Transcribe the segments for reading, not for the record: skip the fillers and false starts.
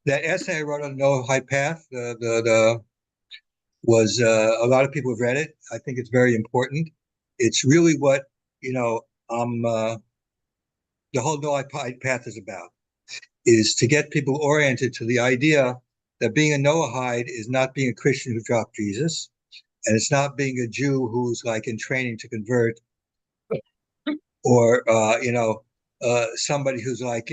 That essay I wrote on the Noahide path, the was a lot of people have read it. I think it's very important. It's really what you know. The whole Noahide path is about is to get people oriented to the idea that being a Noahide is not being a Christian who dropped Jesus, and it's not being a Jew who's like in training to convert, or somebody who's like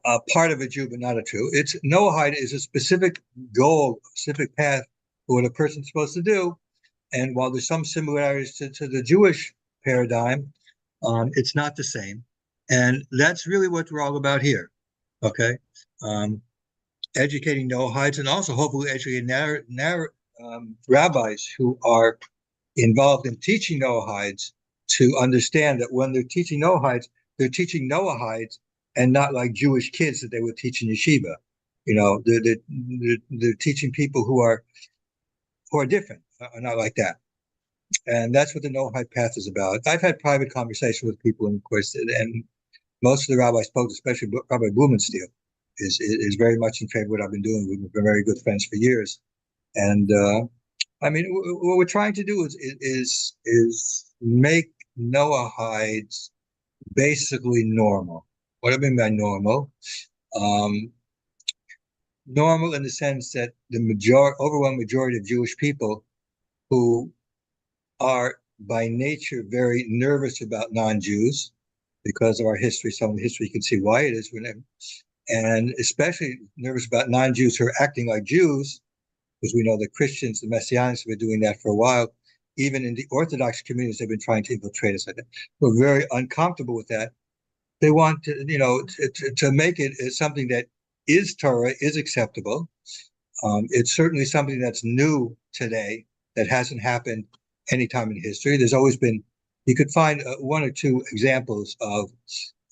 a part of a Jew but not a Jew. It's Noahide is a specific goal, a specific path for what a person's supposed to do. And while there's some similarities to the Jewish paradigm, it's not the same. And that's really what we're all about here. Okay. Um, Educating Noahides and also hopefully educating rabbis who are involved in teaching Noahides to understand that when they're teaching Noahides and not like Jewish kids that they would teach in yeshiva. They're teaching people who are different, are not like that. And that's what the Noahide path is about. I've had private conversations with people, and of course, and most of the rabbis spoke, especially Rabbi Blumenstiel, is very much in favor of what I've been doing. We've been very good friends for years, and I mean, what we're trying to do is make Noahides basically normal. What I mean by normal, um, normal in the sense that the overwhelming majority of Jewish people who are by nature very nervous about non-Jews because of our history. Some of the history, you can see why it is, and especially nervous about non-Jews who are acting like Jews, because we know that Christians, the Messianics, have been doing that for a while. Even in the Orthodox communities, they've been trying to infiltrate us like that. We're very uncomfortable with that. They want to make it as something that is Torah, is acceptable. It's certainly something that's new today that hasn't happened any time in history. There's always been, you could find one or two examples of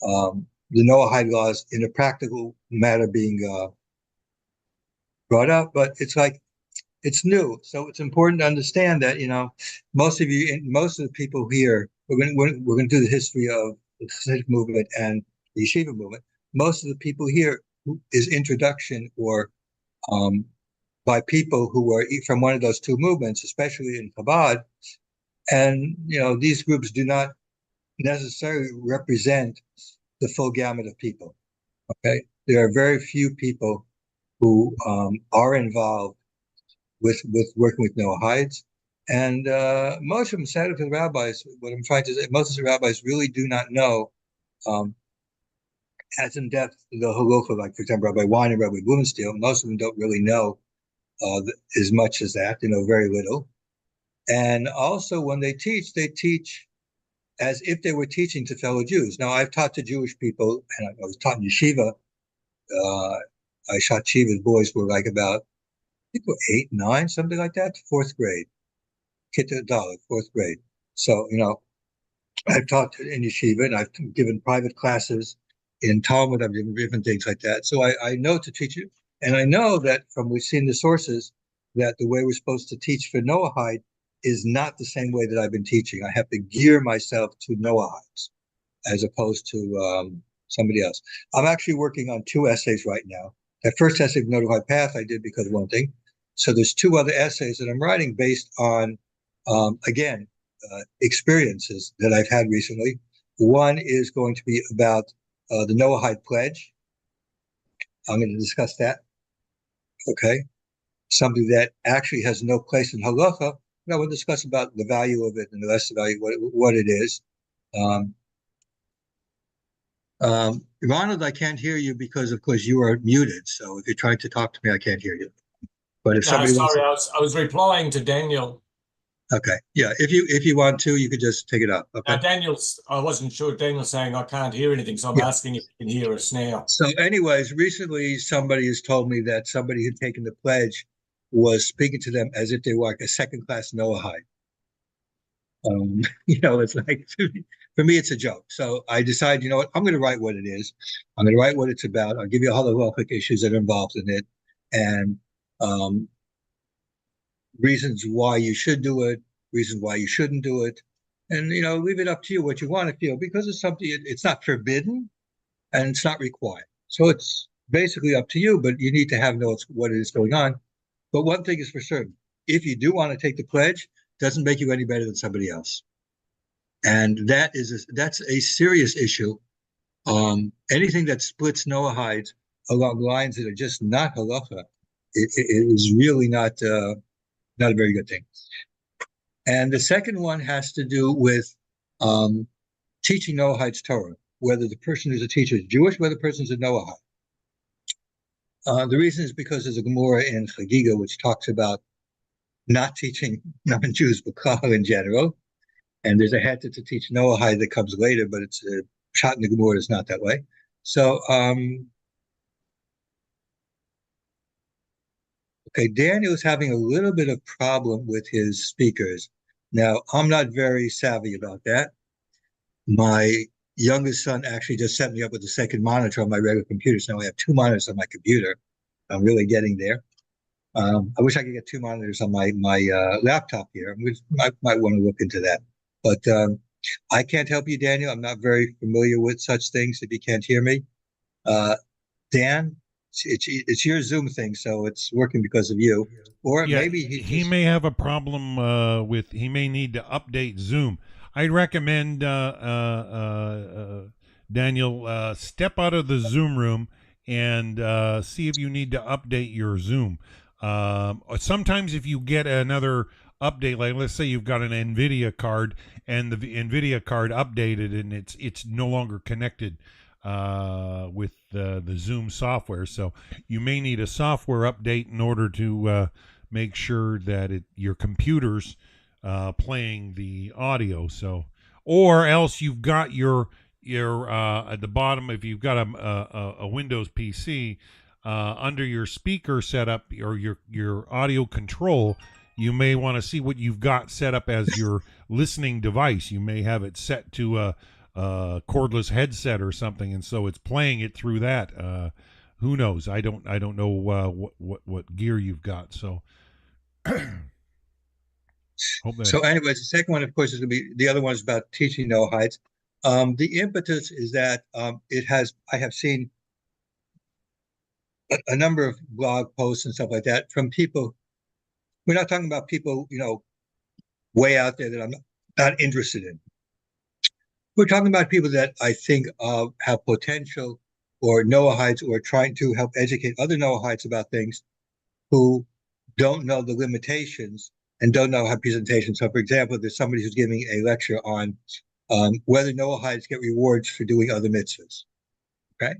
the Noahide laws in a practical matter being brought up, but it's new. So it's important to understand that, most of the people here, we're going to do the history of the Hasidic movement and the Yeshiva movement. Most of the people here is introduction or by people who were from one of those two movements, especially in Chabad. And, these groups do not necessarily represent the full gamut of people. Okay. There are very few people who are involved with working with Noahides. And most of them said to the rabbis, what I'm trying to say, most of the rabbis really do not know as in depth the halacha, like for example, Rabbi Wein and Rabbi Blumenstiel. Most of them don't really know as much as that. They know very little. And also, when they teach as if they were teaching to fellow Jews. Now, I've taught to Jewish people, and I was taught in yeshiva. I shot yeshiva. Boys were like about, I think, were 8, 9, something like that, 4th grade. Kitta Dalit, 4th grade. So, I've taught in yeshiva, and I've given private classes in Talmud. I've given different things like that. So I know to teach it. And I know that from we've seen the sources that the way we're supposed to teach for Noahide is not the same way that I've been teaching. I have to gear myself to Noahides as opposed to somebody else. I'm actually working on 2 essays right now. That first essay, Noahide Path, I did because of one thing. So there's 2 other essays that I'm writing based on, again, experiences that I've had recently. One is going to be about the Noahide Pledge. I'm going to discuss that. Okay. Something that actually has no place in halacha. We'll discuss about the value of it and the rest of the value, what it is. Ronald, I can't hear you because, of course, you are muted. So if you're trying to talk to me, I can't hear you. But if somebody wants to... I was replying to Daniel. Okay, yeah. If you want to, you could just take it up. Okay. I wasn't sure. Daniel's saying I can't hear anything, so I'm asking if you can hear us now. So, anyways, recently somebody has told me that somebody who'd taken the pledge was speaking to them as if they were like a second-class Noahide. It's like, for me, it's a joke. So I decided, what, I'm going to write what it is. I'm going to write what it's about. I'll give you all the halachic issues that are involved in it, and reasons why you should do it, reasons why you shouldn't do it, and leave it up to you what you want to feel, because it's something. It's not forbidden, and it's not required. So it's basically up to you, but you need to have notes what is going on. But one thing is for certain: if you do want to take the pledge, it doesn't make you any better than somebody else, and that's a serious issue. Anything that splits Noahide along lines that are just not halacha, it is really not a very good thing. And the second one has to do with teaching Noahide's Torah, whether the person who's a teacher is Jewish, whether the person is a Noahide. The reason is because there's a Gemara in Chagiga which talks about not teaching non-Jews Kabbalah in general, and there's a heta to teach Noahide that comes later, but it's a shot in the Gemara is not that way. So, okay, Daniel is having a little bit of problem with his speakers. Now, I'm not very savvy about that. My youngest son actually just set me up with a second monitor on my regular computer, so now I have two monitors on my computer. I'm really getting there. I wish I could get two monitors on my laptop here. I might want to look into that. But I can't help you, Daniel. I'm not very familiar with such things if you can't hear me. Dan, it's your Zoom thing, so it's working because of you. Or maybe he may have a problem he may need to update Zoom. I'd recommend Daniel step out of the Zoom room and see if you need to update your Zoom. Sometimes if you get another update, like let's say you've got an NVIDIA card and the NVIDIA card updated and it's no longer connected with the Zoom software, so you may need a software update in order to make sure that your computer's playing the audio. So, or else you've got your at the bottom, if you've got a Windows PC under your speaker setup or your audio control, you may want to see what you've got set up as your listening device. You may have it set to a cordless headset or something, and so it's playing it through that. Who knows? I don't know what gear you've got. So, so anyways, the second one, of course, is going to be the other one is about teaching Noahides. The impetus is that I have seen a number of blog posts and stuff like that from people. We're not talking about people, way out there that I'm not interested in. We're talking about people that I think have potential, or Noahides, or trying to help educate other Noahides about things who don't know the limitations and don't know how presentation. So, for example, there's somebody who's giving a lecture on whether Noahides get rewards for doing other mitzvahs. Okay.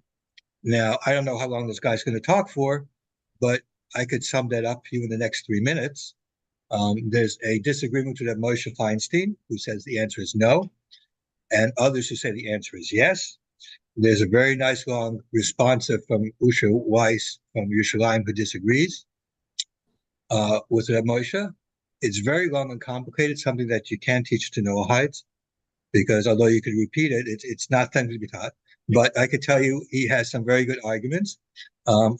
Now, I don't know how long this guy's going to talk for, but I could sum that up for you in the next 3 minutes. There's a disagreement with Moshe Feinstein, who says the answer is no, and others who say the answer is yes. There's a very nice long responsive from Usha Weiss from Yerushalayim, who disagrees with Moshe. It's very long and complicated, something that you can't teach to Noahides, because although you could repeat it, it's not something to be taught. But I could tell you he has some very good arguments. I'm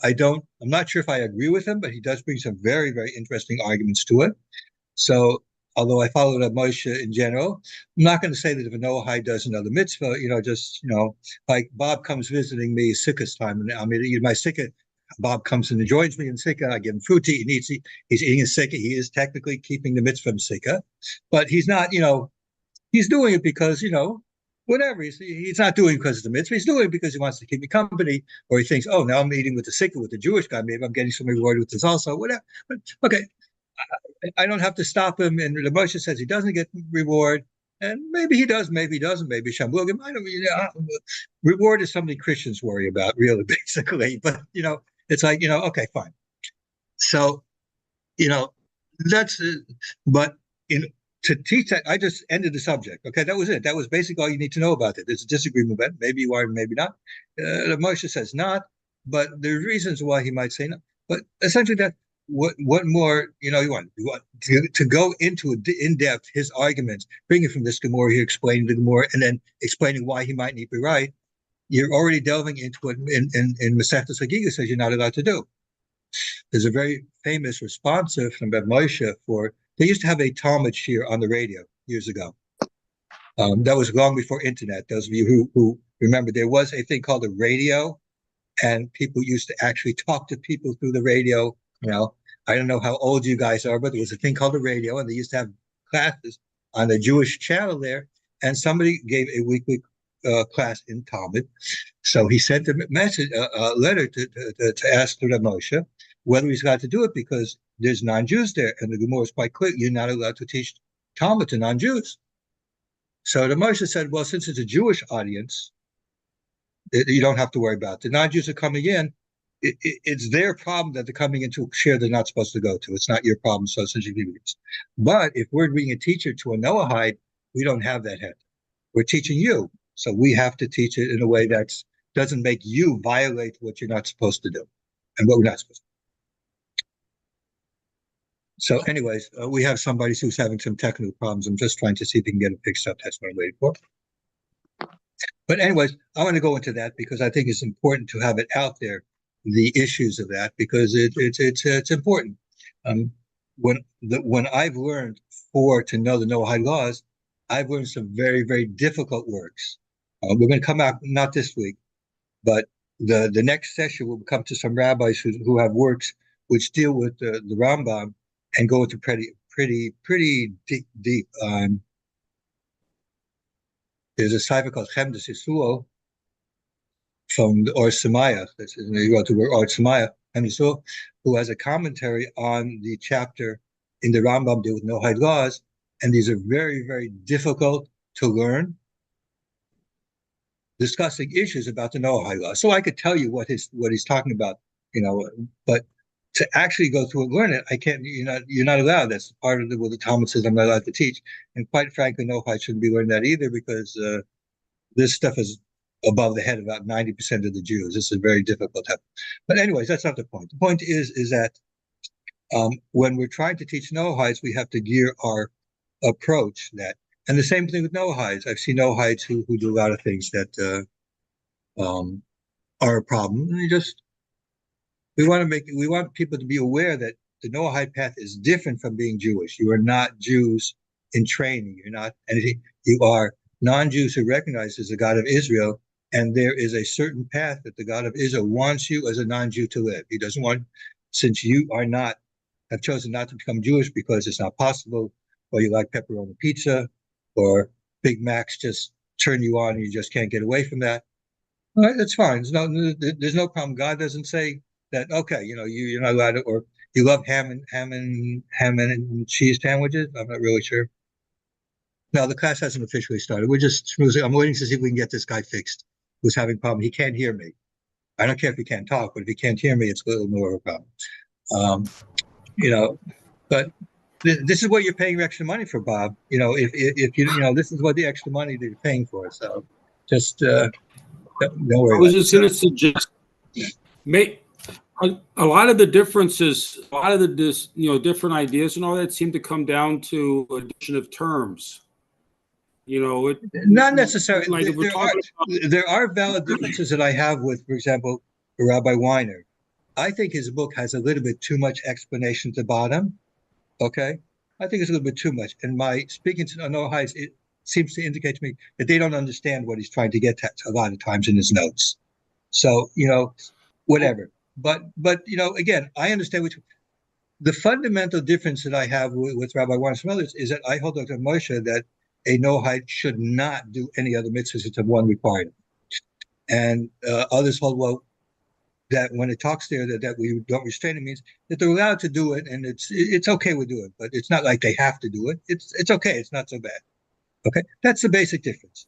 not sure if I agree with him, but he does bring some very, very interesting arguments to it. So, although I follow Moshe in general, I'm not going to say that if a Noahide does another mitzvah, like Bob comes visiting me Sukkah's time, and I mean, my Sukkah, Bob comes and joins me in Sukkah. I give him food to eat, and he's eating a Sukkah. He is technically keeping the mitzvah from Sukkah, but he's not, he's doing it because, whatever. He's not doing it because it's a mitzvah. He's doing it because he wants to keep me company, or he thinks, oh, now I'm eating with the Sukkah with the Jewish guy. Maybe I'm getting some reward with this also, whatever. But okay, I don't have to stop him. And the Moshe says he doesn't get reward, and maybe he does, maybe he doesn't, maybe Shem will give him. I don't reward is something Christians worry about, really, basically. But it's like, okay, fine. So, that's but to teach that, I just ended the subject. Okay, that was it. That was basically all you need to know about it. There's a disagreement about it. Maybe you are, maybe not. Moshe says not, but there's reasons why he might say no. But essentially, that what more you want to go into in depth his arguments, bringing from this Gemara here, explaining the Gemara, and then explaining why he might not be right. You're already delving into what in Masechtas Chagiga says you're not allowed to do. There's a very famous responsive from Rabbi Moshe they used to have a Talmud shir on the radio years ago. That was long before internet. Those of you who remember, there was a thing called a radio, and people used to actually talk to people through the radio. I don't know how old you guys are, but there was a thing called the radio, and they used to have classes on the Jewish channel there, and somebody gave a weekly class in Talmud. So he sent a letter to ask the Moshe whether he's got to do it, because there's non-Jews there, and the Gemara is quite clear: you're not allowed to teach Talmud to non-Jews. So the Moshe said, well, since it's a Jewish audience, you don't have to worry about it. The non-Jews are coming in. It's their problem that they're coming into a share they're not supposed to go to. It's not your problem, so essentially. But if we're being a teacher to a Noahide, we don't have that head. We're teaching you. So we have to teach it in a way that doesn't make you violate what you're not supposed to do and what we're not supposed to do. So anyways, we have somebody who's having some technical problems. I'm just trying to see if we can get it fixed up. That's what I'm waiting for. But anyways, I want to go into that because I think it's important to have it out there, the issues of that, because it's important. When I've learned to know the Noahide laws, I've learned some very, very difficult works. We're going to come out, not this week, but the next session we'll come to some rabbis who have works which deal with the Rambam and go into pretty deep. There's a cipher called Chemdes Yisuo from the Or Samaya. You go to Or Samaya, who has a commentary on the chapter in the Rambam deal with Noahide laws, and these are very, very difficult to learn, discussing issues about the Noahide laws. So I could tell you what he's talking about, but to actually go through and learn it, I can't. You're not allowed. That's part of what the Talmud says I'm not allowed to teach. And quite frankly, Noahide shouldn't be learning that either, because this stuff is above the head of about 90% of the Jews. This is very difficult. But anyways, that's not the point. The point is that when we're trying to teach Noahides, we have to gear our approach that. And the same thing with Noahides. I've seen Noahides who do a lot of things that are a problem. And we want people to be aware that the Noahide path is different from being Jewish. You are not Jews in training. You're not anything. You are non-Jews who recognize as the God of Israel, and there is a certain path that the God of Israel wants you as a non-Jew to live. He doesn't want, since you have chosen not to become Jewish because it's not possible, or you like pepperoni pizza, or Big Macs just turn you on and you just can't get away from that. All right, that's fine. There's no problem. God doesn't say that, okay, you're not allowed to, or you love ham and cheese sandwiches. I'm not really sure. No, the class hasn't officially started. We're just schmoozing. I'm waiting to see if we can get this guy fixed who's having a problem. He can't hear me. I don't care if he can't talk, but if he can't hear me, it's a little more of a problem. But this is what you're paying extra money for, Bob. If this is what the extra money that you're paying for. So just don't worry. I was just going to suggest, a lot of the differences, a lot of the different ideas and all that seem to come down to addition of terms. Not necessarily. Like there are valid differences that I have with, for example, Rabbi Weiner. I think his book has a little bit too much explanation at the bottom. Okay, I think it's a little bit too much. And my speaking to Noahides, it seems to indicate to me that they don't understand what he's trying to get at a lot of times in his notes. So whatever. But again, I understand the fundamental difference that I have with Rabbi Weiner and some others is that I hold Dr. Moshe that a Noahide should not do any other mitzvahs except one required. And others hold, that when it talks there that we don't restrain it means that they're allowed to do it, and it's okay we do it, but it's not like they have to do it. It's okay. It's not so bad. Okay, that's the basic difference.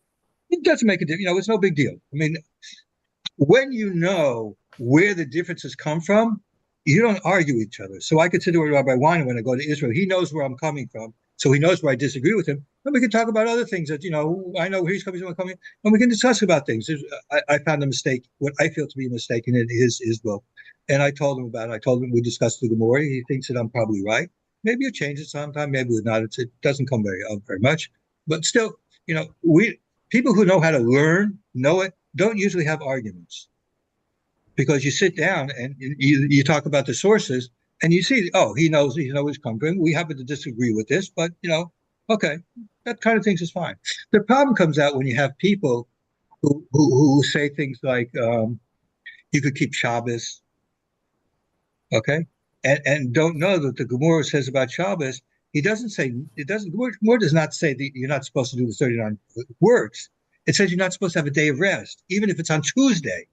It doesn't make a difference. It's no big deal. I mean, when you know where the differences come from, you don't argue each other. So I could sit with Rabbi Weiner when I go to Israel. He knows where I'm coming from, so he knows where I disagree with him. And we can talk about other things that, I know where he's coming from, and we can discuss about things. I found a mistake, what I feel to be a mistake in his book. And I told him about it. I told him we discussed the Gemara. He thinks that I'm probably right. Maybe you change it sometime, maybe not. It doesn't come very much. But still, people who know how to learn, know it, don't usually have arguments. Because you sit down and you talk about the sources, and you see, he knows he's come from. We happen to disagree with this, but okay, that kind of things is fine. The problem comes out when you have people who say things like, You could keep Shabbos. Okay, and don't know that the Gemara says about Shabbos. He doesn't say it doesn't. Gemara does not say that you're not supposed to do the 39 works. It says you're not supposed to have a day of rest, even if it's on Tuesday.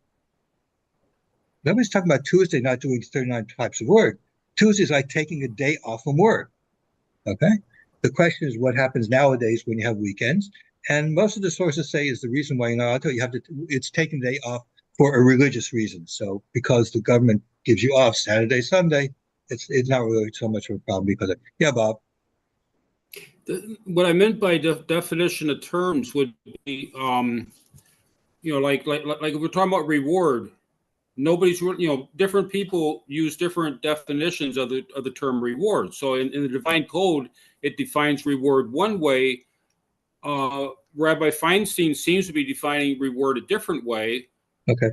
Nobody's talking about Tuesday not doing 39 types of work. Tuesday is like taking a day off from work. Okay. The question is what happens nowadays when you have weekends, and most of the sources say is the reason why you have to. It's taking the day off for a religious reason. So because the government gives you off Saturday, Sunday, it's not really so much of a problem because yeah, Bob. What I meant by definition of terms would be, like if we're talking about reward, nobody's, different people use different definitions of the term reward. So in the divine code, it defines reward one way. Rabbi Feinstein seems to be defining reward a different way. Okay.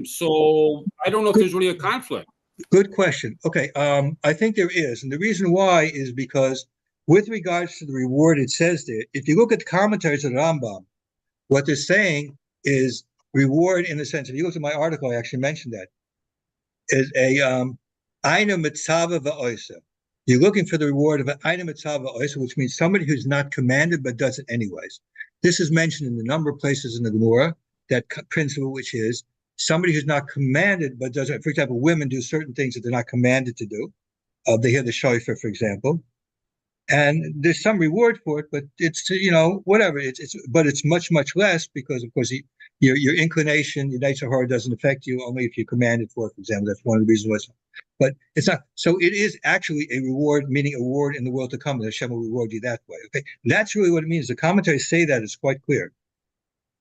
So I don't know if there's really a conflict. Good question. Okay. I think there is. And the reason why is because with regards to the reward, it says there, if you look at the commentaries of the Rambam, what they're saying is reward in the sense, if you look at my article, I actually mentioned that, is a Aina Mitzava Va'oisa. You're looking for the reward of an Aina Mitzava Va'oisa, which means somebody who's not commanded but does it anyways. This is mentioned in a number of places in the Gemara, that principle, which is somebody who's not commanded but does it. For example, women do certain things that they're not commanded to do. They hear the shofar, for example. And there's some reward for it, but it's whatever. But it's much less because of course your inclination, your nature heart doesn't affect you only if you're commanded for it. For example, that's one of the reasons why. But it's not. So it is actually a reward, meaning a reward in the world to come. That Hashem will reward you that way. Okay, that's really what it means. The commentaries say that it's quite clear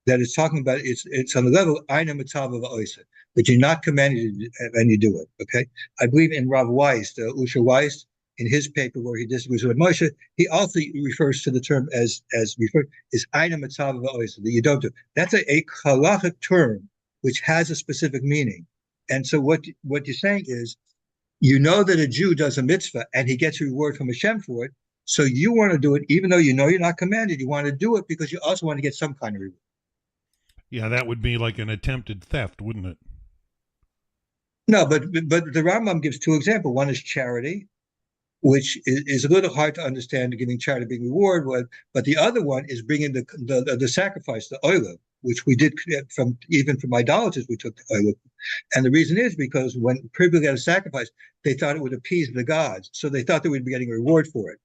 that it's talking about it's on the level Aina Mitzava Va'oisa, that you're not commanded and you do it. Okay, I believe in Rav Weiss, Usha Weiss. In his paper where he disagrees with Moshe, he also refers to the term as referred is Aina Mitzava Va'oisa, that you don't do. That's a halachic term which has a specific meaning. And so what you're saying is, that a Jew does a mitzvah and he gets a reward from Hashem for it. So you want to do it, even though you're not commanded. You want to do it because you also want to get some kind of reward. Yeah, that would be like an attempted theft, wouldn't it? No, but the Rambam gives two examples. One is charity, which is a little hard to understand, giving charity being reward, but the other one is bringing the sacrifice, the oila, which we did from idolaters, we took the oila. And the reason is because when people got a sacrifice, they thought it would appease the gods. So they thought they would be getting a reward for it.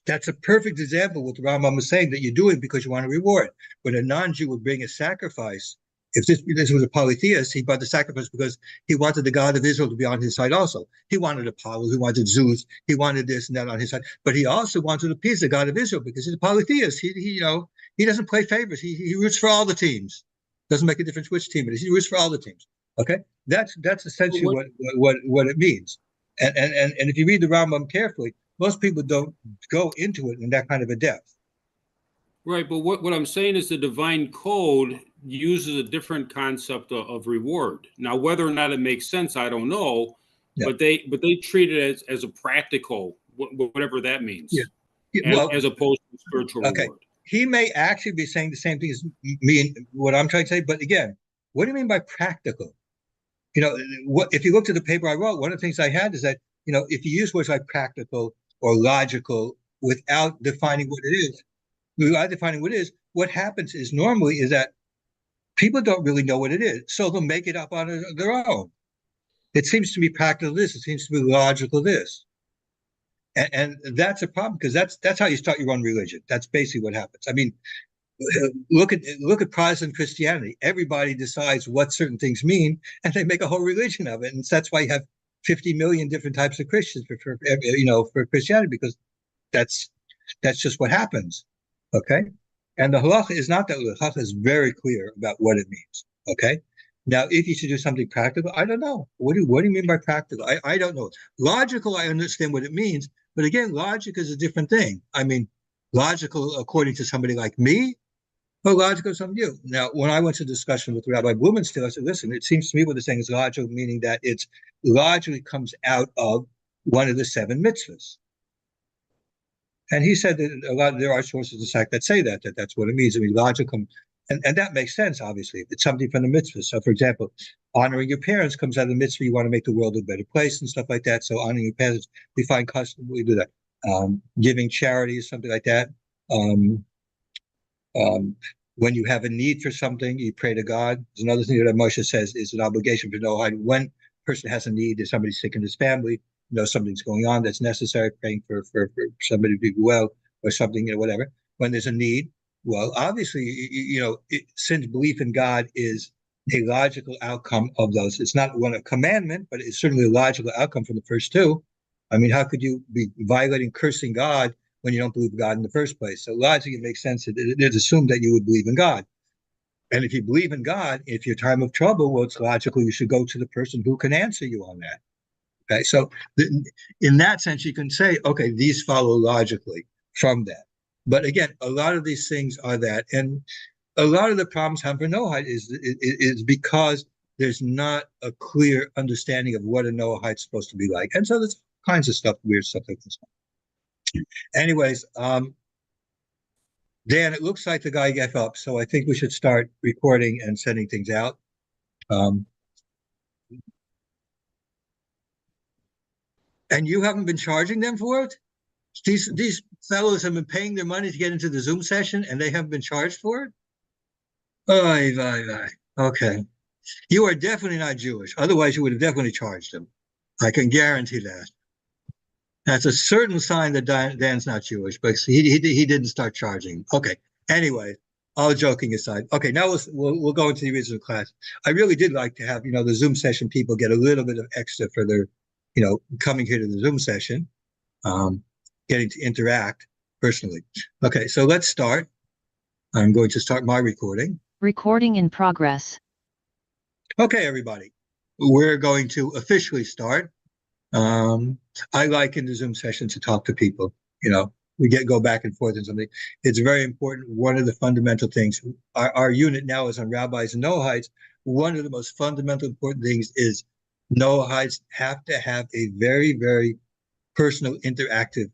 That's a perfect example what the Rambam was saying, that you do it because you want a reward. When a non-Jew would bring a sacrifice, if this was a polytheist, he brought the sacrifice because he wanted the God of Israel to be on his side also. He wanted Apollo, he wanted Zeus, he wanted this and that on his side. But he also wanted to appease the God of Israel because he's a polytheist. He doesn't play favorites. He roots for all the teams. Doesn't make a difference which team it is. He roots for all the teams. Okay, that's essentially what it means. And if you read the Rambam carefully, most people don't go into it in that kind of a depth. Right, but what I'm saying is the divine code uses a different concept of reward. Now, whether or not it makes sense, I don't know. Yeah. But they treat it as a practical, whatever that means. Yeah. As opposed to spiritual reward. He may actually be saying the same thing as me and what I'm trying to say. But again, what do you mean by practical? If you looked at the paper I wrote, one of the things I had is that if you use words like practical or logical without defining what it is. Without defining what it is, what happens is normally is that people don't really know what it is, so they'll make it up on their own. It seems to be practical this, it seems to be logical this, and that's a problem because that's how you start your own religion. That's basically what happens. I mean, look at Protestant Christianity. Everybody decides what certain things mean, and they make a whole religion of it, and that's why you have 50 million different types of Christians for Christianity, because that's just what happens. Okay, and the halacha is not that. The halacha is very clear about what it means. Okay, now if you should do something practical, I don't know. What do you mean by practical? I don't know. Logical, I understand what it means, but again, logic is a different thing. I mean, logical according to somebody like me, or logical to some of you. Now, when I went to discussion with Rabbi Blumenstiel, I said, listen, it seems to me what they're saying is logical, meaning that it's logically comes out of one of the 7 mitzvahs. And he said that there are sources of fact that say that's what it means. I mean, logic And that makes sense, obviously. It's something from the mitzvah. So, for example, honoring your parents comes out of the mitzvah. You want to make the world a better place and stuff like that. So honoring your parents, we find custom, we do that. Giving charity is something like that. When you have a need for something, you pray to God. There's another thing that Moshe says is an obligation for Noahide. When a person has a need, there's somebody sick in his family, something's going on that's necessary, praying for somebody to be well or something, whatever. When there's a need, well, obviously, since belief in God is a logical outcome of those. It's not one a commandment, but it's certainly a logical outcome from the first two. I mean, how could you be violating, cursing God when you don't believe in God in the first place? So logically, it makes sense. It's assumed that you would believe in God. And if you believe in God, if you're time of trouble, well, it's logical you should go to the person who can answer you on that. Okay, so in that sense, you can say, okay, these follow logically from that. But again, a lot of these things are that. And a lot of the problems have for Noahide is because there's not a clear understanding of what a Noahide is supposed to be like. And so there's all kinds of stuff, weird stuff like this. Anyways, Dan, it looks like the guy gave up, so I think we should start recording and sending things out. And you haven't been charging them for it? These fellows have been paying their money to get into the Zoom session, and they haven't been charged for it? Okay. You are definitely not Jewish. Otherwise, you would have definitely charged them. I can guarantee that. That's a certain sign that Dan's not Jewish, but he didn't start charging. Okay. Anyway, all joking aside. Okay, now we'll go into the original class. I really did like to have, the Zoom session people get a little bit of extra for their, coming here to the Zoom session, getting to interact personally. Okay, so let's start. I'm going to start my recording. Recording in progress. Okay, everybody. We're going to officially start. I like in the Zoom session to talk to people. We go back and forth and something. It's very important. One of the fundamental things, our unit now is on rabbis and Noahides. One of the most fundamental important things is Noahides have to have a very, very personal interactive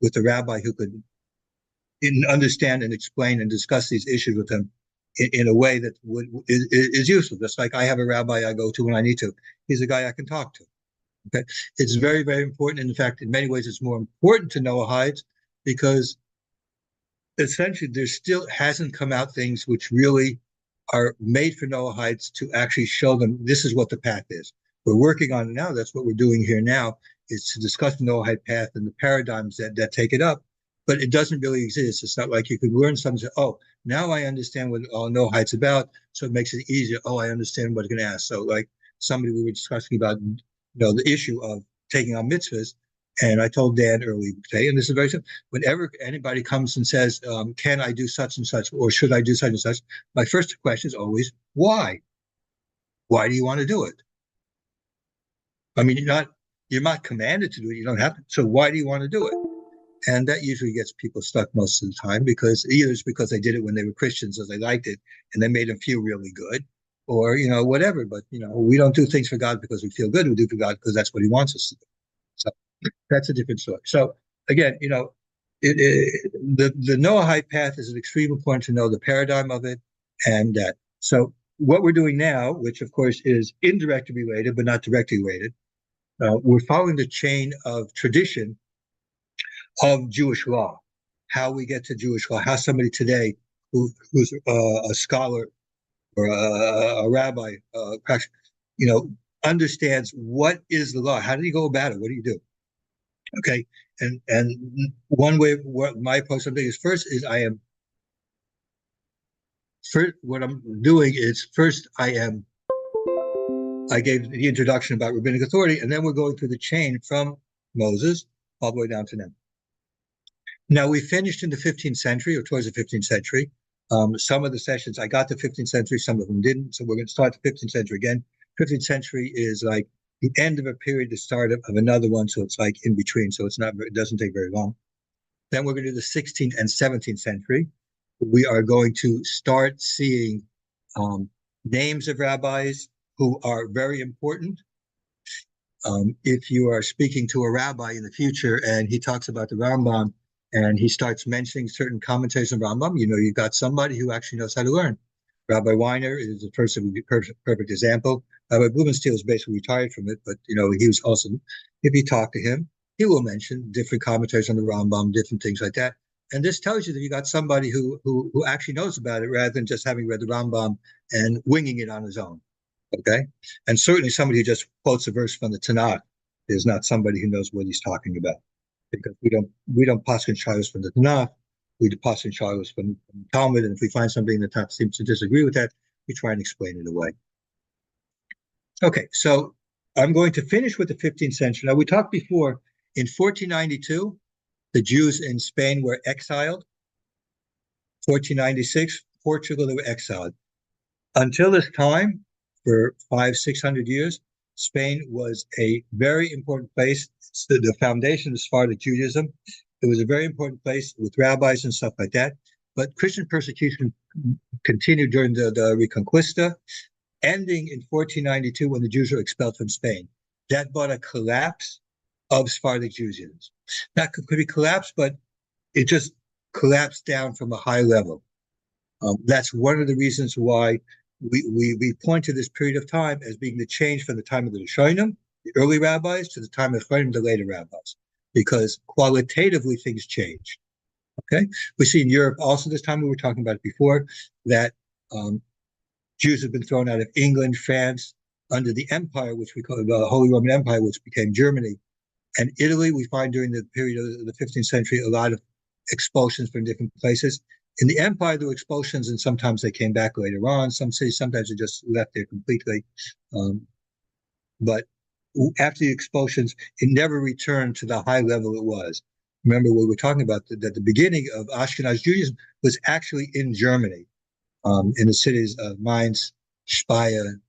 with the rabbi who could understand and explain and discuss these issues with them in a way that is useful. Just like I have a rabbi I go to when I need to. He's a guy I can talk to. Okay, it's very, very important. In fact, in many ways, it's more important to Noahides because essentially there still hasn't come out things which really are made for Noahides to actually show them this is what the path is. We're working on it now. That's what we're doing here now, is to discuss the Noahide path and the paradigms that take it up. But it doesn't really exist. It's not like you could learn something. Oh, now I understand what all Noahide's about, so it makes it easier. Oh, I understand what I'm going to ask. So like somebody we were discussing about, the issue of taking on mitzvahs. And I told Dan earlier today, and this is very simple. Whenever anybody comes and says, can I do such and such, or should I do such and such? My first question is always, why? Why do you want to do it? I mean, you're not commanded to do it. You don't have to. So why do you want to do it? And that usually gets people stuck most of the time because either it's because they did it when they were Christians or they liked it and they made them feel really good, or, whatever. But, we don't do things for God because we feel good. We do for God because that's what he wants us to do. So that's a different story. So again, the Noahide path is extremely important to know the paradigm of it and that. So what we're doing now, which of course is indirectly related, but not directly related, we're following the chain of tradition of Jewish law, how we get to Jewish law, how somebody today who's a scholar or a rabbi, understands what is the law. How do you go about it? What do you do? Okay, and one way what my approach something is what I'm doing is I gave the introduction about rabbinic authority, and then we're going through the chain from Moses all the way down to now. Now, we finished in the 15th century, or towards the 15th century. Some of the sessions, I got to 15th century, some of them didn't. So we're going to start the 15th century again. 15th century is like the end of a period, the start of another one. So it's like in between. So it doesn't take very long. Then we're going to do the 16th and 17th century. We are going to start seeing names of rabbis who are very important. If you are speaking to a rabbi in the future and he talks about the Rambam, and he starts mentioning certain commentaries on Rambam, you've got somebody who actually knows how to learn. Rabbi Weiner is the perfect example. Rabbi Blumenstiel is basically retired from it, but he was also, if you talk to him, he will mention different commentaries on the Rambam, different things like that. And this tells you that you got somebody who actually knows about it rather than just having read the Rambam and winging it on his own. Okay, and certainly somebody who just quotes a verse from the Tanakh is not somebody who knows what he's talking about, because we don't paskin shilos from the Tanakh. We do paskin shilos from the Talmud, and if we find something that Tanakh seems to disagree with that, we try and explain it away. Okay, so I'm going to finish with the 15th century. Now, we talked before, in 1492, the Jews in Spain were exiled. 1496, Portugal, they were exiled. Until this time, for 500-600 years, Spain was a very important place. It's the foundation of Sephardic Judaism. It was a very important place with rabbis and stuff like that. But Christian persecution continued during the Reconquista, ending in 1492 when the Jews were expelled from Spain. That brought a collapse of Sephardic Judaism. That could be collapsed, but it just collapsed down from a high level. That's one of the reasons why we point to this period of time as being the change from the time of the Rishonim, the early rabbis, to the time of the later rabbis, because qualitatively things changed. Okay, we see in Europe also this time, we were talking about it before, that Jews have been thrown out of England, France, under the empire, which we call the Holy Roman Empire, which became Germany. And Italy, we find during the period of the 15th century, a lot of expulsions from different places. In the empire, there were expulsions, and sometimes they came back later on. Some cities, sometimes they just left there completely. But after the expulsions, it never returned to the high level it was. Remember, we were talking about that the beginning of Ashkenaz Judaism was actually in Germany, in the cities of Mainz, Speyer,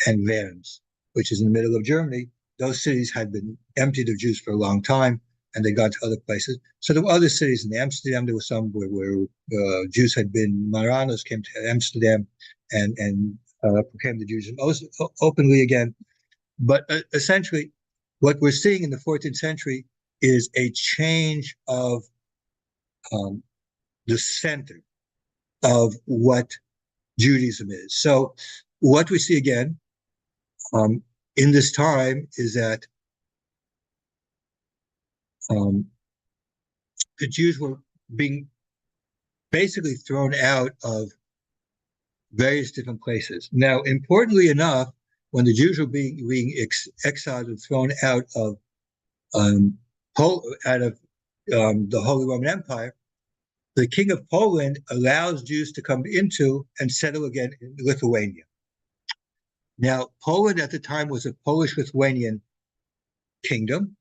and Worms, which is in the middle of Germany. Those cities had been emptied of Jews for a long time, and they got to other places. So there were other cities in Amsterdam. There were some where Jews had been, Marranos came to Amsterdam and proclaimed the Judaism openly again. But essentially, what we're seeing in the 14th century is a change of the center of what Judaism is. So what we see again in this time is that the Jews were being basically thrown out of various different places. Now, importantly enough, when the Jews were being exiled and thrown out of the Holy Roman Empire, the King of Poland allows Jews to come into and settle again in Lithuania. Now, Poland at the time was a Polish-Lithuanian kingdom.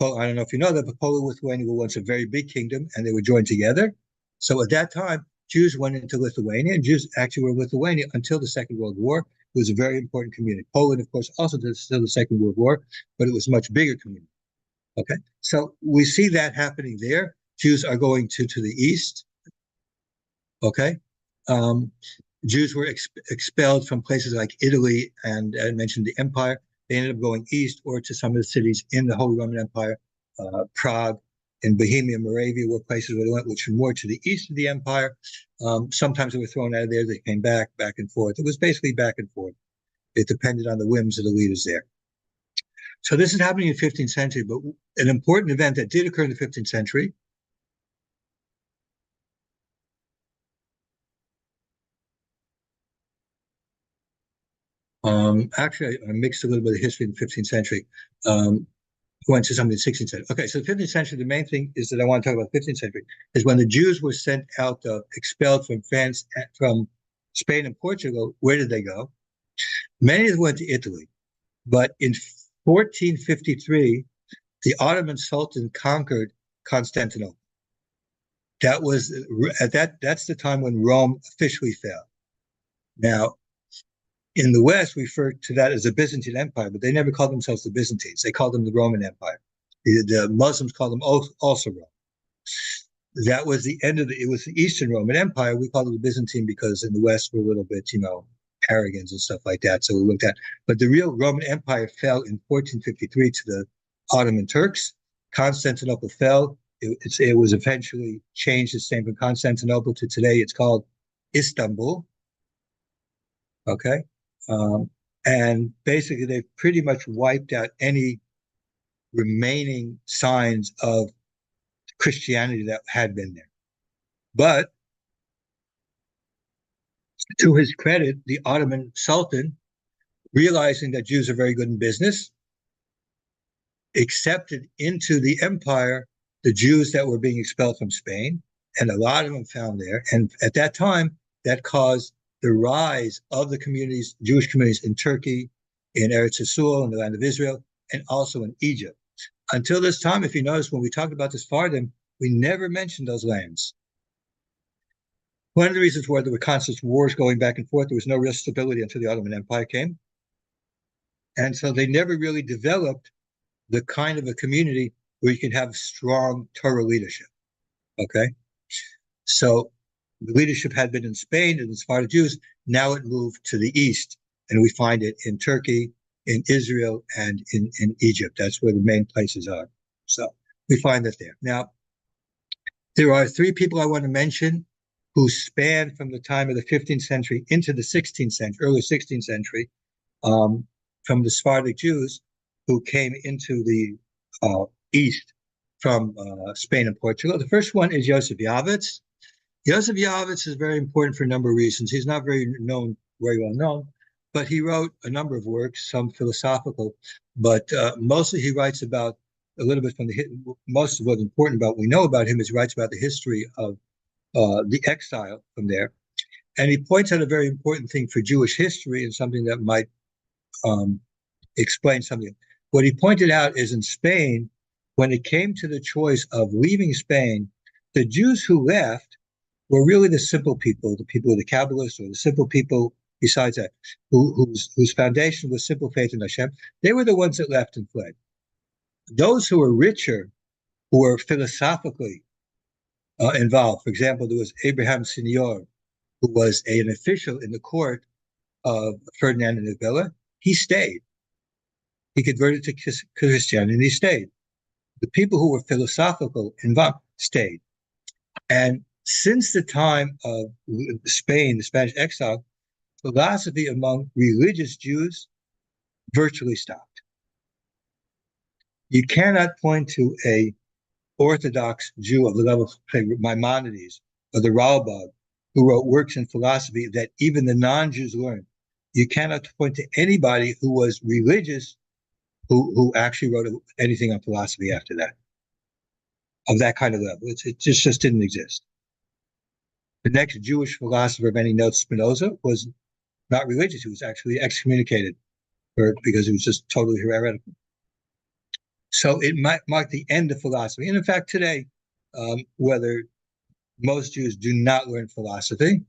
I don't know if you know that, but Poland and Lithuania were once a very big kingdom, and they were joined together. So at that time, Jews went into Lithuania, and Jews actually were in Lithuania until the Second World War. It was a very important community. Poland, of course, also did still the Second World War, but it was a much bigger community. Okay, so we see that happening there. Jews are going to the east. Okay, Jews were expelled from places like Italy and I mentioned the empire. They ended up going east or to some of the cities in the Holy Roman Empire. Prague and Bohemia, Moravia were places where they went, which were more to the east of the empire. Sometimes they were thrown out of there. They came back and forth. It was basically back and forth. It depended on the whims of the leaders there. So this is happening in the 15th century, but an important event that did occur in the 15th century actually, I mixed a little bit of history in the 15th century. Went to some of the 16th century. Okay, so the 15th century, the main thing is that I want to talk about the 15th century, is when the Jews were sent out, expelled from France, from Spain and Portugal. Where did they go? Many of them went to Italy. But in 1453, the Ottoman Sultan conquered Constantinople. That was that's the time when Rome officially fell. Now, in the West, we refer to that as the Byzantine Empire, but they never called themselves the Byzantines. They called them the Roman Empire. The Muslims called them also Rome. That was the end of it was the Eastern Roman Empire. We called it the Byzantine because in the West we're a little bit, arrogance and stuff like that. So we looked at, but the real Roman Empire fell in 1453 to the Ottoman Turks. Constantinople fell. It was eventually changed its name from Constantinople to today. It's called Istanbul. Okay. And basically, they've pretty much wiped out any remaining signs of Christianity that had been there. But to his credit, the Ottoman Sultan, realizing that Jews are very good in business, accepted into the empire the Jews that were being expelled from Spain, and a lot of them found there. And at that time, that caused the rise of the communities, Jewish communities in Turkey, in Eretz Yisrael, in the land of Israel, and also in Egypt. Until this time, if you notice, when we talked about the Sephardim, we never mentioned those lands. One of the reasons why there were constant wars going back and forth, there was no real stability until the Ottoman Empire came. And so they never really developed the kind of a community where you can have strong Torah leadership. Okay. So the leadership had been in Spain and the Sephardic Jews. Now it moved to the east, and we find it in Turkey, in Israel, and in Egypt. That's where the main places are. So we find that there. Now, there are three people I want to mention who span from the time of the 15th century into the 16th century, early 16th century, from the Sephardic Jews who came into the east from Spain and Portugal. The first one is Yosef Yavitz. Yosef Yavitz is very important for a number of reasons. He's not very well known, but he wrote a number of works, some philosophical, but mostly he writes about a little bit from most of what's important about we know about him is he writes about the history of the exile from there. And he points out a very important thing for Jewish history and something that might explain something. What he pointed out is in Spain, when it came to the choice of leaving Spain, the Jews who left were really the simple people, the people of the Kabbalists, or the simple people besides that, whose foundation was simple faith in Hashem. They were the ones that left and fled. Those who were richer, who were philosophically involved. For example, there was Abraham Senior, who was an official in the court of Ferdinand and Isabella. He stayed. He converted to Christianity and he stayed. The people who were philosophical involved stayed. And since the time of Spain, the Spanish exile, philosophy among religious Jews virtually stopped. You cannot point to a Orthodox Jew of the level of Maimonides or the Ralbag who wrote works in philosophy that even the non-Jews learned. You cannot point to anybody who was religious who actually wrote anything on philosophy after that, of that kind of level. It just didn't exist. The next Jewish philosopher of any note, Spinoza, was not religious. He was actually excommunicated because he was just totally heretical. So it might mark the end of philosophy. And in fact, today, whether most Jews do not learn philosophy,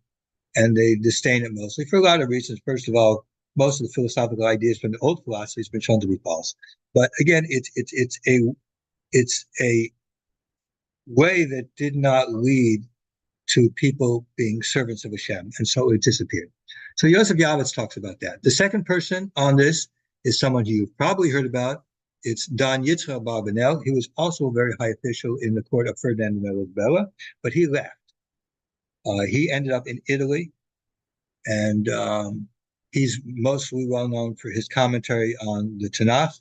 and they disdain it mostly for a lot of reasons. First of all, most of the philosophical ideas from the old philosophy has been shown to be false. But again, it's a way that did not lead to people being servants of Hashem, and so it disappeared. So Yosef Yavitz talks about that. The second person on this is someone you've probably heard about. It's Don Yitzchak Barbanel. He was also a very high official in the court of Ferdinand and Isabella, but he left. He ended up in Italy, and he's mostly well known for his commentary on the Tanakh.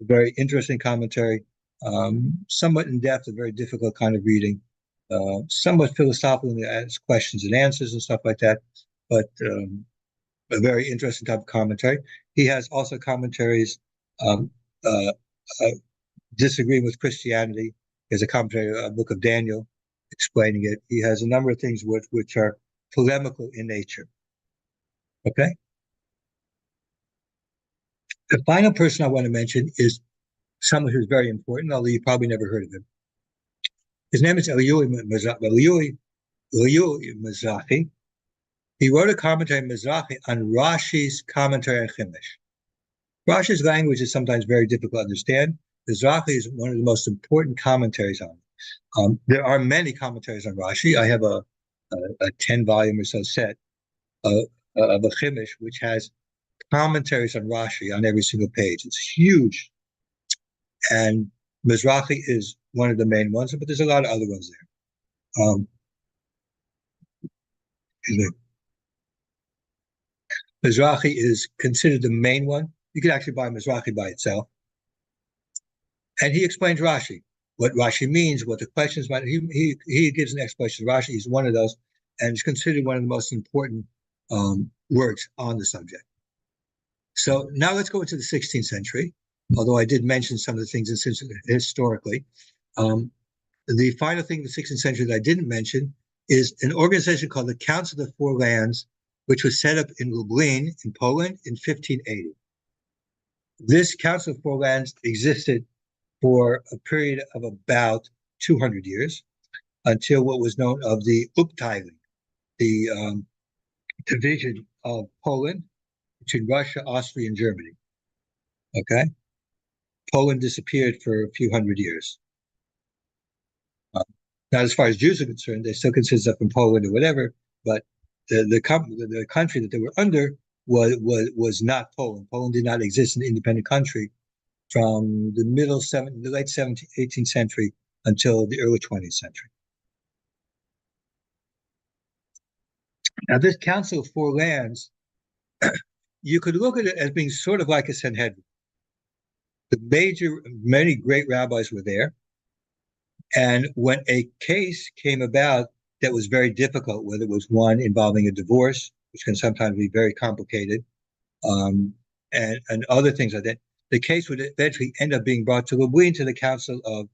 A very interesting commentary, somewhat in depth, a very difficult kind of reading, somewhat philosophical in the questions and answers and stuff like that, but a very interesting type of commentary. He has also commentaries disagreeing with Christianity. He has a commentary, a book of Daniel, explaining it. He has a number of things which are polemical in nature. Okay? The final person I want to mention is someone who's very important, although you probably never heard of him. His name is Eliyahu Mizrahi. He wrote a commentary Mizrahi on Rashi's commentary on Chumash. Rashi's language is sometimes very difficult to understand. Mizrahi is one of the most important commentaries on it. There are many commentaries on Rashi. I have a 10-volume or so set of a Chumash, which has commentaries on Rashi on every single page. It's huge. And Mizrahi is one of the main ones, but there's a lot of other ones there. Mizrahi is considered the main one. You could actually buy Mizrahi by itself. And he explains Rashi, what Rashi means, what the questions might. He gives an explanation. Rashi is one of those, and is considered one of the most important works on the subject. So now let's go into the 16th century, although I did mention some of the things historically. The final thing in the 16th century that I didn't mention is an organization called the Council of the Four Lands, which was set up in Lublin in Poland in 1580. This Council of Four Lands existed for a period of about 200 years until what was known of the Upteiling, the division of Poland between Russia, Austria, and Germany. Okay? Poland disappeared for a few hundred years. Not as far as Jews are concerned, they still consider stuff in Poland or whatever, but the country that they were under was not Poland. Poland did not exist as an independent country from the late 17th, 18th century until the early 20th century. Now, this Council of Four Lands, you could look at it as being sort of like a Sanhedrin. Many great rabbis were there. And when a case came about that was very difficult, whether it was one involving a divorce, which can sometimes be very complicated, and other things like that, the case would eventually end up being brought to Lublin to the Council of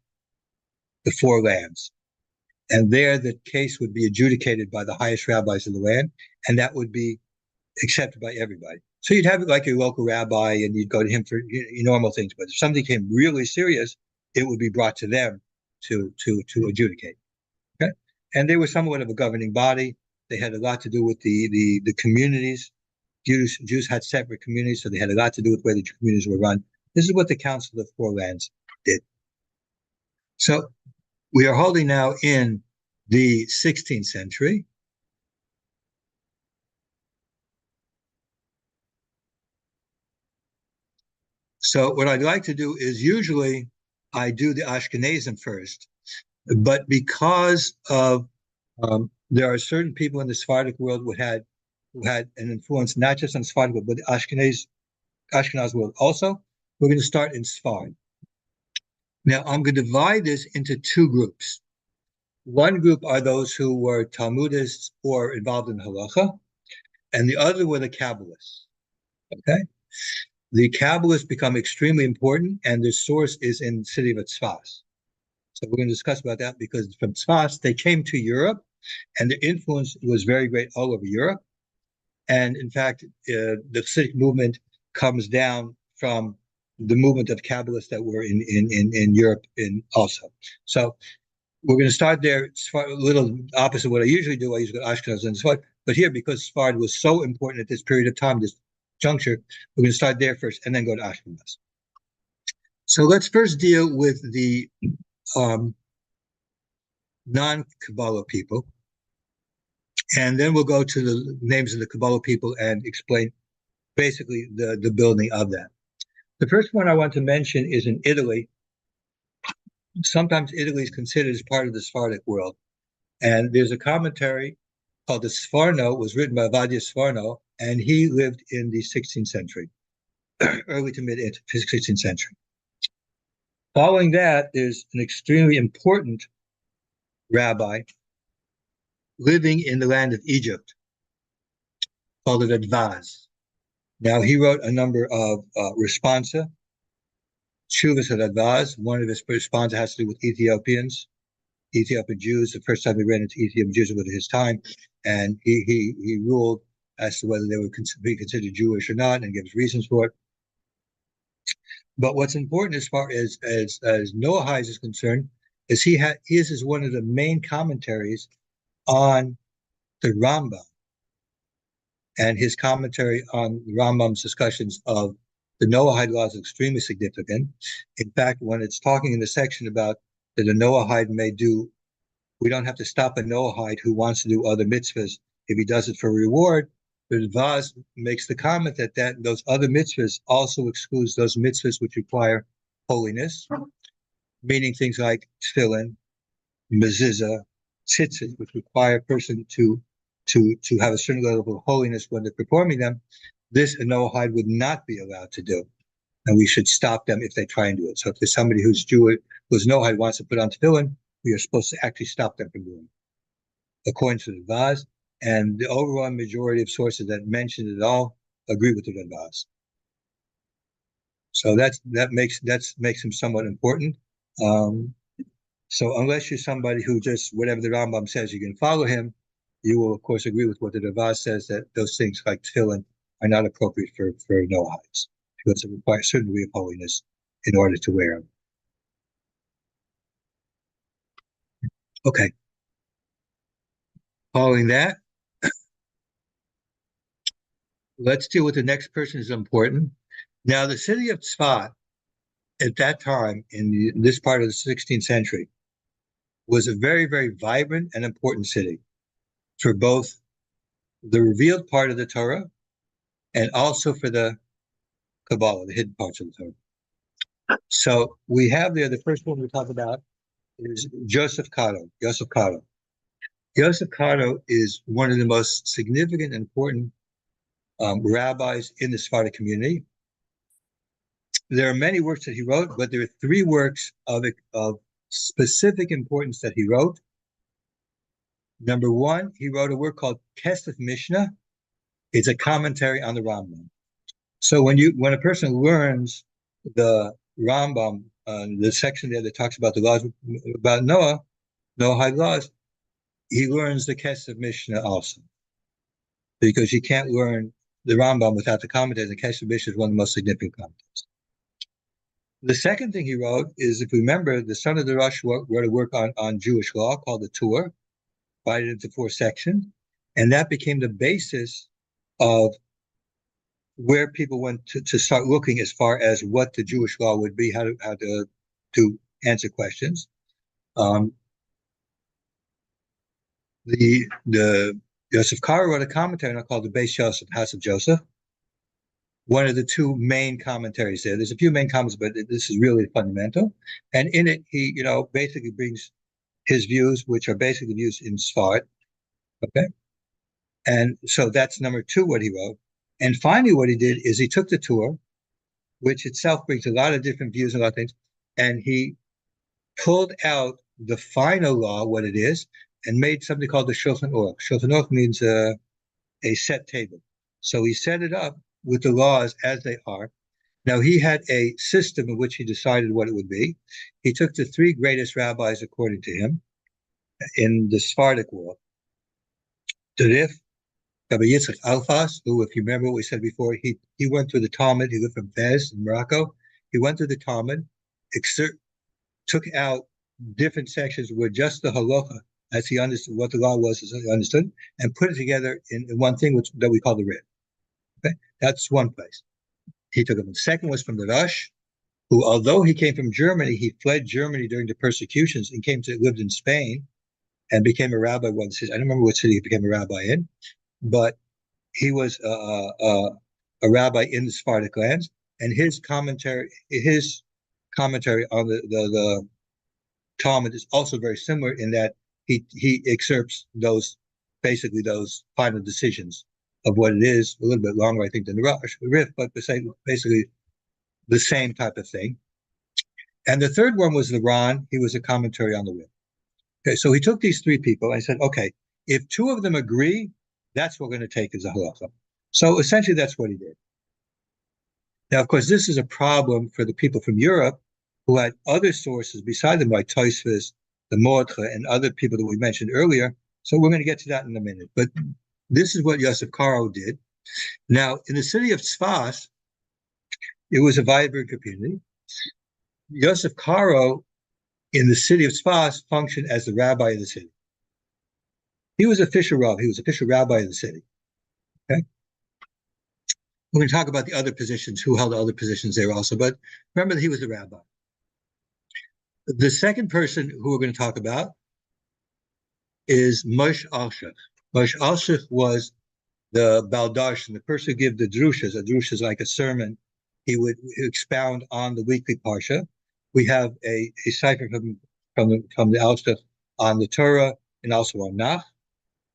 the Four Lands. And there the case would be adjudicated by the highest rabbis of the land, and that would be accepted by everybody. So you'd have it like your local rabbi, and you'd go to him for normal things. But if something came really serious, it would be brought to them to adjudicate. Okay? And they were somewhat of a governing body. They had a lot to do with the communities. Jews had separate communities, so they had a lot to do with where the communities were run. This is what the Council of Four Lands did. So we are holding now in the 16th century. So what I'd like to do is usually I do the Ashkenazim first, but because of there are certain people in the Sephardic world who had an influence not just on Sephardic world, but the Ashkenaz world also, we're going to start in Sfard. Now I'm going to divide this into two groups. One group are those who were Talmudists or involved in halacha, and the other were the Kabbalists. Okay? The Kabbalists become extremely important, and their source is in the city of Tzfas. So we're going to discuss about that because from Tzfas, they came to Europe, and their influence was very great all over Europe. And in fact, the Hasidic movement comes down from the movement of Kabbalists that were in Europe also. So we're going to start there. A little opposite of what I usually do. I usually go Ashkenaz and Sfard. But here, because Sfard was so important at this period of time, this juncture, we're going to start there first and then go to Ashkenaz. So let's first deal with the non-Kabbalah people. And then we'll go to the names of the Kabbalah people and explain basically the building of that. The first one I want to mention is in Italy. Sometimes Italy is considered as part of the Sephardic world. And there's a commentary called the Sforno, was written by Avadia Sforno, and he lived in the 16th century, early to mid 16th century. Following that, there's an extremely important rabbi living in the land of Egypt called Radvaz. Now, he wrote a number of responsa, Shuvas Radvaz. One of his responsa has to do with Ethiopian Jews. The first time he ran into Ethiopian Jews was at his time, and he ruled as to whether they would be considered Jewish or not, and gives reasons for it. But what's important as far as Noahide is concerned is his is one of the main commentaries on the Rambam, and his commentary on the Rambam's discussions of the Noahide law is extremely significant. In fact, when it's talking in the section about that a Noahide may do, we don't have to stop a Noahide who wants to do other mitzvahs if he does it for reward. The Vaz makes the comment that those other mitzvahs also excludes those mitzvahs which require holiness, meaning things like tefillin, mezuzah, tzitzit, which require a person to have a certain level of holiness when they're performing them. this a Noahide would not be allowed to do. And we should stop them if they try and do it. So if there's somebody who's Jewish, who's Noahide wants to put on tefillin, we are supposed to actually stop them from doing it, according to the Vaz. And the overwhelming majority of sources that mention it all agree with the Vaz. So that makes him somewhat important. So unless you're somebody who just whatever the Rambam says, you can follow him, you will of course agree with what the Rabbi says, that those things like tefillin are not appropriate for Noahides, because it requires a certain degree of holiness in order to wear them. Okay. Following that, let's deal with the next person who's important. Now, the city of Tzfat at that time, in this part of the 16th century, was a very, very vibrant and important city for both the revealed part of the Torah and also for the Kabbalah, the hidden parts of the Torah. So we have there, the first one we talk about is Joseph Caro. Joseph Caro. Joseph Caro is one of the most significant and important rabbis in the Sephardic community. There are many works that he wrote, but there are three works of specific importance that he wrote. Number one, he wrote a work called Kesef Mishnah. It's a commentary on the Rambam. So when a person learns the Rambam, the section there that talks about the laws about Noahide laws, he learns the Kesef Mishnah also, because you can't learn the Rambam without the commentaries. The Kesef Mishnah is one of the most significant commentaries. The second thing he wrote is, if you remember, the son of the Rosh wrote a work on Jewish law called the Torah, divided into 4 sections, and that became the basis of where people went to start looking as far as what the Jewish law would be, how to answer questions. The Joseph Caro wrote a commentary called the Beis Yosef, House of Joseph. One of the 2 main commentaries there. There's a few main comments, but this is really fundamental. And in it, he, basically brings his views, which are basically views in Sfard. Okay. And so that's number 2, what he wrote. And finally, what he did is he took the Torah, which itself brings a lot of different views and a lot of things, and he pulled out the final law, what it is, and made something called the Shulman Aruch. Shulman Aruch means a set table. So he set it up with the laws as they are. Now, he had a system in which he decided what it would be. He took the 3 greatest rabbis, according to him, in the Sephardic world. The Rif, Rabbi Yitzchak Alfas, who, if you remember what we said before, he went through the Talmud. He lived from Fez in Morocco. He went through the Talmud, took out different sections where just the halacha, as he understood what the law was, as he understood, and put it together in one thing that we call the Rif. Okay, that's one place. He took it. The second was from the Rosh, who, although he came from Germany, he fled Germany during the persecutions and lived in Spain and became a rabbi. I don't remember what city he became a rabbi in, but he was a rabbi in the Sephardic lands, and his commentary on the Talmud is also very similar in that he excerpts those final decisions of what it is, a little bit longer, I think, than the Rif, but basically the same type of thing. And the third one was the Ran. He was a commentary on the Rif. Okay, so he took these 3 people and said, okay, if 2 of them agree, that's what we're going to take as a halacha. So essentially, that's what he did. Now, of course, this is a problem for the people from Europe who had other sources beside them, like Tosfos, the Mordcha, and other people that we mentioned earlier. So we're going to get to that in a minute. But this is what Joseph Caro did. Now, in the city of Tzfat, it was a vibrant community. Joseph Caro, in the city of Tzfat, functioned as the rabbi of the city. He was official rabbi. He was official rabbi of the city. Okay. We're going to talk about the other positions, who held other positions there also, but remember that he was the rabbi. The second person who we're going to talk about is Moshe Alshich. Moshe Alshich was the Baldash, and the person who gave the drushas. A drusha is like a sermon. He would expound on the weekly parsha. We have a cipher from the Alshich on the Torah and also on Nach.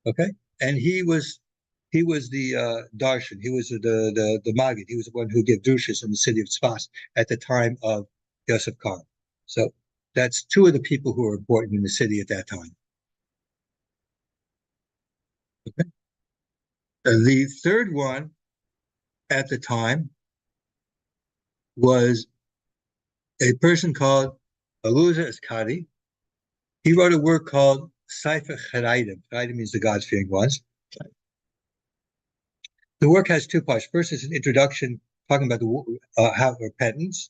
Okay, and he was He was the darshan. He was the maggid. He was the one who gave drushas in the city of Tzfas at the time of Yosef Karo. So that's two of the people who were important in the city at that time. Okay. The third one at the time was a person called Eluzah Eskadi. He wrote a work called Sefer Charaidim. Charaidim means the God-fearing ones. The work has two parts. First is an introduction talking about how repentance,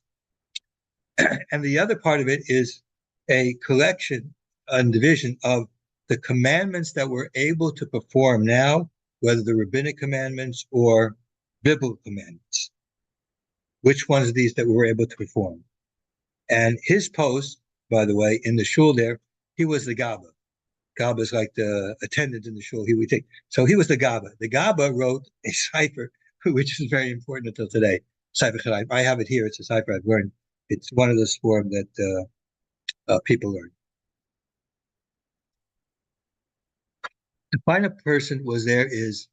and the other part of it is a collection and division of the commandments that we're able to perform now, whether the rabbinic commandments or biblical commandments. Which ones of these that we were able to perform? And his post, by the way, in the shul there, he was the Gaba. Gaba is like the attendant in the shul. So he was the Gaba. The Gaba wrote a cipher, which is very important until today. Cipher Chalaim. I have it here. It's a cipher I've learned. It's one of those forms that people learn. The final person was there is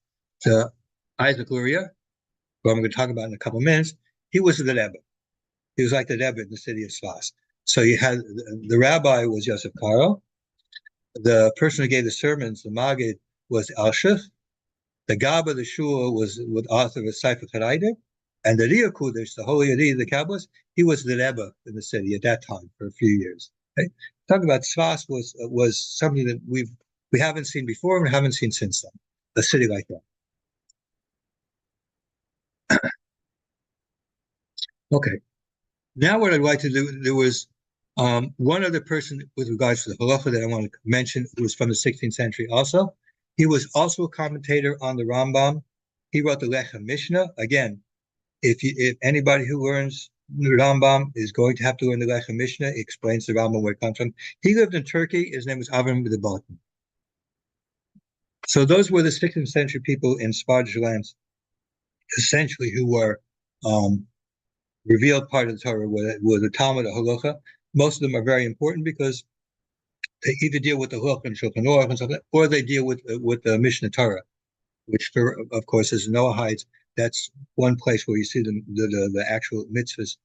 the Isaac Luria, who I'm going to talk about in a couple of minutes. He was the Rebbe. He was like the Rebbe in the city of Tzfas. So you had the rabbi was Yosef Karo. The person who gave the sermons, the Maggid, was Alshich. The Gaba, the Shul, was with author of Sefer Charaidim. And the Riyah Kudesh, the holy Riyah, the Kabbalah, he was the Rebbe in the city at that time for a few years. Okay? Talking about Tzfas was something that we haven't seen before and haven't seen since then. A city like that. Okay. Now what I'd like to do, there was one other person with regards to the halacha that I want to mention, who was from the 16th century also. He was also a commentator on the Rambam. He wrote the Lechem Mishnah. Again, if anybody who learns the Rambam is going to have to learn the Lechem Mishnah, it explains the Rambam where it comes from. He lived in Turkey. His name was Avram the Balkan. So those were the 16th century people in Sephardic lands, essentially, who were revealed part of the Torah, were the Talmud, the Halacha. Most of them are very important because they either deal with the Halacha and Shulman Aruch and something, or they deal with the Mishnah Torah, which, of course, is Noahide. That's one place where you see the actual mitzvahs,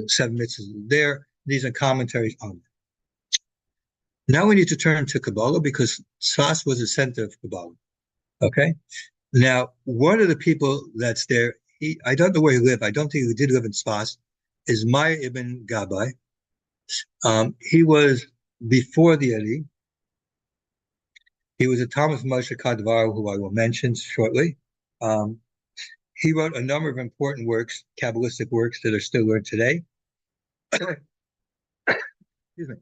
7 mitzvahs there. These are commentaries on them. Now we need to turn to Kabbalah because Tzfas was the center of Kabbalah. Okay? Now, one of the people that's there, I don't know where he lived. I don't think he did live in Tzfas, is Meir ibn Gabai. He was before the Ari. He was a Talmud of Moshe Kadvar, who I will mention shortly. He wrote a number of important works, Kabbalistic works that are still learned today. Excuse me.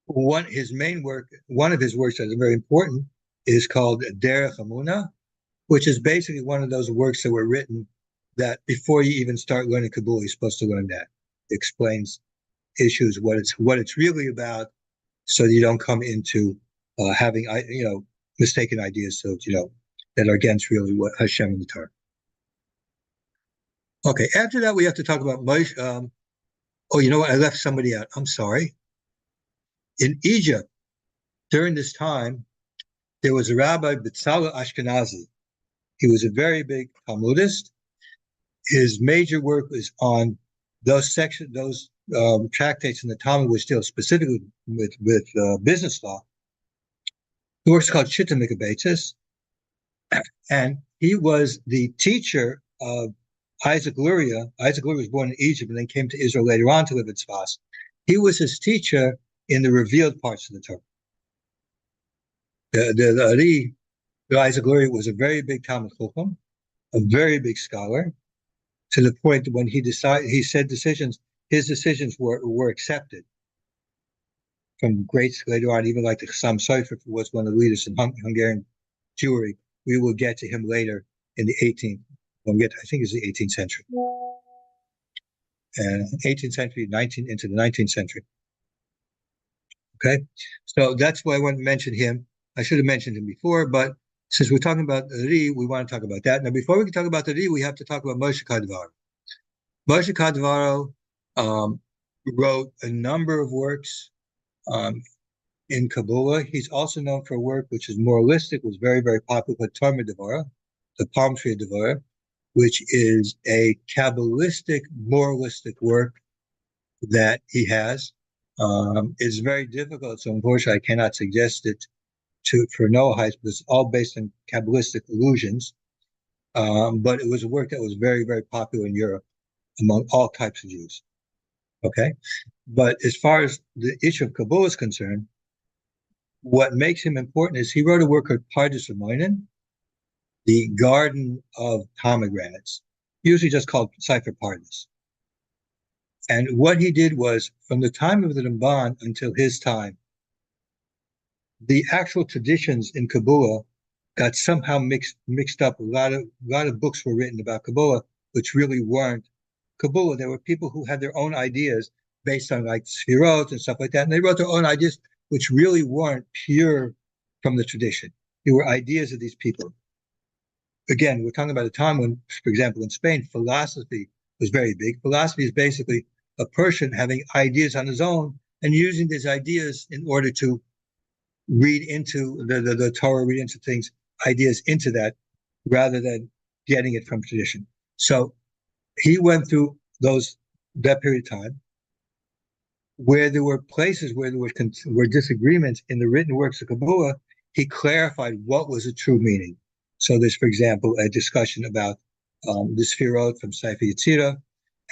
One of his works that is very important is called Derech Emunah, which is basically one of those works that were written that before you even start learning Kabbalah, you're supposed to learn that. It explains issues, what it's really about, so that you don't come into having mistaken ideas, so that are against really what Hashem and the Torah. Okay, after that we have to talk about Moshe. Oh, you know what? I left somebody out. I'm sorry. In Egypt, during this time, there was a Rabbi B'Tzalel Ashkenazi. He was a very big Talmudist. His major work was on those tractates in the Talmud which deal specifically with business law. The work's called Shitta Mikabetzis, and he was the teacher of Isaac Luria. Isaac Luria was born in Egypt and then came to Israel later on to live in Tzfas. He was his teacher in the revealed parts of the Torah. The Ari, Isaac Luria, was a very big Talmud Chacham, a very big scholar, to the point that when he said his decisions were accepted from greats later on, even like the Chassam Sofer, who was one of the leaders in Hungarian Jewry. We will get to him later in the 18th. I think it's the 18th century. And 18th century, into the 19th century. Okay, so that's why I want to mention him. I should have mentioned him before, but since we're talking about the Ri, we want to talk about that. Now, before we can talk about the Ri, we have to talk about Moshe Kadvaro. Moshe Kadvaro wrote a number of works. in Kabbalah. He's also known for work which is moralistic, was very, very popular, called Torah Devorah, the Palm Tree of Devorah, which is a Kabbalistic, moralistic work that he has. It's very difficult, so unfortunately I cannot suggest it for Noahide, but it's all based on Kabbalistic allusions. But it was a work that was very, very popular in Europe among all types of Jews. Okay? But as far as the issue of Kabbalah is concerned, what makes him important is he wrote a work called Pardes Ramoinen, the Garden of Pomegranates, usually just called Sefer Pardes. And what he did was, from the time of the Ramban until his time, the actual traditions in Kabbalah got somehow mixed up. A lot of books were written about Kabbalah, which really weren't Kabbalah. There were people who had their own ideas based on like Sfirot and stuff like that, and they wrote their own ideas, which really weren't pure from the tradition. They were ideas of these people. Again, we're talking about a time when, for example, in Spain, philosophy was very big. Philosophy is basically a person having ideas on his own and using these ideas in order to read into the Torah, read into things, ideas into that, rather than getting it from tradition. So he went through that period of time where there were places where there were disagreements in the written works of Kabbalah. He clarified what was the true meaning. So there's, for example, a discussion about the Sfirot from Sefer Yetzirah,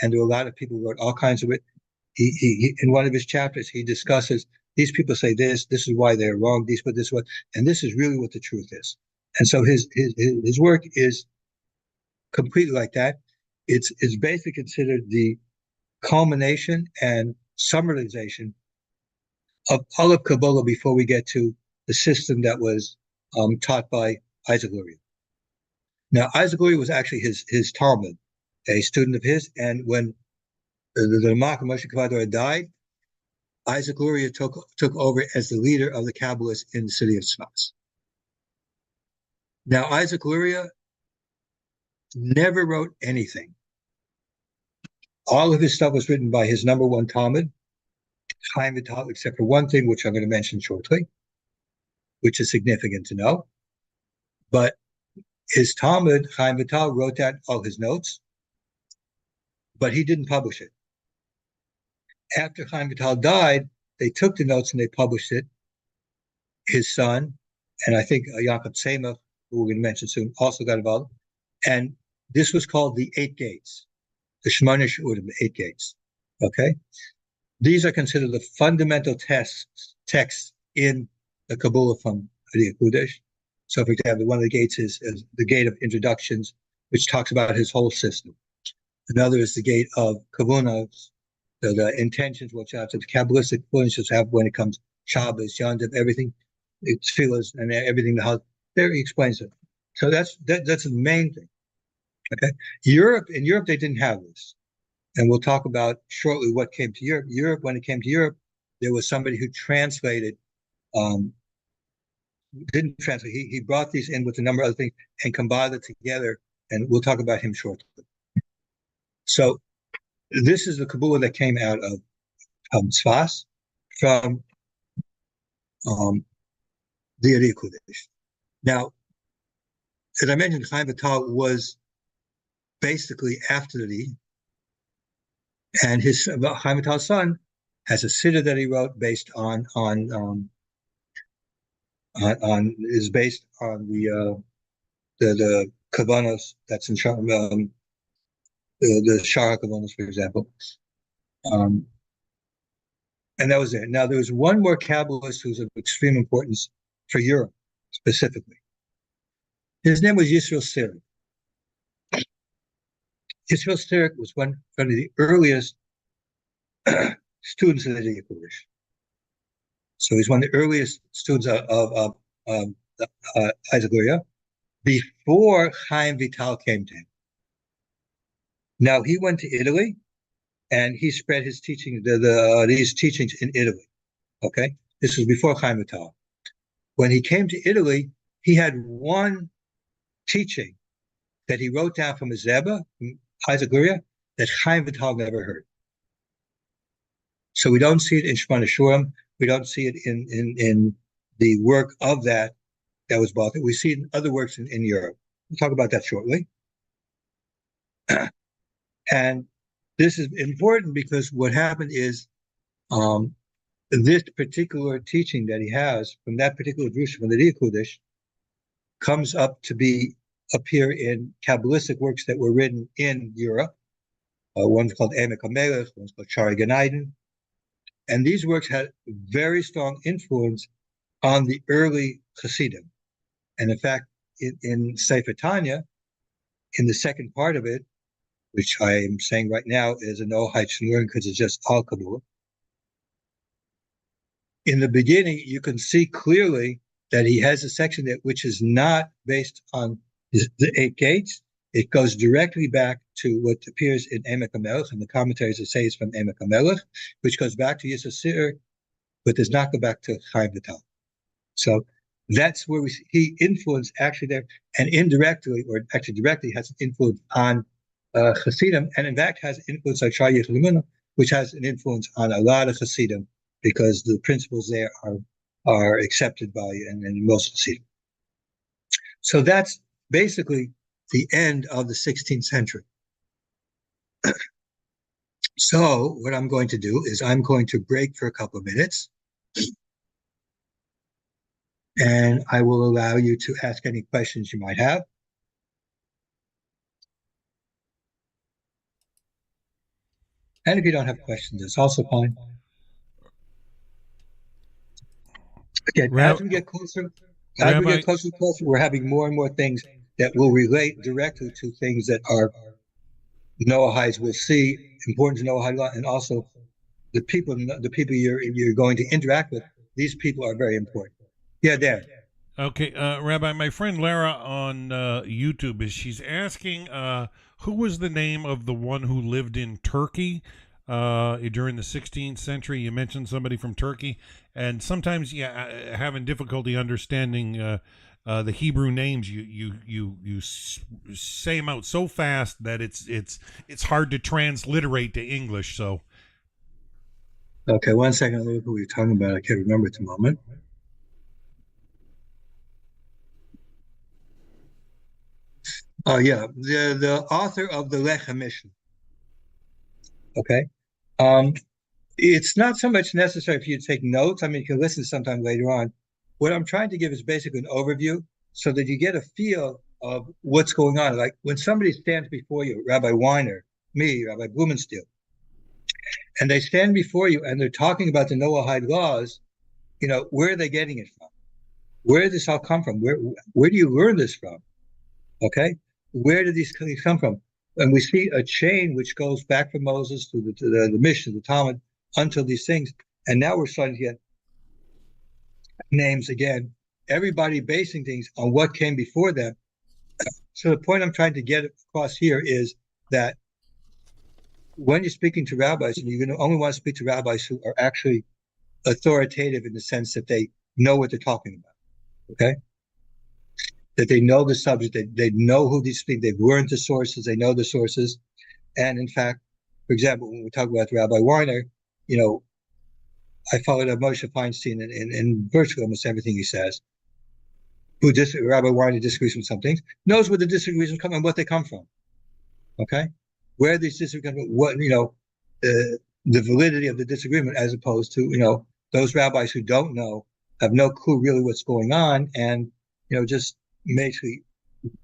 and there were a lot of people who wrote all kinds of it. He in one of his chapters, he discusses, these people say this is why they're wrong, these put this one, and this is really what the truth is. And so his work is completely like that. It's basically considered the culmination and summarization of all of Kabbalah before we get to the system that was taught by Isaac Luria. Now, Isaac Luria was actually his Talmud, a student of his, and when the Ramak Moshe Kabbalah died, Isaac Luria took over as the leader of the Kabbalists in the city of Tzfas. Now, Isaac Luria never wrote anything. All of his stuff was written by his number one Talmud, Chaim Vital, except for one thing, which I'm going to mention shortly, which is significant to know. But his Talmud, Chaim Vital, wrote down all his notes, but he didn't publish it. After Chaim Vital died, they took the notes and they published it. His son, and I think Yaakov Tzemach, who we're going to mention soon, also got involved. And this was called the Eight Gates, the Shemona Shurim, the Eight Gates. Okay? These are considered the fundamental texts in the Kabbalah from Hadith Kudesh. So, for example, one of the gates is the gate of introductions, which talks about his whole system. Another is the gate of Kavunas, the intentions, which are the Kabbalistic influences have when it comes Shabbos, Yom Tov, everything, it's tefillas and everything. There he explains it. So that's the main thing. Okay, in Europe they didn't have this, and we'll talk about shortly what came to Europe. When it came to Europe, there was somebody who translated. Didn't translate. He brought these in with a number of other things and combined it together, and we'll talk about him shortly. So this is the Kabbalah that came out of Tzfas from the Hadith Kudesh. Now, as I mentioned, Chaim Vital was basically after the Hadith, and his Chaim Vital's son has a siddur that he wrote based is based on the Kavanos that's in the Shara Kavanos, for example. And that was it. Now, there was one more Kabbalist who's of extreme importance for Europe, specifically. His name was Yisrael Sirik. Yisrael Sirik was one of the earliest students of the Yiddish. So he's one of the earliest students of Isaac Luria before Chaim Vital came to him. Now, he went to Italy, and he spread his teaching, these teachings in Italy. Okay, this was before Chaim Vital. When he came to Italy, he had one teaching that he wrote down from his Rebbe, from Isaac Luria, that Chaim Vital never heard. So we don't see it in Shemana Shurim. We don't see it in the work of that was bought. We see it in other works in Europe. We'll talk about that shortly. And this is important because what happened is this particular teaching that he has from that particular Drusha, from the Dia Kodesh, comes up to appear in Kabbalistic works that were written in Europe. One's called Emek HaMelech, one's called Shari Gan Eden. And these works had very strong influence on the early Hasidim. And in fact, in Sefer Tanya, in the second part of it, which I am saying right now is a Noahide Shulman because it's just all Kabbalah. In the beginning, you can see clearly that he has a section which is not based on the 8 gates. It goes directly back to what appears in Emek HaMelech, and the commentaries that say it's from Emek HaMelech, which goes back to Yisasir, but does not go back to Chaim Vital. So that's where he influenced actually there, and indirectly, or actually directly, has an influence on Hasidim, and in fact has influence on Shari Yechlimuna, which has an influence on a lot of Hasidim, because the principles there are accepted by and most Hasidim. So that's basically the end of the 16th century. So what I'm going to do is I'm going to break for a couple of minutes, and I will allow you to ask any questions you might have. And if you don't have questions, it's also fine. Again, as we get closer, we're having more and more things that will relate directly to things that are Noahides will see, important to Noahide law, and also the people you're going to interact with. These people are very important. Yeah, Dan. Okay, Rabbi, my friend Lara on YouTube she's asking, who was the name of the one who lived in Turkey during the 16th century? You mentioned somebody from Turkey, and sometimes, having difficulty understanding the Hebrew names. You say them out so fast that it's hard to transliterate to English. So, okay, 1 second. Look who we're talking about. I can't remember at the moment. Oh yeah, the author of the Lechem Mishnah. Okay, it's not so much necessary for you to take notes. I mean, you can listen sometime later on. What I'm trying to give is basically an overview so that you get a feel of what's going on. Like when somebody stands before you, Rabbi Weiner, me, Rabbi Blumenstiel, and they stand before you and they're talking about the Noahide laws, where are they getting it from? Where did this all come from? Where do you learn this from? Okay, where did these things come from? And we see a chain which goes back from Moses to the Mishnah, the Talmud, until these things. And now we're starting to get names again, everybody basing things on what came before them. So the point I'm trying to get across here is that when you're speaking to rabbis, and you're going to only want to speak to rabbis who are actually authoritative in the sense that they know what they're talking about, okay? That they know the subject, they know who these people, they've learned the sources, they know the sources. And in fact, for example, when we talk about Rabbi Weiner, I followed up Moshe Feinstein in virtually almost everything he says. Rabbi Weiner disagrees with some things, knows where the disagreements come and what they come from. Okay? Where these disagreements come from, what, the validity of the disagreement, as opposed to, those rabbis who don't know, have no clue really what's going on, and, just basically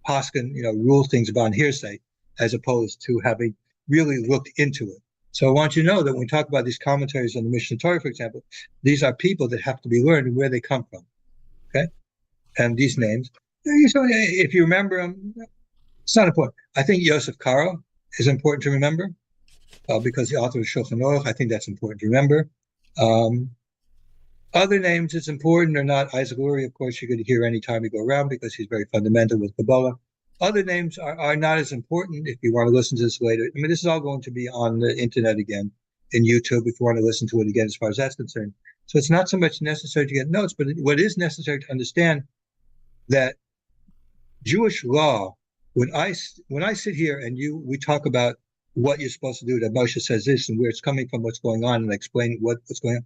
poskin, rule things about hearsay, as opposed to having really looked into it. So I want you to know that when we talk about these commentaries on the Mishnah Torah, for example, these are people that have to be learned and where they come from. Okay? And these names, if you remember them, it's not important. I think Yosef Karo is important to remember because the author of Shulchan Aruch, I think that's important to remember. Other names, it's important or not. Isaac Lurie, of course, you're going to hear anytime you go around because he's very fundamental with Kabbalah. Other names are not as important if you want to listen to this later. I mean, this is all going to be on the internet again, in YouTube, if you want to listen to it again, as far as that's concerned. So it's not so much necessary to get notes, but what is necessary to understand that Jewish law, when I sit here and we talk about what you're supposed to do, that Moshe says this and where it's coming from, what's going on, and explain what's going on.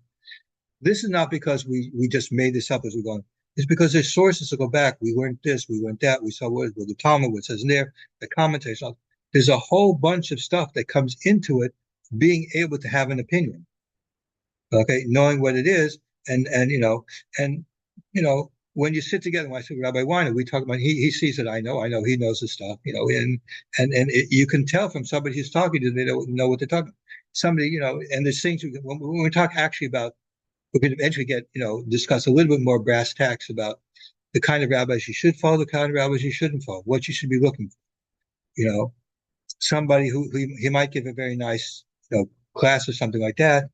This is not because we just made this up as we're going. It's because there's sources to go back. We learned this, we learned that, we saw what the Talmud, what says in there, the commentaries. There's a whole bunch of stuff that comes into it, being able to have an opinion. Okay, knowing what it is, and when you sit together, when I say Rabbi Weiner, we talk about he sees it. I know he knows the stuff. You can tell from somebody who's talking to them, they don't know what they're talking about. Somebody, and there's things when we talk actually about. We can eventually discuss a little bit more brass tacks about the kind of rabbis you should follow, the kind of rabbis you shouldn't follow, what you should be looking for. Somebody who he might give a very nice, class or something like that,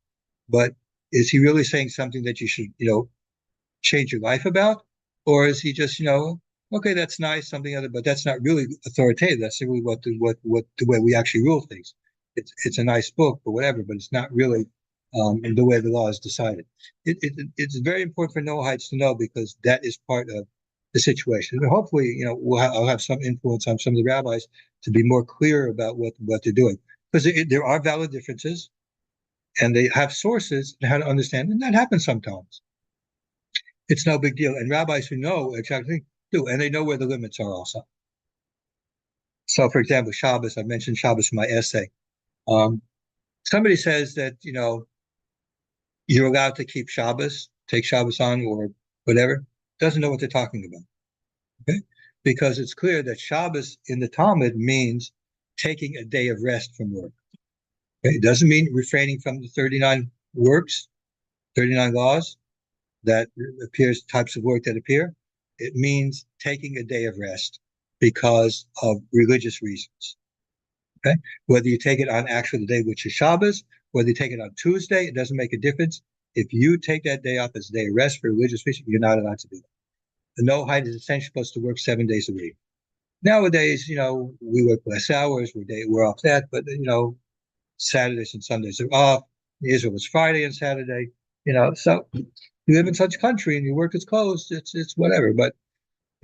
but is he really saying something that you should, change your life about? Or is he just, okay, that's nice, something other, but that's not really authoritative. That's really what the way we actually rule things. It's a nice book or whatever, but it's not really the way the law is decided. It's very important for Noahides to know, because that is part of the situation. And hopefully, I'll have some influence on some of the rabbis to be more clear about what they're doing, because there are valid differences, and they have sources and how to understand, and that happens sometimes. It's no big deal, and rabbis who know exactly do, and they know where the limits are also. So, for example, Shabbos. I mentioned Shabbos in my essay. Somebody says that you're allowed to keep Shabbos, take Shabbos on, or whatever, doesn't know what they're talking about. Okay? Because it's clear that Shabbos in the Talmud means taking a day of rest from work. Okay? It doesn't mean refraining from the 39 works, 39 laws that appears, types of work that appear. It means taking a day of rest because of religious reasons. Okay? Whether you take it on actually the day which is Shabbos, whether you take it on Tuesday, it doesn't make a difference. If you take that day off as a day of rest for religious reasons, you're not allowed to do that. The Noahide is essentially supposed to work 7 days a week. Nowadays, we work less hours, we're off that, but Saturdays and Sundays are off. Israel is Friday and Saturday. So you live in such a country and your work is closed, it's whatever. But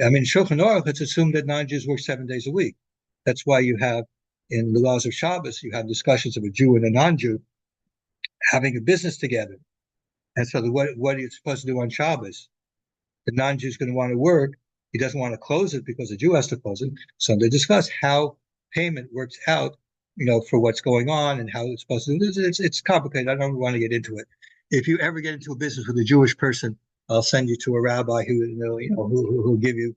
I mean, Shulman Aruch, it's assumed that non-Jews work 7 days a week. That's why you have in the laws of Shabbos, you have discussions of a Jew and a non-Jew having a business together. And so what are you supposed to do on Shabbos? The non-Jew is going to want to work. He doesn't want to close it because the Jew has to close it. So they discuss how payment works out, for what's going on and how it's supposed to do. It's complicated. I don't want to get into it. If you ever get into a business with a Jewish person, I'll send you to a rabbi who'll give you,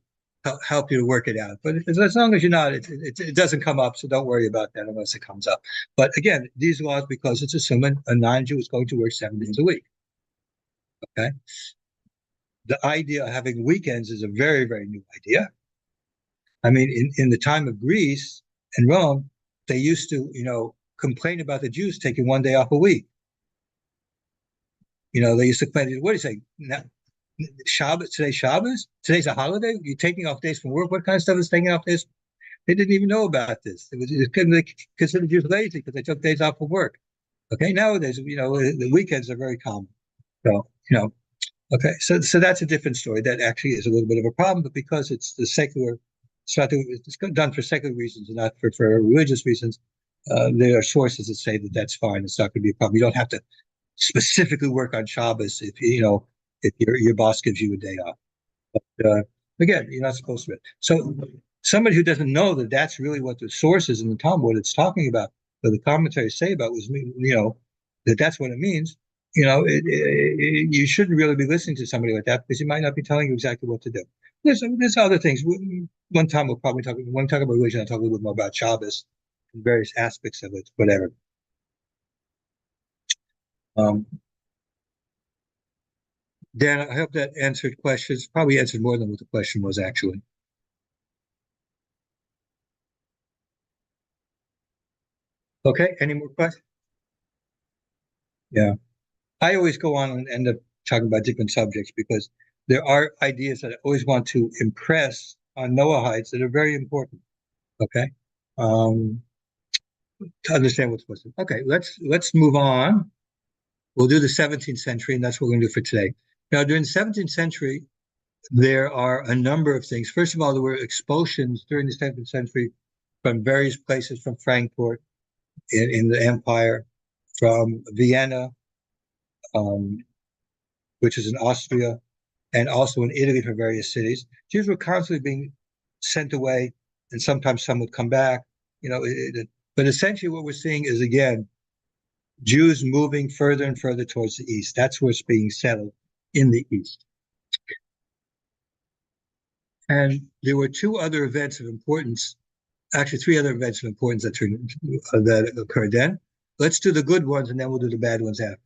help you to work it out. But as long as you're not, it doesn't come up. So don't worry about that unless it comes up. But again, these laws, because it's assuming a non-Jew is going to work 7 days a week. Okay. The idea of having weekends is a very, very new idea. I mean, in the time of Greece and Rome, they used to, complain about the Jews taking 1 day off a week. They used to complain, what do you say? Now, Shabbos, today's a holiday? You're taking off days from work? What kind of stuff is taking off days? They didn't even know about this. It couldn't consider Jews lazy because they took days off of work. Okay, nowadays, the weekends are very common. So, okay, so that's a different story. That actually is a little bit of a problem, but because it's the secular, it's done for secular reasons and not for religious reasons, there are sources that say that that's fine. It's not going to be a problem. You don't have to specifically work on Shabbos if your boss gives you a day off. But again, you're not supposed to. So somebody who doesn't know that that's really what the source is in the Talmud, what it's talking about, what the commentaries say about was, that's what it means. You shouldn't really be listening to somebody like that because he might not be telling you exactly what to do. There's other things. One time we'll probably talk about religion. I'll talk a little bit more about Shabbos and various aspects of it, whatever. Dan, I hope that answered questions. Probably answered more than what the question was actually. Okay, any more questions? Yeah. I always go on and end up talking about different subjects because there are ideas that I always want to impress on Noahides that are very important. Okay. To understand what's supposed to. Okay, let's move on. We'll do the 17th century, and that's what we're going to do for today. Now, during the 17th century, there are a number of things. First of all, there were expulsions during the 17th century from various places, from Frankfurt, in the empire, from Vienna, which is in Austria, and also in Italy for various cities. Jews were constantly being sent away, and sometimes some would come back. But essentially what we're seeing is, again, Jews moving further and further towards the east. That's where it's being settled, in the east. And there were two other events of importance, actually three other events of importance that occurred then. Let's do the good ones, and then we'll do the bad ones after.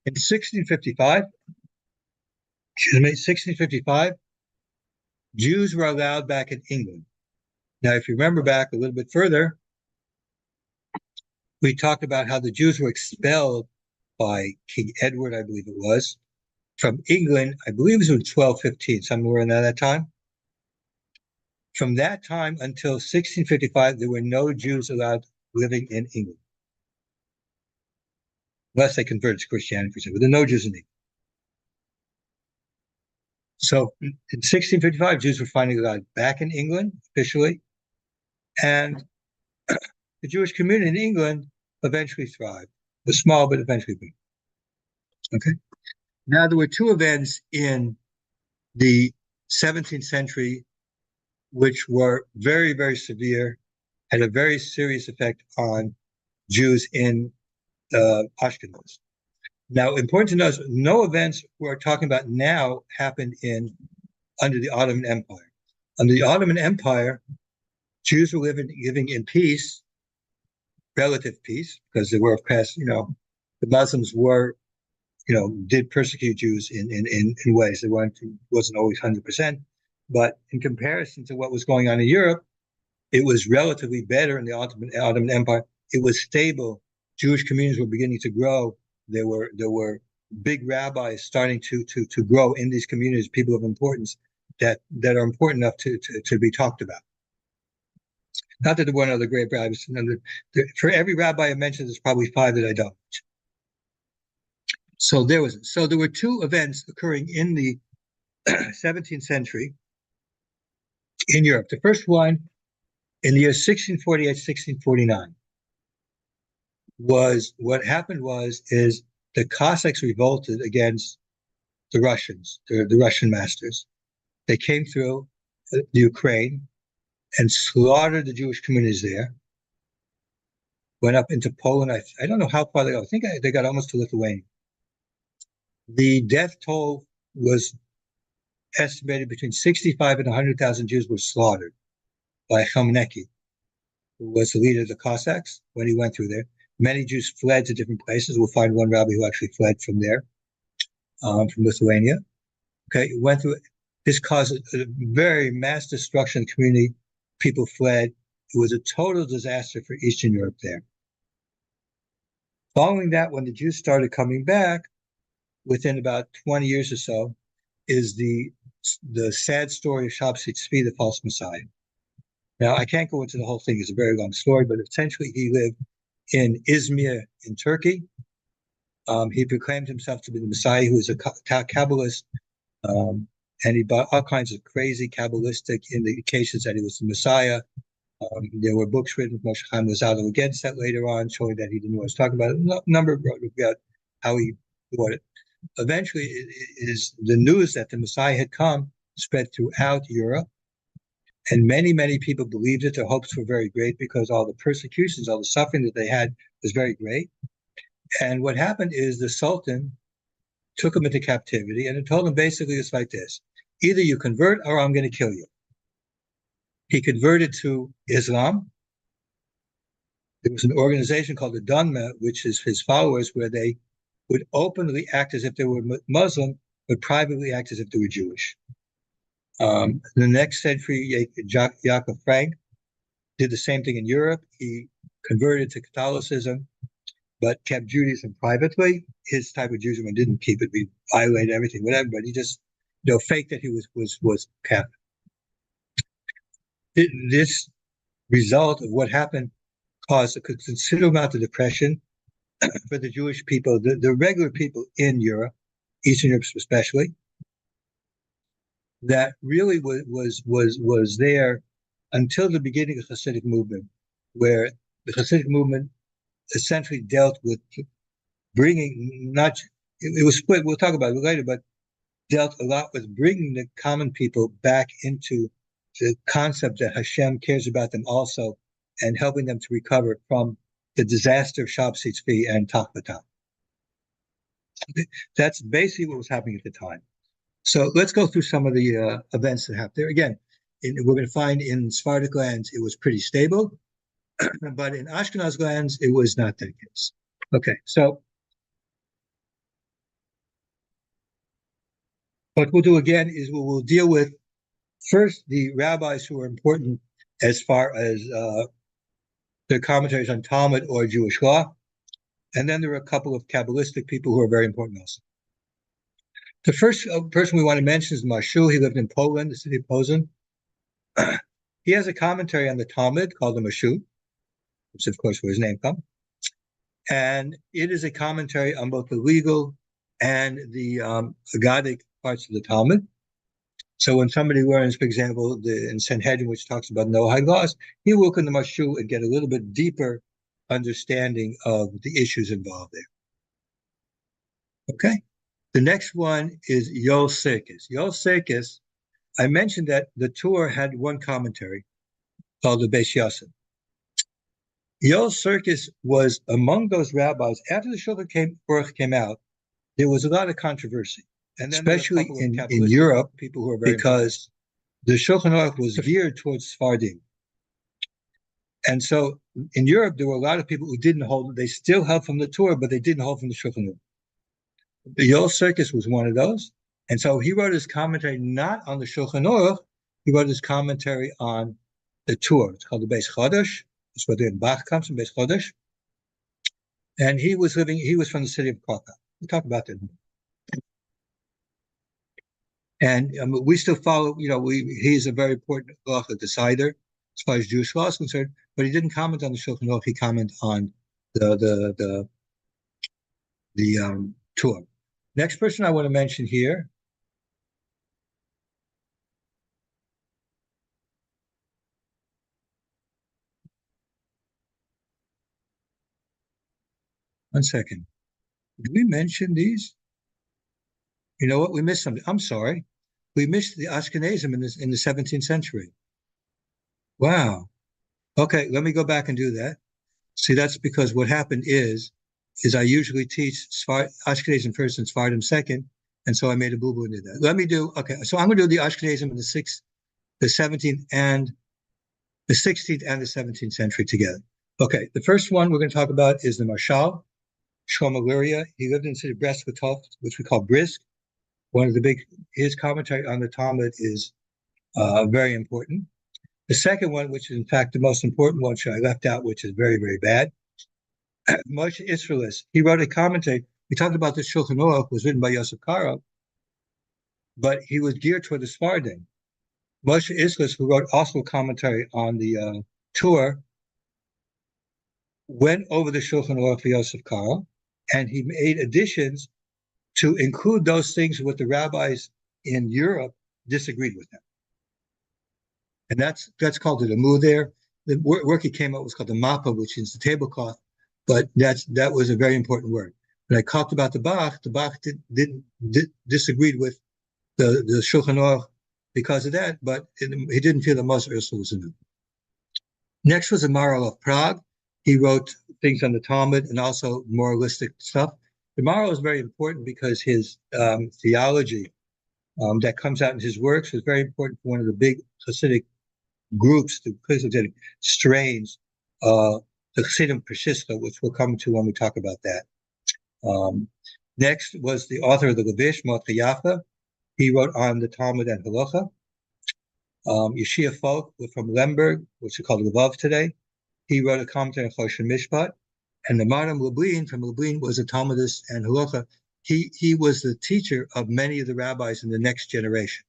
In 1655, Jews were allowed back in England. Now, if you remember back a little bit further, we talked about how the Jews were expelled by King Edward, I believe it was, from England. I believe it was in 1215, somewhere in that time. From that time until 1655, there were no Jews allowed living in England, unless they converted to Christianity, for example. There were no Jews in England. So in 1655, Jews were finally allowed back in England officially, and the Jewish community in England eventually thrived. It was small, but eventually big. Okay. Now, there were two events in the 17th century which were very, very severe, had a very serious effect on Jews in Ashkenaz. Now, important to note, no events we're talking about now happened under the Ottoman Empire. Under the Ottoman Empire, Jews were living in peace, relative peace, because they were, of course, the Muslims were, did persecute Jews in ways. It wasn't always 100%, but in comparison to what was going on in Europe, it was relatively better in the Ottoman Empire. It was stable. Jewish communities were beginning to grow. There were big rabbis starting to grow in these communities, people of importance that are important enough to be talked about. Not that there weren't other great rabbis. For every rabbi I mentioned, there's probably 5 that I don't. So there were two events occurring in the 17th century in Europe. The first one in the year 1648, 1649 was the Cossacks revolted against the Russians, the Russian masters. They came through the Ukraine and slaughtered the Jewish communities there. Went up into Poland. I don't know how far they got. I think they got almost to Lithuania. The death toll was estimated between 65 and 100,000 Jews were slaughtered by Khmelnytsky, who was the leader of the Cossacks when he went through there. Many Jews fled to different places. We'll find one rabbi who actually fled from there, from Lithuania. Okay, went through. This caused a very mass destruction of the community. People fled. It was a total disaster for Eastern Europe there. Following that, when the Jews started coming back, within about 20 years or so, is the sad story of Shabtai Tzvi, the false Messiah. Now, I can't go into the whole thing. It's a very long story, but essentially he lived in Izmir in Turkey. He proclaimed himself to be the Messiah, who was a Kabbalist, and he brought all kinds of crazy Kabbalistic indications that he was the Messiah. There were books written. Moshe was out against that later on, showing that he didn't know what he was talking about. A number of books about how he wrote it. Eventually, it is the news that the Messiah had come spread throughout Europe, and many, many people believed it. Their hopes were very great because all the persecutions, all the suffering that they had was very great. And what happened is the Sultan took them into captivity, and it told them basically it's like this: either you convert or I'm going to kill you. He converted to Islam. There was an organization called the Dunma, which is his followers, where they would openly act as if they were Muslim, but privately act as if they were Jewish. The next century, Jacob Frank did the same thing in Europe. He converted to Catholicism, but kept Judaism privately. His type of Judaism didn't keep it. He violated everything, whatever, but he just faked that he was Catholic. This result of what happened caused a considerable amount of depression for the Jewish people, the regular people in Europe, Eastern Europe especially, that really was there until the beginning of the Hasidic movement, where the Hasidic movement essentially dealt with bringing, not, it was split, we'll talk about it later, but dealt a lot with bringing the common people back into the concept that Hashem cares about them also, and helping them to recover from the disaster of Shabbat Tzvi and Tachbatam. That's basically what was happening at the time. So let's go through some of the events that happened there. Again, we're going to find in Sephardic lands it was pretty stable, but in Ashkenaz lands it was not the case. Okay, so what we'll do again is we'll deal with first the rabbis who are important as far as their commentaries on Talmud or Jewish law, and then there are a couple of Kabbalistic people who are very important also. The first person we want to mention is Moshe. He lived in Poland, the city of Posen. He has a commentary on the Talmud called the Moshe, which is, of course, where his name comes. And it is a commentary on both the legal and the Aggadic parts of the Talmud. So when somebody learns, for example, in Sanhedrin, which talks about Noahide laws, he will look in the Moshe and get a little bit deeper understanding of the issues involved there. Okay. The next one is Yol Sirkis. Yol Sirkis, I mentioned that the Torah had one commentary called the Beis Yosef. Yol Sirkis was among those rabbis. After the Shulman Aruch came out, there was a lot of controversy, and especially in Europe, people who are very because the Shulman Aruch was geared towards Sephardim. And so in Europe, there were a lot of people who didn't hold, they still held from the Torah, but they didn't hold from the Shulman Aruch. Yol Sirkis was one of those. And so he wrote his commentary not on the Shulchan Aruch, he wrote his commentary on the Torah. It's called the Beis Chodesh. That's where the Bach comes from, Beis Chodesh. And he was from the city of Krakow. We'll talk about that. And we still follow, he's a very important halacha decider as far as Jewish law is concerned, but he didn't comment on the Shulchan Aruch, he commented on the Torah. Next person I want to mention here one second. Did we mention these? You know what? We missed something. I'm sorry. We missed the Ashkenazim in the 17th century. Wow. Okay, let me go back and do that. See, that's because what happened is I usually teach Ashkenazim first and Sephardim second, and so I made a boo-boo and did that. So I'm going to do the Ashkenazim in the 17th and the 16th and the 17th century together. Okay, the first one we're going to talk about is the Marshal, Shlomo Luria. He lived in the city of Brest, which we call Brisk. His commentary on the Talmud is very important. The second one, which is in fact the most important one, which I left out, which is very, very bad, Moshe Israelis. He wrote a commentary. We talked about the Shulchan Aruch was written by Yosef Karo, but he was geared toward the Sephardim. Moshe Israelis, who wrote also a commentary on the Torah, went over the Shulchan Aruch for Yosef Karo, and he made additions to include those things what the rabbis in Europe disagreed with him. And that's called the Amud there. The work he came up was called the Mappa, which is the tablecloth, but that was a very important word. When I talked about the Bach disagreed with the Shulchan Aruch because of that, but he didn't feel that Moshe Israel was enough. Next was the Maharal of Prague. He wrote things on the Talmud and also moralistic stuff. The Maharal is very important because his theology that comes out in his works was very important for one of the big Hasidic groups, the Hasidic strains, the Chassidim Persista, which we'll come to when we talk about that. Next was the author of the Levish, Mordechai Yafa. He wrote on the Talmud and Halacha. Yeshia Folk from Lemberg, which is called Lvov today. He wrote a commentary on Choshen Mishpat. And the Maram Lublin from Lublin was a Talmudist and Halacha. He was the teacher of many of the rabbis in the next generation.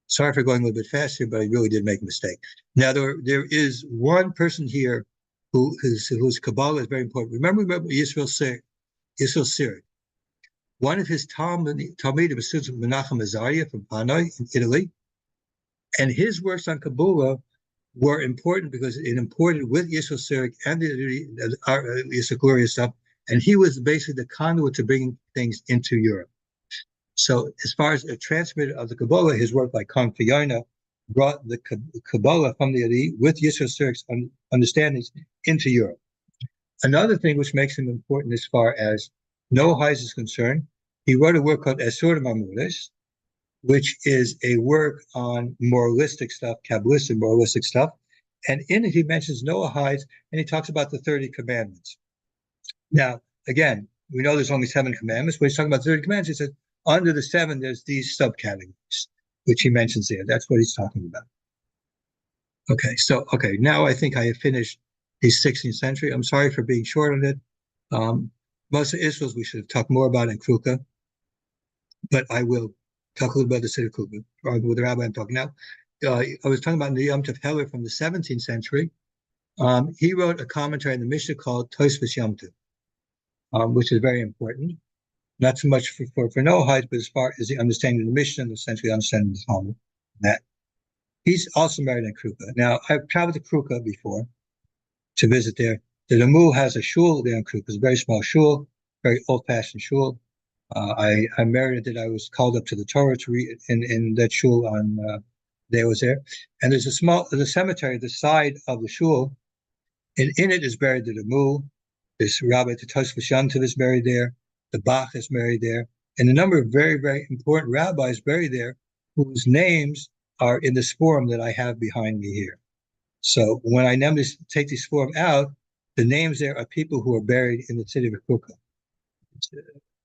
Sorry for going a little bit faster, but I really did make a mistake. Now, there is one person here whose Kabbalah is very important. Remember Yisrael Sirik. One of his Talmidim was Menachem Azaria from Hanoi in Italy. And his works on Kabbalah were important because it imported with Yisrael Sirik and the Yisrael Gloria stuff, and he was basically the conduit to bringing things into Europe. So as far as a transmitter of the Kabbalah, his work like Khan Fiyona brought the Kabbalah from the Adi with Yisrael Sirik's understandings into Europe. Another thing which makes him important as far as Noahide is concerned, he wrote a work called Esur Mamulis, which is a work on moralistic stuff, Kabbalistic moralistic stuff. And in it, he mentions Noahide, and he talks about the 30 commandments. Now, again, we know there's only 7 commandments. When he's talking about 30 commandments, he said, under the 7, there's these subcategories, which he mentions there. That's what he's talking about. Okay, now I think I have finished the 16th century. I'm sorry for being short on it. Most of Israel's we should have talked more about in Kruka, but I will talk a little about the city of Kruka, with the rabbi I'm talking now. I was talking about the Yom Tov Heller from the 17th century. He wrote a commentary on the Mishnah called Tosfos Yom Tov, which is very important. Not so much for Noahide, but as far as the understanding of the Mishnah and essentially understanding the Talmud. That he's also married in Kruka. Now, I've traveled to Kruka before to visit there. The Amul has a shul there in Kruka. It's a very small shul, very old-fashioned shul. I merited that I was called up to the Torah to read in that shul on day I was there. And there's a cemetery at the side of the shul, and in it is buried the Amul. This Rabbi Tosfos Yom Tov is buried there. The Bach is buried there, and a number of very, very important rabbis buried there whose names are in this forum that I have behind me here. So when I now take this forum out, the names there are people who are buried in the city of Kruka.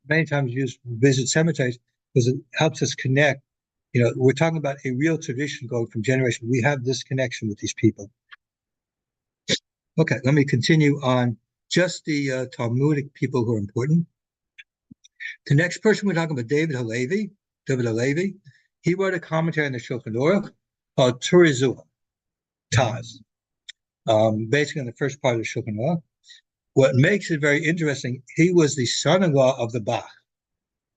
Many times you visit cemeteries because it helps us connect. You know, we're talking about a real tradition going from generation. We have this connection with these people. Okay, let me continue on just the Talmudic people who are important. The next person we're talking about, David Halevi. He wrote a commentary on the Shulchan Aruch called Turizuah, Taz, basically on the first part of the Shulchan Aruch. What makes it very interesting, he was the son-in-law of the Bach.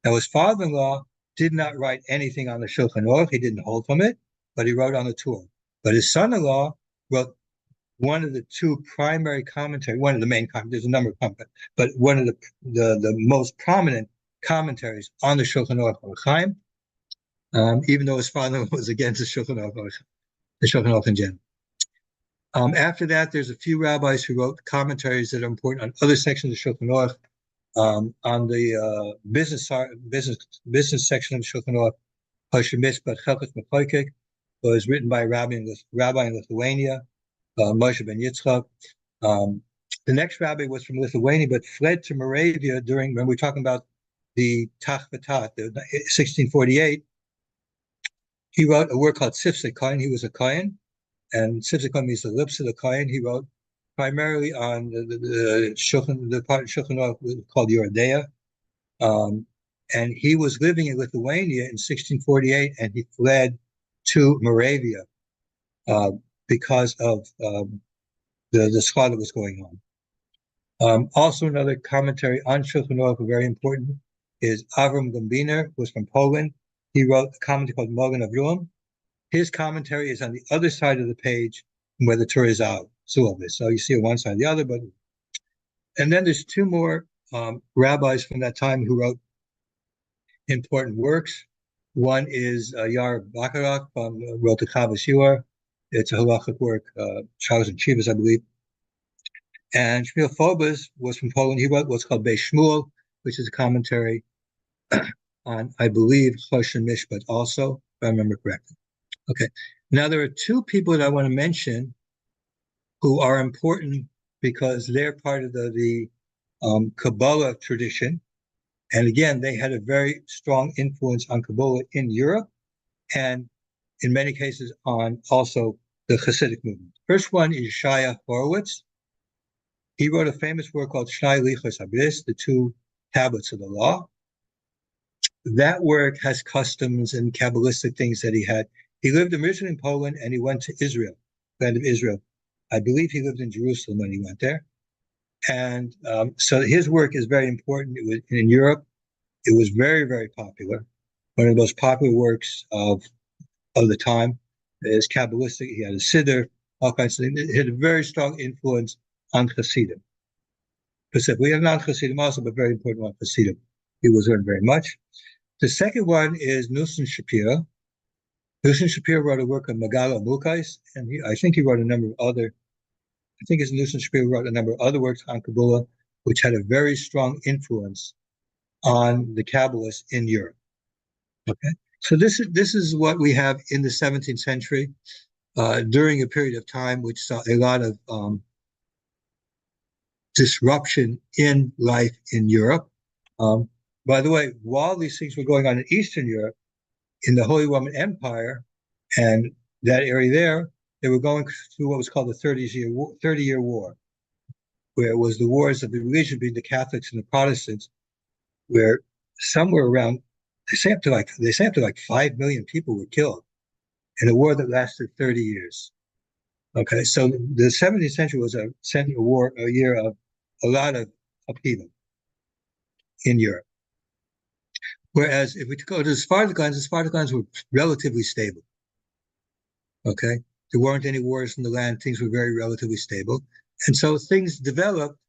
Now, his father-in-law did not write anything on the Shulchan Aruch. He didn't hold from it, but he wrote on the Torah. But his son-in-law wrote one of the 2 primary commentaries, one of the main commentaries, there's a number of commentaries, but one of the most prominent commentaries on the Shulchan Aruch Chaim, even though his father was against the Shulchan Aruch in general. After that, there's a few rabbis who wrote commentaries that are important on other sections of the Shulchan Aruch. On the business section of the Shulchan Aruch, Hashemish Bat Chelkos Mechoikek was written by a rabbi in Lithuania, Moshe ben Yitzchak. The next rabbi was from Lithuania, but fled to Moravia when we're talking about the Tach V'Tat, 1648. He wrote a work called Sifsei Kohen. He was a Kohen, and Sifsei Kohen means the lips of the Kohen. He wrote primarily on the part of Shulchan Aruch called Yoredeya. And he was living in Lithuania in 1648, and he fled to Moravia because of the squad that was going on. Also, another commentary on Shulchan Aruch, very important, is Avram Gombiner, who was from Poland. He wrote a commentary called Mogen Avruam. His commentary is on the other side of the page where the Torah is out. So you see it one side or the other. And then there's 2 more rabbis from that time who wrote important works. One is Yar Bakarak, wrote the Chavos Shiur. It's a halachic work, Shalos and Chivas, I believe. And Shmuel Phobos was from Poland. He wrote what's called Beis Shmuel, which is a commentary on, I believe, Choshen Mishpat also, if I remember correctly. Okay. Now, there are 2 people that I want to mention who are important because they're part of the Kabbalah tradition. And again, they had a very strong influence on Kabbalah in Europe and in many cases on also the Hasidic movement. First one is Shaya Horowitz. He wrote a famous work called Shnai Lichos HaBris, the 2 tablets of the law. That work has customs and Kabbalistic things that he had. He lived originally in Poland and he went to Israel, land of Israel. I believe he lived in Jerusalem when he went there. And so his work is very important. It was in Europe. It was very, very popular. One of the most popular works of the time is Kabbalistic. He had a siddur all kinds of things. It had a very strong influence on Hasidim. We have non-Hasidim also, but very important on Hasidim. He was learned very much. The second one is Nusen Shapiro. Nusen Shapiro wrote a work on Megala Mukais, and I think he wrote a number of other. I think Nusen Shapiro wrote a number of other works on Kabbalah, which had a very strong influence on the Kabbalists in Europe. Okay, so this is what we have in the 17th century, during a period of time which saw a lot of disruption in life in Europe. By the way, while these things were going on in Eastern Europe, in the Holy Roman Empire and that area there, they were going through what was called the 30-year War, where it was the wars of the religion between the Catholics and the Protestants, where somewhere around, they say up to like 5 million people were killed in a war that lasted 30 years. Okay, so the 17th century was a year of a lot of upheaval in Europe. Whereas if we go to the Sephardic lands were relatively stable. Okay, there weren't any wars in the land; things were very relatively stable, and so things developed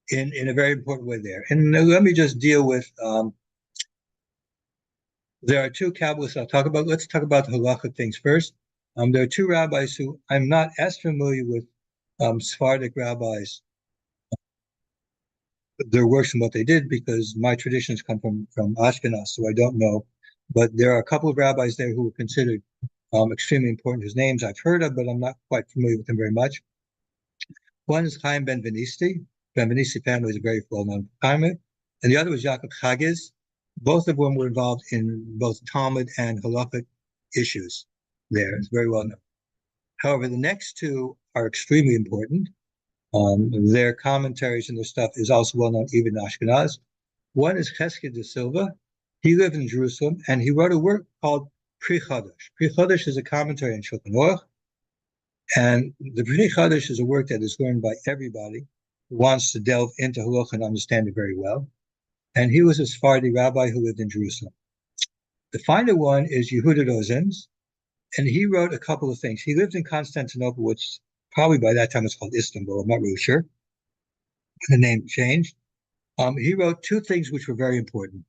in a very important way there. And let me just deal with. There are two Kabbalists I'll talk about. Let's talk about the halachic things first. There are two rabbis who I'm not as familiar with, Sephardic rabbis, their works and what they did, because my traditions come from Ashkenaz, so I don't know. But there are a couple of rabbis there who were considered extremely important, whose names I've heard of, but I'm not quite familiar with them very much. One is Chaim ben Venisti. Ben Venisti family is a very well-known Chaim. And the other was Yaakov Chagiz. Both of them were involved in both Talmud and halachic issues there. It's very well known. However, the next two are extremely important. Their commentaries and their stuff is also well known even in Ashkenaz. One is Chesed de Silva. He lived in Jerusalem, and he wrote a work called Pri Chodesh. Pri Chodesh is a commentary on Shulchan Aruch, and the Pri Chodesh is a work that is learned by everybody who wants to delve into halacha and understand it very well. And he was a Sephardi rabbi who lived in Jerusalem. The final one is Yehuda Rozenz, and he wrote a couple of things. He lived in Constantinople, which probably by that time was called Istanbul. I'm not really sure. The name changed. He wrote two things which were very important.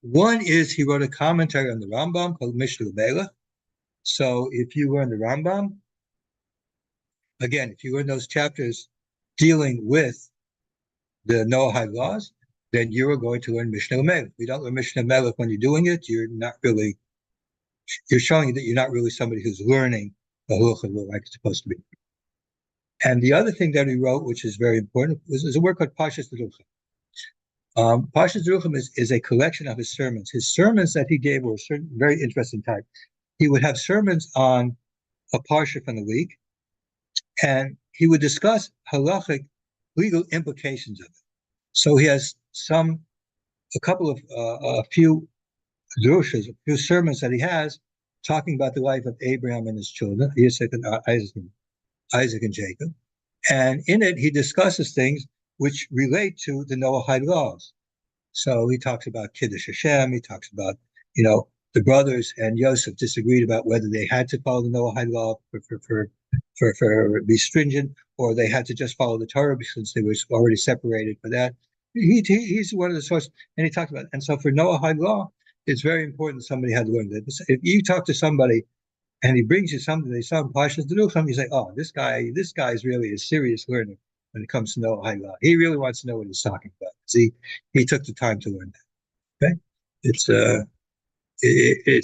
One is he wrote a commentary on the Rambam called Mishnah Melech. So if you learn the Rambam, again, if you learn those chapters dealing with the Noahide laws, then you are going to learn Mishnah Melech. If you don't learn Mishnah Melech when you're doing it, you're showing that you're not really somebody who's learning the halacha like it's supposed to be. And the other thing that he wrote, which is very important, is a work called Parshas Yerucham. Parshas Yerucham is a collection of his sermons. His sermons that he gave were a certain very interesting type. He would have sermons on a parsha from the week, and he would discuss halachic legal implications of it. So he has a few drushas, a few sermons that he has talking about the life of Abraham and his children, Isaac and Jacob. And in it, he discusses things which relate to the Noahide laws. So he talks about Kiddush Hashem. He talks about, the brothers and Yosef disagreed about whether they had to follow the Noahide law for be stringent, or they had to just follow the Torah since they were already separated for that. He's one of the sources, and he talked about it. And so for Noahide law, it's very important that somebody had learned it. If you talk to somebody and he brings you something, they saw Parshas Yerucham, you say, "Oh, this guy is really a serious learner when it comes to Noahide law. He really wants to know what he's talking about. See, he took the time to learn that." Okay, it's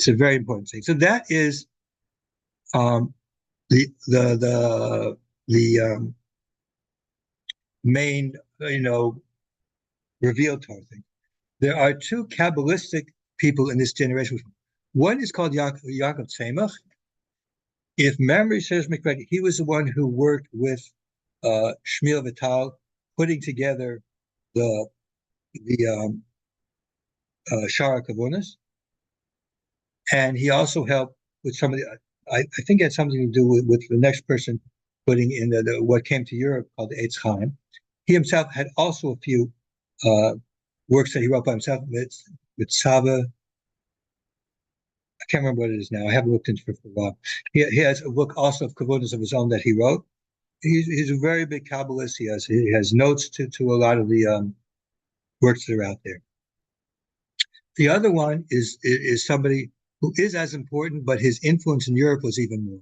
a very important thing. So that is the main revealed Torah thing. There are two Kabbalistic people in this generation. One is called Yaakov Tzemach. If memory serves me correctly, he was the one who worked with Shmuel Vital, putting together the Shara Kavunas, and he also helped with some of the. I think it had something to do with the next person putting in what came to Europe called the Eitz Chaim. He himself had also a few works that he wrote by himself with Sava. I can't remember what it is now. I haven't looked into it for a while. He has a book also of Kabbalahs of his own that he wrote. He's a very big Kabbalist. He has notes to a lot of the works that are out there. The other one is somebody who is as important, but his influence in Europe was even more.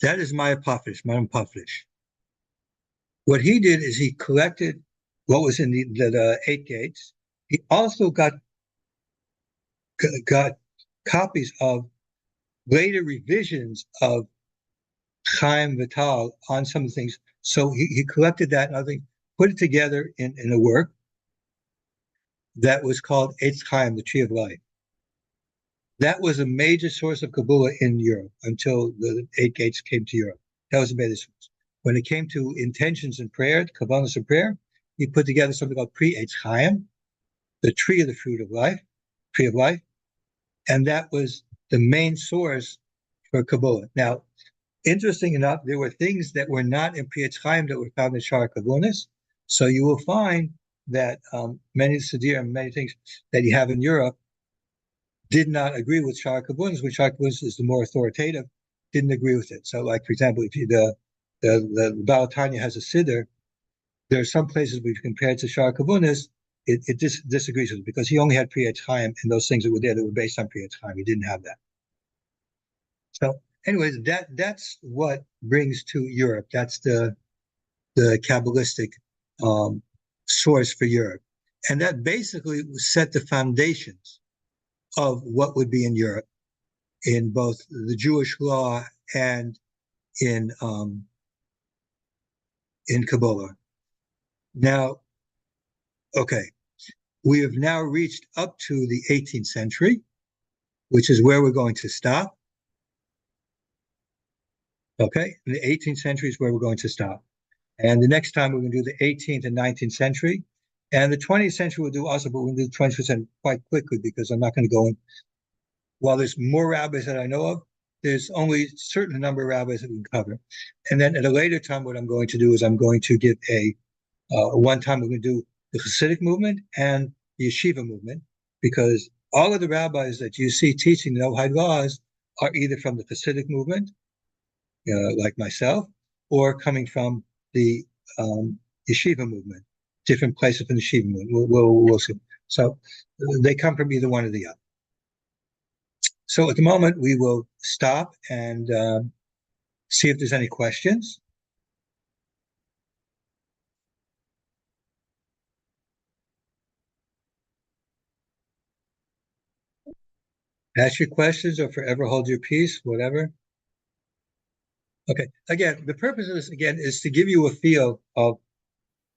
That is Madame Paflish. What he did is he collected what was in the 8 gates. He also got copies of later revisions of Chaim Vital on some of the things. So he collected that and other things, put it together in a work that was called Eitz Chaim, the Tree of Life. That was a major source of Kabbalah in Europe until the 8 gates came to Europe. That was a major source. When it came to intentions and prayer, Kabbalahs of prayer, he put together something called Pre-Eitz Chaim, the tree of the fruit of life, tree of life, and that was the main source for Kabbalah. Now, interesting enough, there were things that were not in Pre-Eitz Chaim that were found in Shar Kabbalahs. So you will find that many Siddur and many things that you have in Europe did not agree with Shar Kabbalahs, which Shar Kabbalahs is the more authoritative, didn't agree with it. So, like for example, if the Baal Tanya has a Siddur, there are some places where you compare it to Shar Kabbalahs, it disagrees with it because he only had Pre-Eitz Chaim and those things that were there that were based on Pre-Eitz Chaim. He didn't have that. So, anyways, that's what brings to Europe. That's the Kabbalistic source for Europe, and that basically set the foundations of what would be in Europe, in both the Jewish law and in Kabbalah. Now, okay, we have now reached up to the 18th century, which is where we're going to stop. Okay, the 18th century is where we're going to stop. And the next time we're going to do the 18th and 19th century. And the 20th century we'll do also, but we'll do the 20th quite quickly because I'm not going to go in. While there's more rabbis that I know of, there's only a certain number of rabbis that we can cover. And then at a later time, what I'm going to do is I'm going to give one time we're going to do the Hasidic movement and the Yeshiva movement, because all of the rabbis that you see teaching the Noahide laws are either from the Hasidic movement, like myself, or coming from the Yeshiva movement, different places from the Yeshiva movement. We'll see. So they come from either one or the other. So at the moment, we will stop and see if there's any questions. Ask your questions or forever hold your peace, whatever. Okay. Again, the purpose of this, again, is to give you a feel of,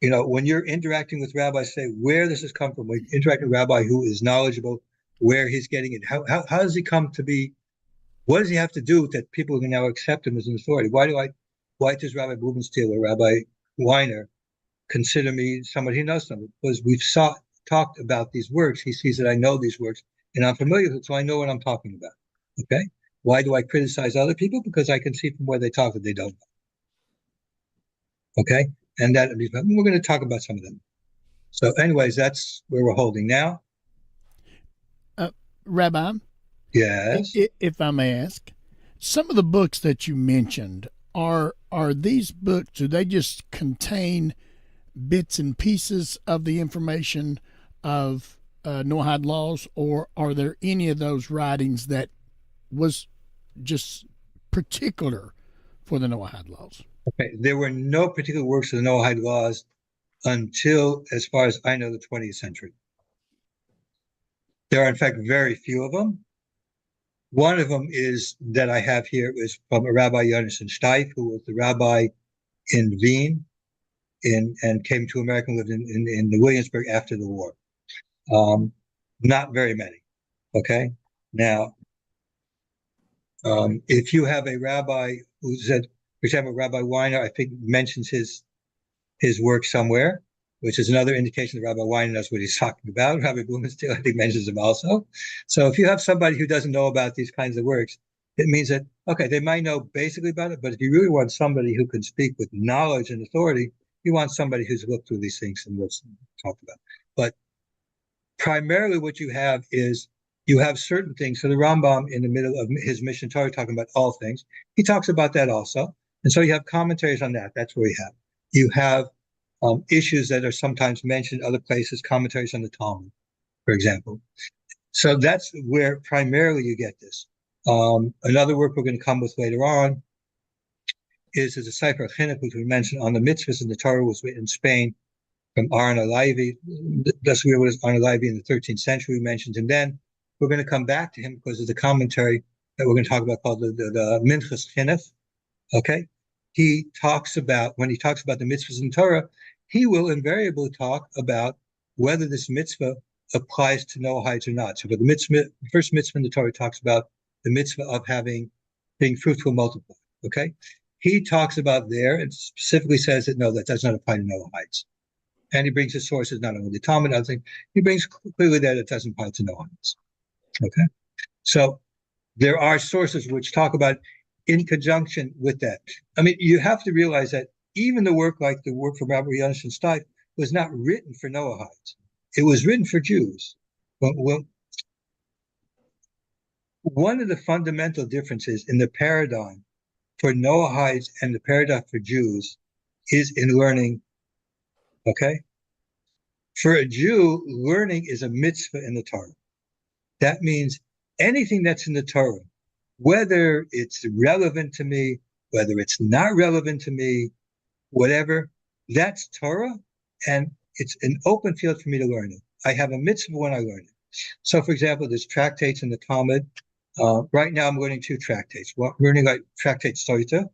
when you're interacting with rabbis, say where this has come from. When you interact with a rabbi who is knowledgeable, where he's getting it. How does he come to be? What does he have to do that people can now accept him as an authority? Why does Rabbi Bubenstiel or Rabbi Weiner consider me somebody who knows something? Because we've talked about these works. He sees that I know these works and I'm familiar with it, so I know what I'm talking about. Okay. Why do I criticize other people? Because I can see from where they talk that they don't know. Okay. And we're going to talk about some of them. So anyways, that's where we're holding now. Rabbi? Yes? If I may ask, some of the books that you mentioned, are these books, do they just contain bits and pieces of the information of Noahide laws, or are there any of those writings that was just particular for the Noahide laws? Okay, there were no particular works of the Noahide laws until, as far as I know, the 20th century. There are, in fact, very few of them. One of them is that I have here is from a Rabbi Yonason Steif, who was the rabbi in Wien and came to America and lived in Williamsburg after the war. Not very many. Okay. Now, if you have a rabbi who said, for example, Rabbi Weiner, I think mentions his work somewhere, which is another indication that Rabbi Weiner knows what he's talking about. Rabbi Blumenstiel, I think, mentions him also. So if you have somebody who doesn't know about these kinds of works, it means that, okay, they might know basically about it, but if you really want somebody who can speak with knowledge and authority, you want somebody who's looked through these things and what's talked about. But primarily what you have is you have certain things. So the Rambam in the middle of his Mishnah Torah talking about all things, he talks about that also. And so you have commentaries on that. That's where you have issues that are sometimes mentioned other places, commentaries on the Talmud, for example. So that's where primarily you get this. Another work we're going to come with later on is a Sefer Chinuch, which we mentioned on the mitzvahs in the Torah, was written in Spain from Aaron Alevi. That's where it was Aaron Alevi in the 13th century. We mentioned him then. We're going to come back to him because of the commentary that we're going to talk about called the Minchas Chinuch. Okay, he talks about, when he talks about the mitzvahs in Torah, he will invariably talk about whether this mitzvah applies to Noahides or not. So, but the first mitzvah in the Torah talks about the mitzvah of being fruitful and multiply. Okay, he talks about there and specifically says that no, that does not apply to Noahides. And he brings his sources not only the Talmud, other thing. He brings clearly that it doesn't apply to Noahides. Okay, so there are sources which talk about in conjunction with that. I mean, you have to realize that even the work like the work from Rabbi Yonasan Steif was not written for Noahides. It was written for Jews. Well, one of the fundamental differences in the paradigm for Noahides and the paradigm for Jews is in learning. Okay? For a Jew, learning is a mitzvah in the Torah. That means anything that's in the Torah, whether it's relevant to me, whether it's not relevant to me, whatever, that's Torah, and it's an open field for me to learn it. I have a mitzvah when I learn it. So, for example, there's tractates in the Talmud. Right now, I'm learning 2 tractates. I'm learning like tractate Soita.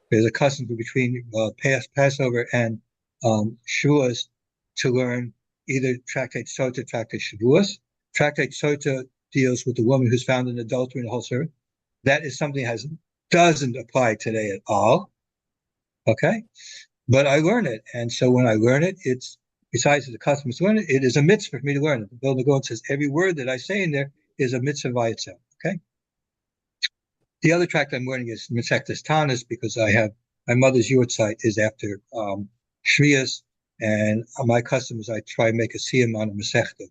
There's a custom between Passover and Shavuos to learn either tractate Soita, tractate Shavuos. Tractate Soita deals with the woman who's found in adultery in the whole servant. That is something that doesn't apply today at all. Okay, but I learn it, and so when I learn it, it's besides the custom to learn it, it is a mitzvah for me to learn it. The Vilna Gaon says every word that I say in there is a mitzvah by itself. Okay. The other tract I'm learning is Masechtas Tanis because I have my mother's yurtzeit is after Shvias, and my custom is I try and make a siyum on a Masechta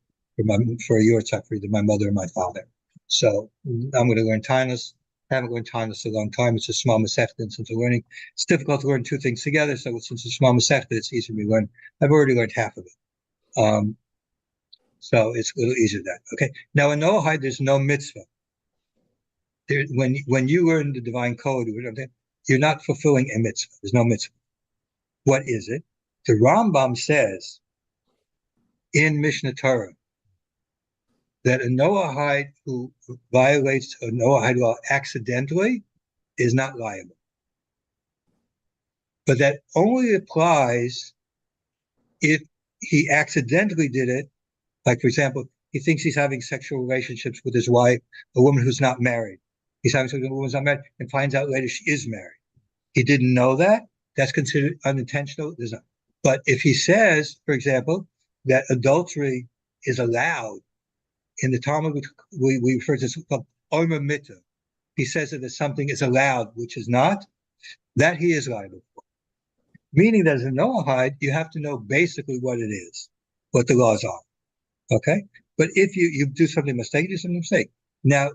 for a yurtzeit for either my mother or my father. So I'm going to learn Tanis. I haven't learned Tanis a long time. It's a small Masechta, and since I'm learning, it's difficult to learn 2 things together. So since it's a small Masechta, it's easy for me to learn. I've already learned half of it. So it's a little easier that. Okay. Now in Noahide, there's no mitzvah. When you learn the divine code, you're not fulfilling a mitzvah. There's no mitzvah. What is it? The Rambam says in Mishnah Torah that a Noahide who violates a Noahide law accidentally is not liable. But that only applies if he accidentally did it. Like, for example, he thinks he's having sexual relationships with his wife, a woman who's not married. He's having sex with a woman who's not married and finds out later she is married. He didn't know that. That's considered unintentional. There's not. But if he says, for example, that adultery is allowed, in the Talmud, we refer to this called Omer Mitta. He says that if something is allowed, which is not, that he is liable for. Meaning that as a Noahide, you have to know basically what it is, what the laws are. Okay? But if you do something mistake, you do something mistake. Now,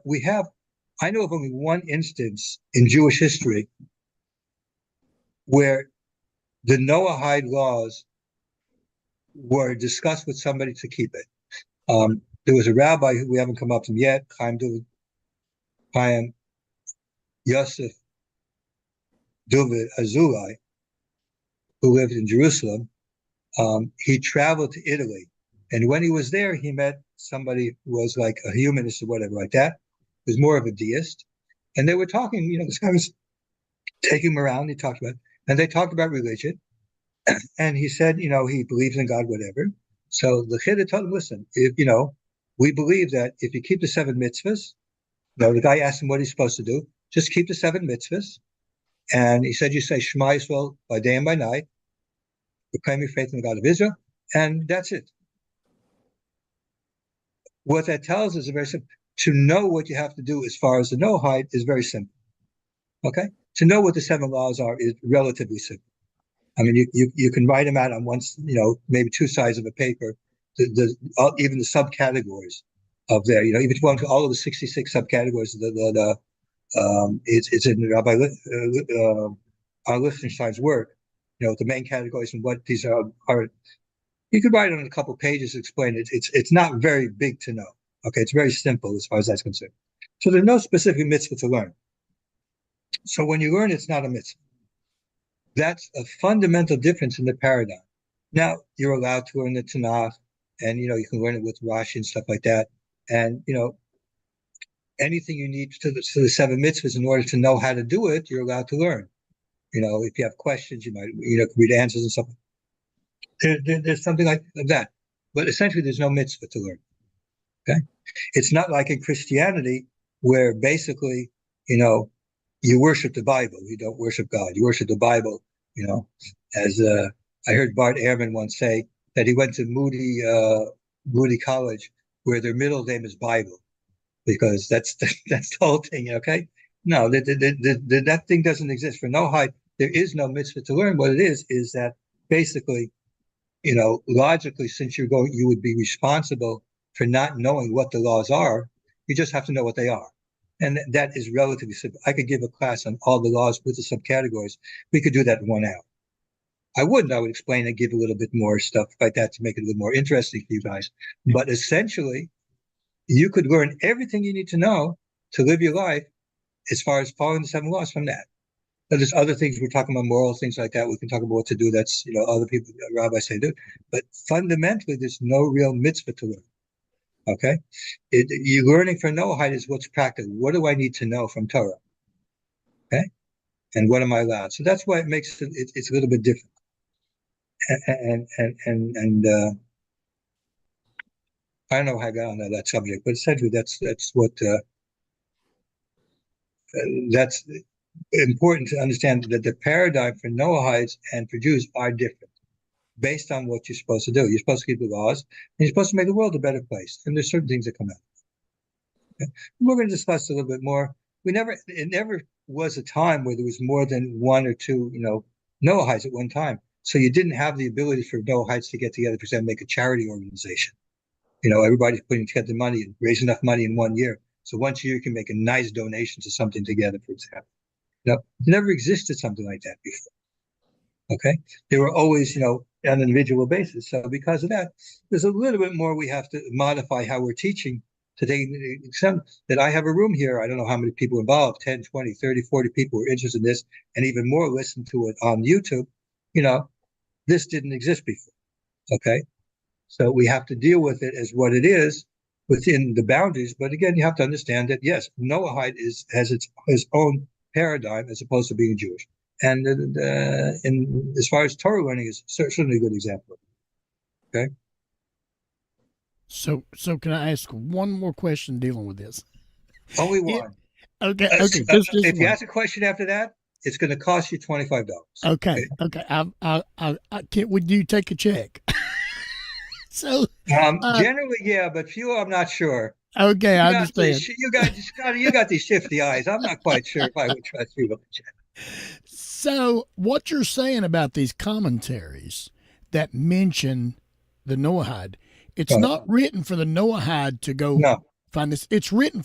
I know of only one instance in Jewish history where the Noahide laws were discussed with somebody to keep it. There was a rabbi who we haven't come up to yet, Chaim Yosef David Azulai, who lived in Jerusalem. He traveled to Italy, and when he was there, he met somebody who was like a humanist or whatever like that. He was more of a deist, and they were talking. This guy was taking him around. He talked about, and they talked about religion, and he said, he believes in God, whatever. So the Chida told him, listen, if we believe that if you keep the 7 mitzvahs, the guy asked him what he's supposed to do. Just keep the 7 mitzvahs. And he said, you say Shema Yisrael by day and by night, proclaim your faith in the God of Israel, and that's it. What that tells us is very simple. To know what you have to do as far as the Noahide is very simple. Okay? To know what the 7 laws are is relatively simple. I mean, you can write them out on maybe 2 sides of a paper, even the subcategories of there. Even if you want to all of the 66 subcategories, it's in Rabbi Lichtenstein's work. The main categories and what these are. You could write it on a couple pages to explain it. It's not very big to know. Okay, it's very simple as far as that's concerned. So there's no specific mitzvah to learn. So when you learn, it's not a mitzvah. That's a fundamental difference in the paradigm. Now you're allowed to learn the Tanakh, and you can learn it with Rashi and stuff like that. And anything you need to the 7 mitzvahs in order to know how to do it, you're allowed to learn. If you have questions, you might read answers and stuff. There's something like that, but essentially there's no mitzvah to learn. Okay, it's not like in Christianity where basically you worship the Bible. You don't worship God. You worship the Bible. As I heard Bart Ehrman once say that he went to Moody College where their middle name is Bible, because that's the whole thing. Okay, no, that thing doesn't exist for Noahide. There is no mitzvah to learn. What it is that basically, logically, since you would be responsible for not knowing what the laws are. You just have to know what they are. And that is relatively simple. I could give a class on all the laws with the subcategories. We could do that in 1 hour. I would explain and give a little bit more stuff like that to make it a little more interesting for you guys. But essentially, you could learn everything you need to know to live your life as far as following the 7 laws from that. Now, there's other things we're talking about, moral things like that. We can talk about what to do. That's, other people, rabbis say do. But fundamentally, there's no real mitzvah to learn. Okay? You learning for Noahide is what's practical. What do I need to know from Torah? Okay? And what am I allowed? So that's why it makes it's a little bit different. And I don't know how I got on that subject, but essentially that's what that's important to understand, that the paradigm for Noahides and for Jews are different based on what you're supposed to do. You're supposed to keep the laws, and you're supposed to make the world a better place. And there's certain things that come out. Okay? We're going to discuss a little bit more. It never was a time where there was more than 1 or 2, Noahides at one time. So you didn't have the ability for Noahides to get together, for example, make a charity organization. Everybody's putting together money and raise enough money in 1 year. So once a year you can make a nice donation to something together, for example. It never existed something like that before. Okay? They were always, on an individual basis. So because of that, there's a little bit more we have to modify how we're teaching today. That I have a room here. I don't know how many people involved, 10, 20, 30, 40 people who are interested in this, and even more listen to it on YouTube. This didn't exist before. Okay? So we have to deal with it as what it is within the boundaries. But again, you have to understand that, yes, Noahide has his own paradigm as opposed to being Jewish. And as far as Torah learning is certainly a good example. Okay. So can I ask one more question dealing with this? Only one. Okay. If you ask a question after that, it's going to cost you $25. Okay. Would you take a check? So generally, yeah, but few, I'm not sure. Okay, I understand. You got these shifty eyes. I'm not quite sure if I would trust you with a check. So what you're saying about these commentaries that mention the Noahide, it's not written for the Noahide to go find this. It's written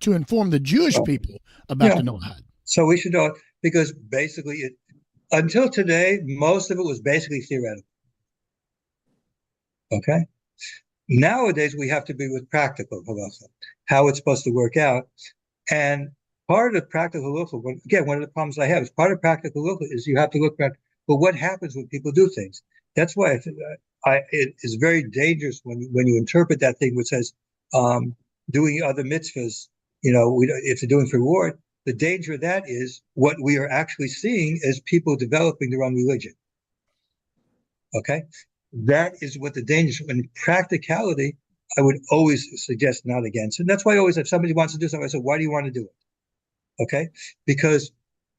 to inform the Jewish people about the Noahide. So we should know it, because basically, until today, most of it was basically theoretical. Okay. Nowadays, we have to be with practical halacha, how it's supposed to work out. And part of practical halacha, again, one of the problems I have is part of practical halacha is you have to look at, well, what happens when people do things? That's why it is very dangerous when you interpret that thing which says doing other mitzvahs, if they're doing for reward. The danger of that is what we are actually seeing as people developing their own religion. Okay? That is what the danger is. In practicality, I would always suggest not against. And that's why I always, if somebody wants to do something, I say, why do you want to do it? Okay? Because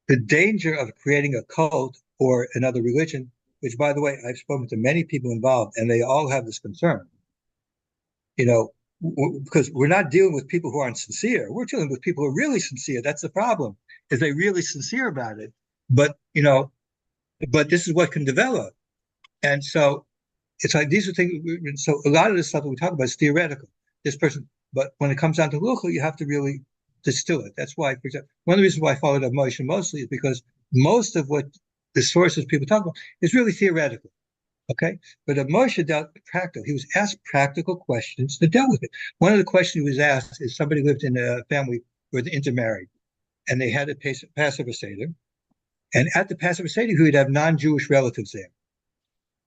the danger of creating a cult or another religion, which, by the way, I've spoken to many people involved, and they all have this concern. Because we're not dealing with people who aren't sincere. We're dealing with people who are really sincere. That's the problem, is they're really sincere about it. But, but this is what can develop. And so it's like these are things. So a lot of this stuff that we talk about is theoretical. This person, But when it comes down to luchah, you have to really distill it. That's why, for example, one of the reasons why I followed up Moshe mostly is because most of what the sources people talk about is really theoretical. Okay, but Moshe dealt practical. He was asked practical questions to deal with it. One of the questions he was asked is somebody lived in a family where they intermarried, and they had a Passover Seder, and at the Passover Seder, he would have non-Jewish relatives there.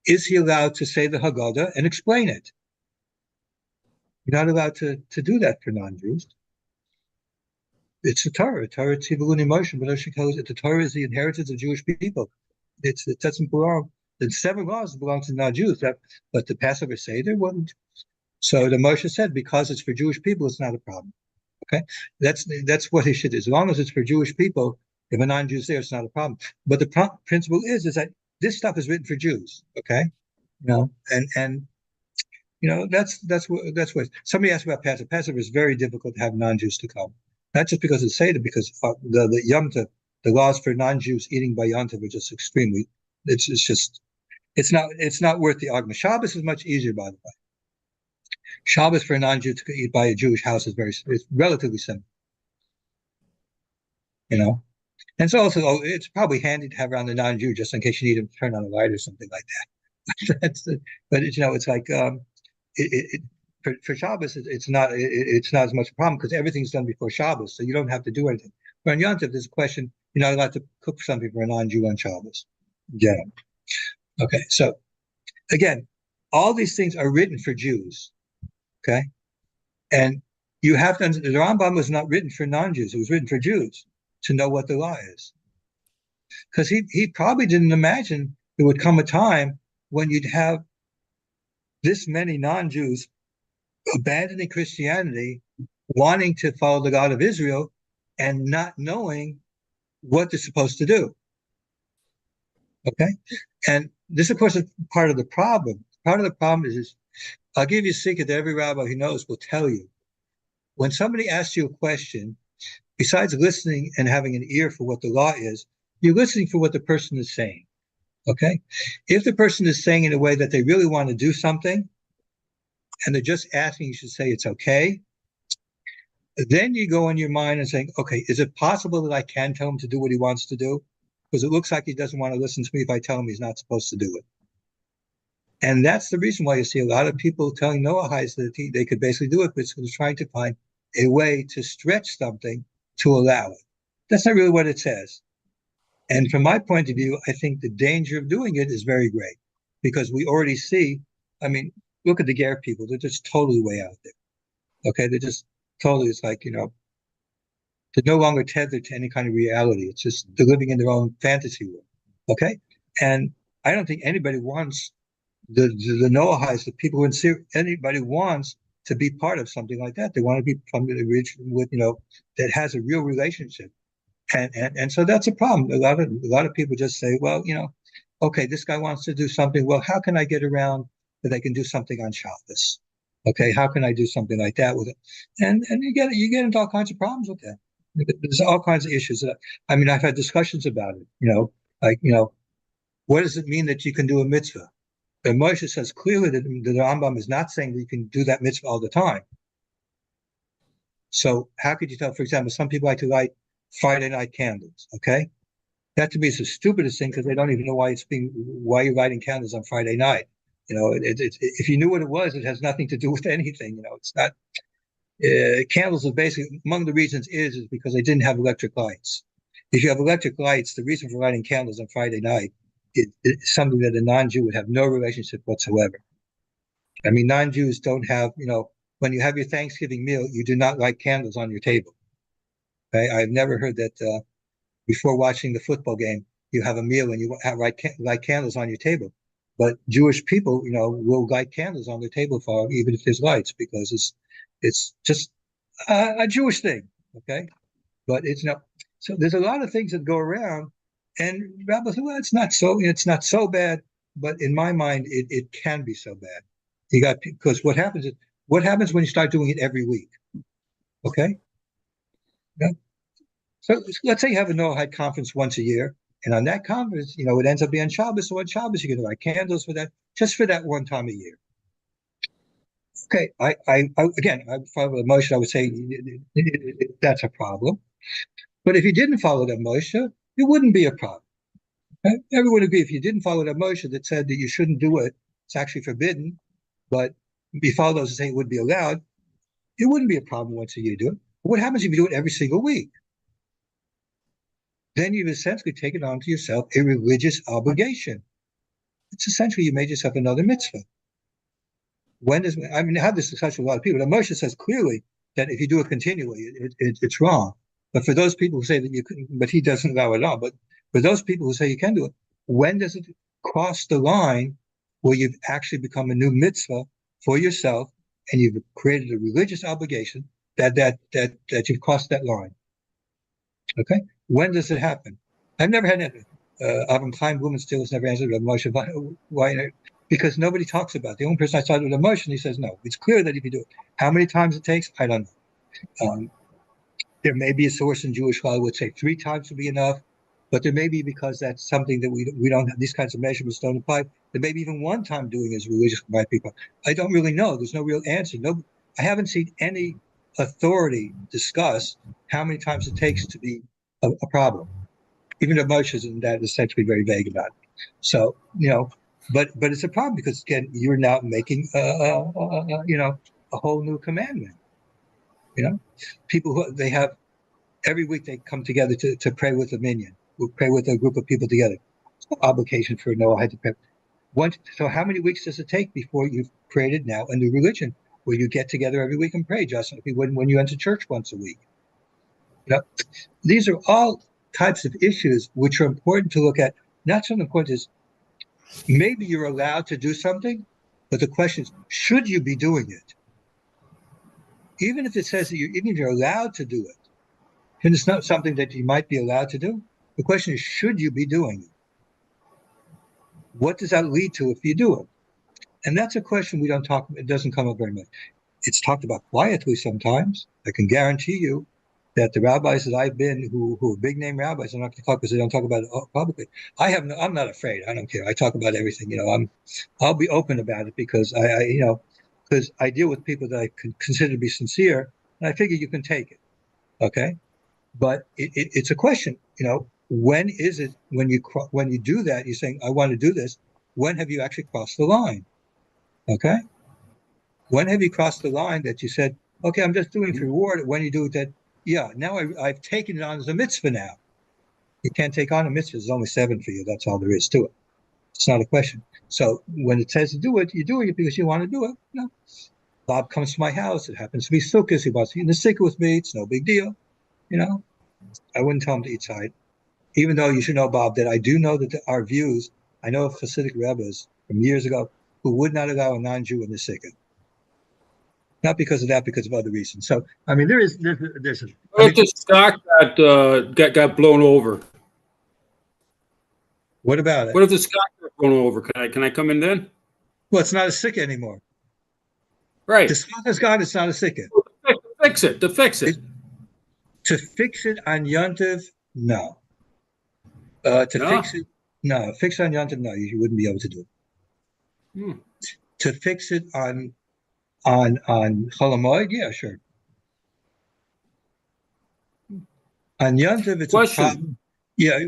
Is he allowed to say the Haggadah and explain it? You're not allowed to do that for non-Jews. It's the Torah. Torah tzivulun emotion, but the Torah is the inheritance of Jewish people. It doesn't belong. The 7 laws belong to non-Jews, but the Passover Seder wouldn't. So the Moshe said, because it's for Jewish people, it's not a problem. Okay, that's what he should do. As long as it's for Jewish people, if a non-Jew's there, it's not a problem. But the principle is that this stuff is written for Jews. Okay, and that's what somebody asked about Passover. Passover is very difficult to have non-Jews to come, not just because it's Seder, because the Yom Tov, the laws for non-Jews eating by Yom Tov are just extremely. It's not worth the argument. Shabbos is much easier, by the way. Shabbos for a non-Jew to eat by a Jewish house is it's relatively simple. And so also it's probably handy to have around the non-Jew just in case you need him to turn on a light or something like that. But it's like for Shabbos it's not as much a problem because everything's done before Shabbos, so you don't have to do anything. But on Yom Tov, there's a question: you're not allowed to cook something for a non-Jew on Shabbos. Yeah. Okay, so again, all these things are written for Jews. Okay, and you have to understand the Rambam was not written for non-Jews; it was written for Jews to know what the law is. Because he probably didn't imagine there would come a time when you'd have this many non-Jews abandoning Christianity, wanting to follow the God of Israel, and not knowing what they're supposed to do. Okay, and this, of course, is part of the problem. Part of the problem is I'll give you a secret that every rabbi who knows will tell you. When somebody asks you a question, besides listening and having an ear for what the law is, you're listening for what the person is saying. Okay? If the person is saying in a way that they really want to do something, and they're just asking, you should say it's okay. Then you go in your mind and saying, okay, is it possible that I can tell him to do what he wants to do? Because it looks like he doesn't want to listen to me if I tell him he's not supposed to do it. And that's the reason why you see a lot of people telling Noahides that they could basically do it, because they're trying to find a way to stretch something to allow it. That's not really what it says. And from my point of view, I think the danger of doing it is very great, because we already see, I mean, look at the Ger people. They're just totally way out there. Okay, they're just totally, it's like, they're no longer tethered to any kind of reality. It's just they're living in their own fantasy world. Okay, and I don't think anybody wants the Noahides, the people in Syria, anybody wants to be part of something like that. They want to be from the region with, that has a real relationship, and so that's a problem. A lot of people just say, well, okay, this guy wants to do something. Well, how can I get around that I can do something on Shabbos? Okay, how can I do something like that with it? And you get into all kinds of problems with that. There's all kinds of issues. I mean, I've had discussions about it. What does it mean that you can do a mitzvah? And Moshe says clearly that the Rambam is not saying that you can do that mitzvah all the time. So how could you tell? For example, some people like to light Friday night candles. Okay, that to me is the stupidest thing, because they don't even know why you're lighting candles on Friday night. If you knew what it was, it has nothing to do with anything. It's not. Candles are basically, among the reasons is because they didn't have electric lights. If you have electric lights, the reason for lighting candles on Friday night is something that a non-Jew would have no relationship whatsoever. I mean, non-Jews don't have, when you have your Thanksgiving meal, you do not light candles on your table. Okay? I've never heard that before watching the football game, you have a meal and you light candles on your table. But Jewish people, will light candles on their table even if there's lights, because it's just a Jewish thing, okay? But it's not. So there's a lot of things that go around, and Rabbi said, well, it's not so bad, but in my mind, it can be so bad. Because what happens when you start doing it every week, okay? Yeah. So let's say you have a Noahide conference once a year, and on that conference, it ends up being Shabbos. So on Shabbos, you're going to light candles for that, just for that one time a year. Okay, again, I follow the Moshe. I would say that's a problem. But if you didn't follow that Moshe, it wouldn't be a problem. Okay? Everyone would agree if you didn't follow that Moshe that said that you shouldn't do it, it's actually forbidden. But you follow those that say it would be allowed, it wouldn't be a problem once a year to do it. But what happens if you do it every single week? Then you've essentially taken on to yourself a religious obligation. It's essentially you made yourself another mitzvah. I have this discussion with a lot of people. And Moshe says clearly that if you do it continually, it's wrong. But for those people who say that you couldn't, but he doesn't allow it all. But for those people who say you can do it, when does it cross the line where you've actually become a new mitzvah for yourself and you've created a religious obligation that you've crossed that line? Okay, when does it happen? I've never had it. Avram Chaim Blumenstiel has never answered Moshe. Why? Because nobody talks about it. The only person I started with Moshe, he says no. It's clear that if you do it, how many times it takes, I don't know. There may be a source in Jewish law that would say 3 times would be enough, but there may be, because that's something that we don't have, these kinds of measurements don't apply. There may be even 1 time doing is religious by people. I don't really know. There's no real answer. No, I haven't seen any authority discuss how many times it takes to be a problem. Even though Moshe is in that essentially very vague about it. So, but it's a problem because, again, you're now making a whole new commandment. People who they have every week they come together to pray with a minyan. We'll pray with a group of people together. It's no obligation for Noahide to pray. So how many weeks does it take before you've created now a new religion where you get together every week and pray, just like you would when you enter church once a week? These are all types of issues which are important to look at. Not so important is maybe you're allowed to do something, but the question is, should you be doing it? Even if it says that even if you're allowed to do it, and it's not something that you might be allowed to do, the question is, should you be doing it? What does that lead to if you do it? And that's a question we don't talk about. It doesn't come up very much. It's talked about quietly sometimes. I can guarantee you that the rabbis that I've been who are big name rabbis, I'm not going to talk because they don't talk about it publicly. I'm not afraid. I don't care. I talk about everything. I'll be open about it because because I deal with people that I consider to be sincere, and I figure you can take it. Okay, but it's a question. When is it when you do that? You're saying I want to do this. When have you actually crossed the line? Okay, when have you crossed the line that you said, okay, I'm just doing it for reward? When you do that. Yeah, now I've taken it on as a mitzvah now. You can't take on a mitzvah. There's only 7 for you. That's all there is to it. It's not a question. So when it says to do it, you're doing it because you want to do it. Bob comes to my house. It happens to be sukkah. He wants to eat in the sukkah with me. It's no big deal. I wouldn't tell him to eat side. Even though you should know, Bob, that I do know that our views, I know of Hasidic rabbis from years ago who would not allow a non-Jew in the sukkah. Not because of that, because of other reasons. So, there's What if the stock got blown over? What about it? What if the stock got blown over? Can I come in then? Well, it's not a sukkah anymore. Right. The stock is gone. It's not a sukkah. To fix it. To fix it on Yontiv, no. Fix it, no. Fix it on Yontiv, no. You wouldn't be able to do it. To fix it on Chol Hamoed, yeah, sure. On Yontiv, it's a problem. Yeah,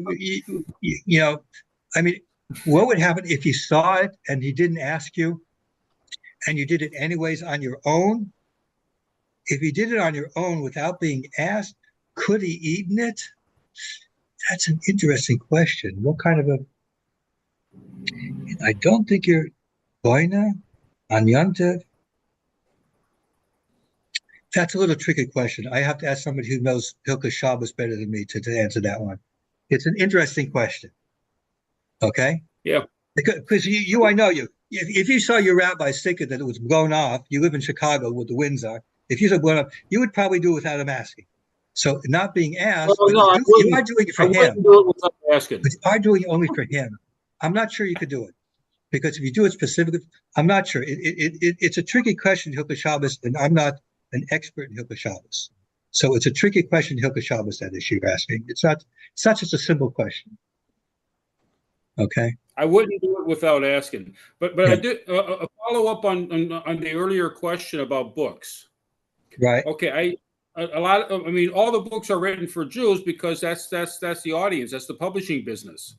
what would happen if you saw it and he didn't ask you, and you did it anyways on your own? If you did it on your own without being asked, could he eaten it? That's an interesting question. What kind of I don't think you're boina on Yontiv. That's a little tricky question. I have to ask somebody who knows Hilchos Shabbos better than me to answer that one. It's an interesting question. Okay? Yeah. Because you I know you. If you saw your rabbi sticker that it was blown off, you live in Chicago where the winds are. If you saw blown off, you would probably do it without him asking. So not being asked, you are doing it for him. Do it without asking. But you are doing it only for him. I'm not sure you could do it. Because if you do it specifically, I'm not sure. It's a tricky question, Hilchos Shabbos, and I'm not an expert in Hilchos Shabbos. So it's a tricky question, Hilchos Shabbos, that issue you're asking. It's not just a simple question. Okay. I wouldn't do it without asking. But Yeah. I did a follow up on the earlier question about books. Right. Okay, a lot of, I mean, all the books are written for Jews because that's the audience, that's the publishing business.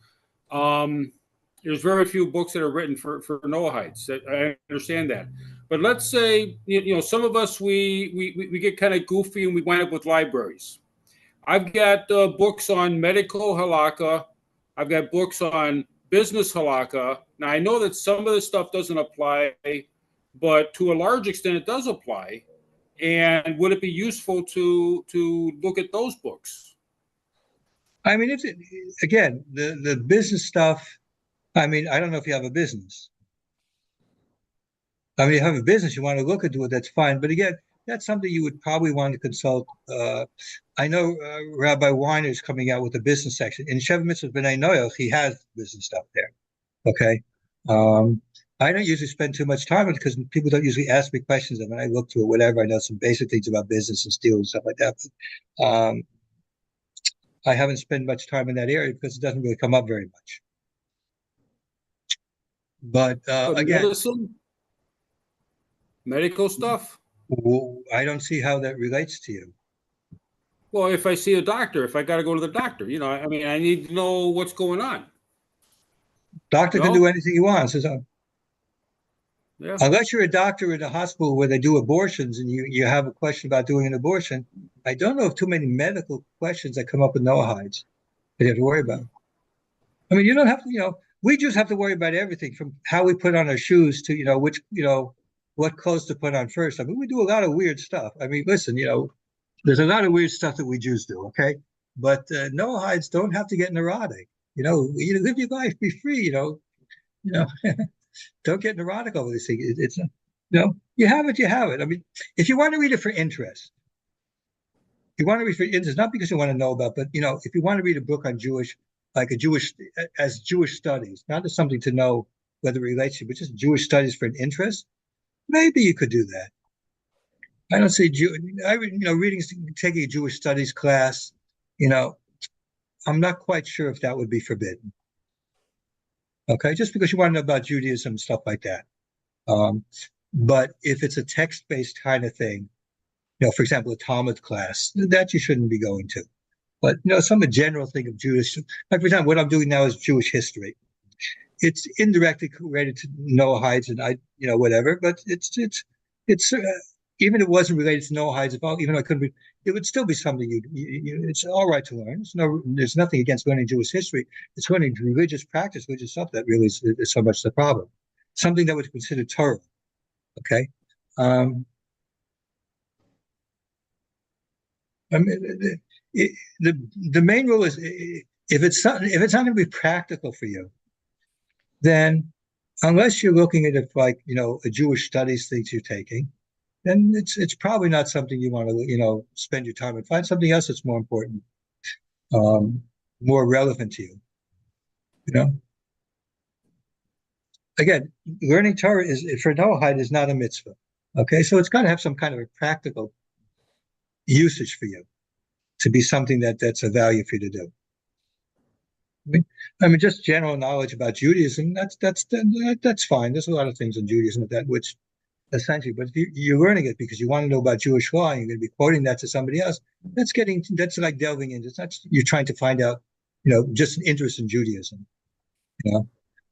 There's very few books that are written for Noahides. I understand that, but let's say some of us we get kind of goofy and we wind up with libraries. I've got books on medical halakha. I've got books on business halakha. Now I know that some of this stuff doesn't apply, but to a large extent it does apply. And would it be useful to look at those books? I mean, again, the business stuff. I mean, I don't know if you have a business. I mean, you have a business, you want to look into it, that's fine. But again, that's something you would probably want to consult. I know Rabbi Weiner is coming out with a business section. In Sheva Mitzvot B'nai Noach, he has business stuff there. Okay. I don't usually spend too much time on it because people don't usually ask me questions. And when I look through it, whatever, I know some basic things about business and steel and stuff like that. But, I haven't spent much time in that area because it doesn't really come up very much. But again, medical stuff. I don't see how that relates to you. Well, if I see a doctor, if I got to go to the doctor, I mean, I need to know what's going on. Doctor can do anything he wants. Yeah. Unless you're a doctor in a hospital where they do abortions and you have a question about doing an abortion, I don't know of too many medical questions that come up with Noahides that you have to worry about. I mean, you don't have to, we just have to worry about everything from how we put on our shoes to, which, what clothes to put on first. I mean, we do a lot of weird stuff. I mean, listen, there's a lot of weird stuff that we Jews do, okay? But Noahides don't have to get neurotic. You live your life, be free, Don't get neurotic over this thing. It's you have it, you have it. I mean, if you want to read it for interest, not because you want to know about, but if you want to read a book on Jewish studies, not as something to know whether it relates to you, but just Jewish studies for an interest, maybe you could do that. I don't see taking a Jewish studies class, I'm not quite sure if that would be forbidden. Okay, just because you want to know about Judaism and stuff like that. But if it's a text-based kind of thing, for example, a Talmud class, that you shouldn't be going to. But some general thing of Jewish, like for example, what I'm doing now is Jewish history. It's indirectly related to Noahides and whatever, but it's even if it wasn't related to Noahides, even though I couldn't, it would still be something it's all right to learn. There's nothing against learning Jewish history. It's learning religious practice, religious stuff that really is so much the problem. Something that was considered Torah. Okay. I mean, the main rule is if it's not going to be practical for you, then unless you're looking at it like a Jewish studies thing you're taking, then it's probably not something you want to spend your time and find something else that's more important, more relevant to you. Again, learning Torah for Noahide is not a mitzvah. Okay, so it's got to have some kind of a practical usage for you to be something that's a value for you to do. I mean, just general knowledge about Judaism, that's fine. There's a lot of things in Judaism which essentially, but if you're learning it because you want to know about Jewish law and you're going to be quoting that to somebody else, that's like delving into. It's not you're trying to find out, just an interest in Judaism.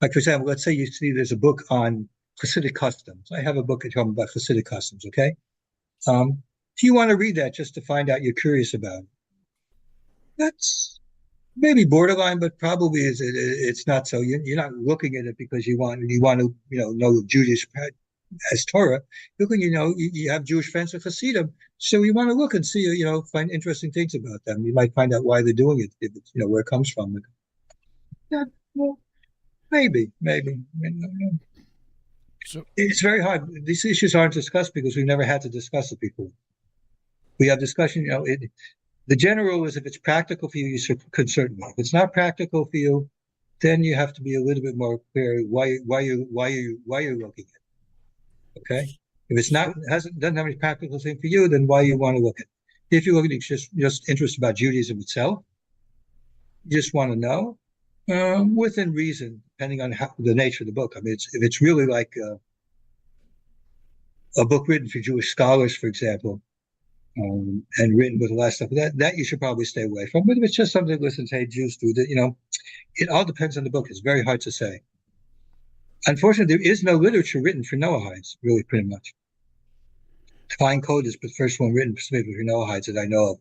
Like for example, let's say you see there's a book on Hasidic customs. I have a book at home about Hasidic customs. Okay, if you want to read that just to find out, you're curious about it. That's maybe borderline, but probably it's not so. You're not looking at it because you want to know Jewish as Torah. Looking, you have Jewish friends with Hasidim, so you want to look and see, find interesting things about them. You might find out why they're doing it, if it's, where it comes from. Yeah, well, maybe. So it's very hard. These issues aren't discussed because we've never had to discuss it before. We have discussion, the general rule is if it's practical for you, you should certainly. If it's not practical for you, then you have to be a little bit more clear why you're looking at it. Okay? If it's not doesn't have any practical thing for you, then why you want to look at it? If you're looking at just interest about Judaism itself, you just want to know, Within reason, depending on the nature of the book. I mean, if it's really like a book written for Jewish scholars, for example, and written with a lot of stuff, that you should probably stay away from. But if it's just something, listen, hey, Jews do that, it all depends on the book. It's very hard to say. Unfortunately, there is no literature written for Noahides, really, pretty much. Divine Code is the first one written specifically for Noahides that I know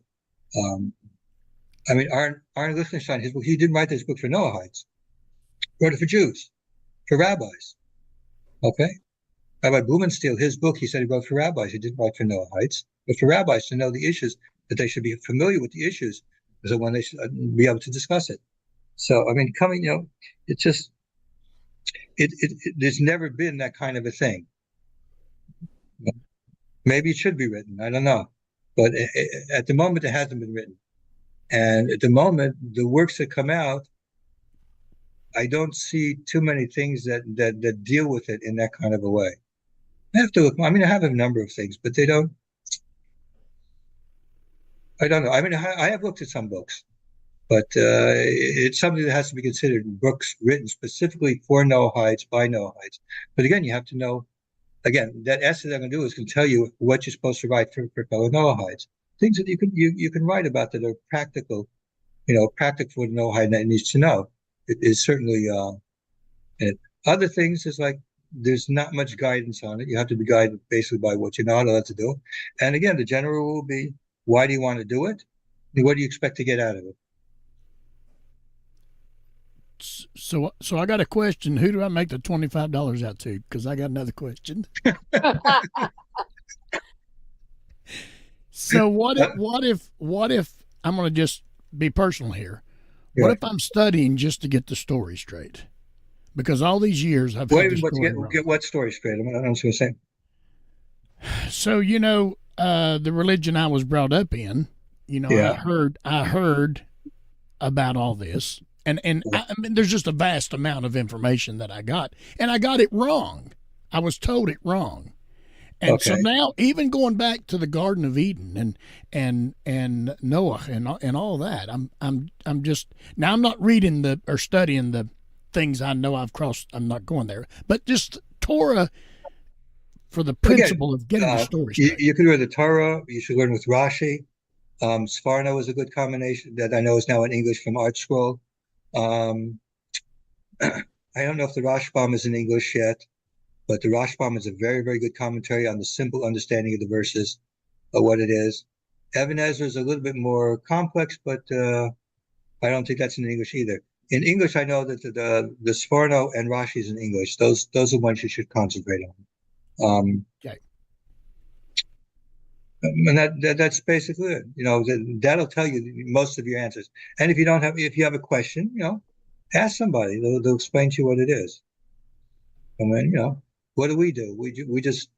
of. I mean, Aaron Lichtenstein, his book, he didn't write this book for Noahides. He wrote it for Jews, for rabbis. Okay? Rabbi Blumenstiel, his book, he said he wrote for rabbis. He didn't write for Noahides, but for rabbis to know the issues, that they should be familiar with the issues, so when they should be able to discuss it. So, I mean, it's just, there's never been that kind of a thing. Maybe it should be written. I don't know. But at the moment, it hasn't been written. And at the moment, the works that come out, I don't see too many things that deal with it in that kind of a way. I have to look. I mean, I have a number of things, but they don't. I don't know. I mean, I have looked at some books, but it's something that has to be considered. Books written specifically for Noahides by Noahides. But again, you have to know. Again, that essay that I'm going to do is going to tell you what you're supposed to write for fellow Noahides. Things that you can write about that are practical, practical for the Noahide that needs to know. It is certainly. And other things is like there's not much guidance on it. You have to be guided basically by what you're not allowed to do. And again, the general rule will be: why do you want to do it? And what do you expect to get out of it? So I got a question. Who do I make the $25 out to? Because I got another question. So what if I'm going to just be personal here? What if I'm studying just to get the story straight? Because all these years I've had the story wrong. Get what story straight? I'm just going to say. So the religion I was brought up in, I heard about all this. And I mean, there's just a vast amount of information that I got, and I got it wrong. I was told it wrong, and so now even going back to the Garden of Eden and Noah and all that, I'm just now I'm not reading or studying the things I know I've crossed. I'm not going there, but just Torah for the principle of getting the story straight. You could read the Torah. You should learn with Rashi. Sforno is a good combination that I know is now in English from Art Scroll. I don't know if the Rashbam is in English yet, but the Rashbam is a very, very good commentary on the simple understanding of the verses, of what it is. Even Ezra is a little bit more complex, but I don't think that's in English either. In English, I know that the Sforno and Rashi is in English. Those are ones you should concentrate on. Okay. And that's basically it. That'll tell you most of your answers. And if you have a question, ask somebody. They'll explain to you what it is. And then, what do? We just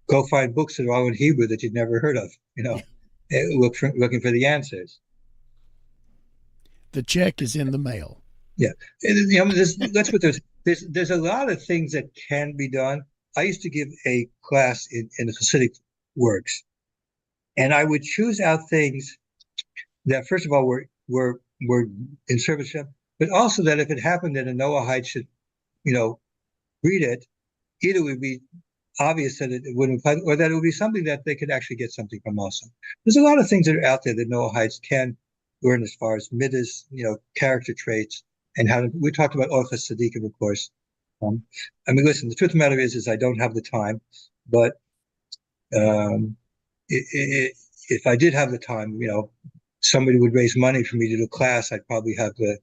go find books that are all in Hebrew that you'd never heard of. Looking for the answers. The check is in the mail. Yeah, that's what there's a lot of things that can be done. I used to give a class in the Hasidic works. And I would choose out things that, first of all, were in service to them, but also that if it happened that a Noahide should, read it, either it would be obvious that it wouldn't apply, or that it would be something that they could actually get something from also. There's a lot of things that are out there that Noahides can learn as far as midas, character traits, and how to. We talked about Orchos Tzadikim, of course. Listen, the truth of the matter is I don't have the time, but if I did have the time, somebody would raise money for me to do a class, I'd probably have the,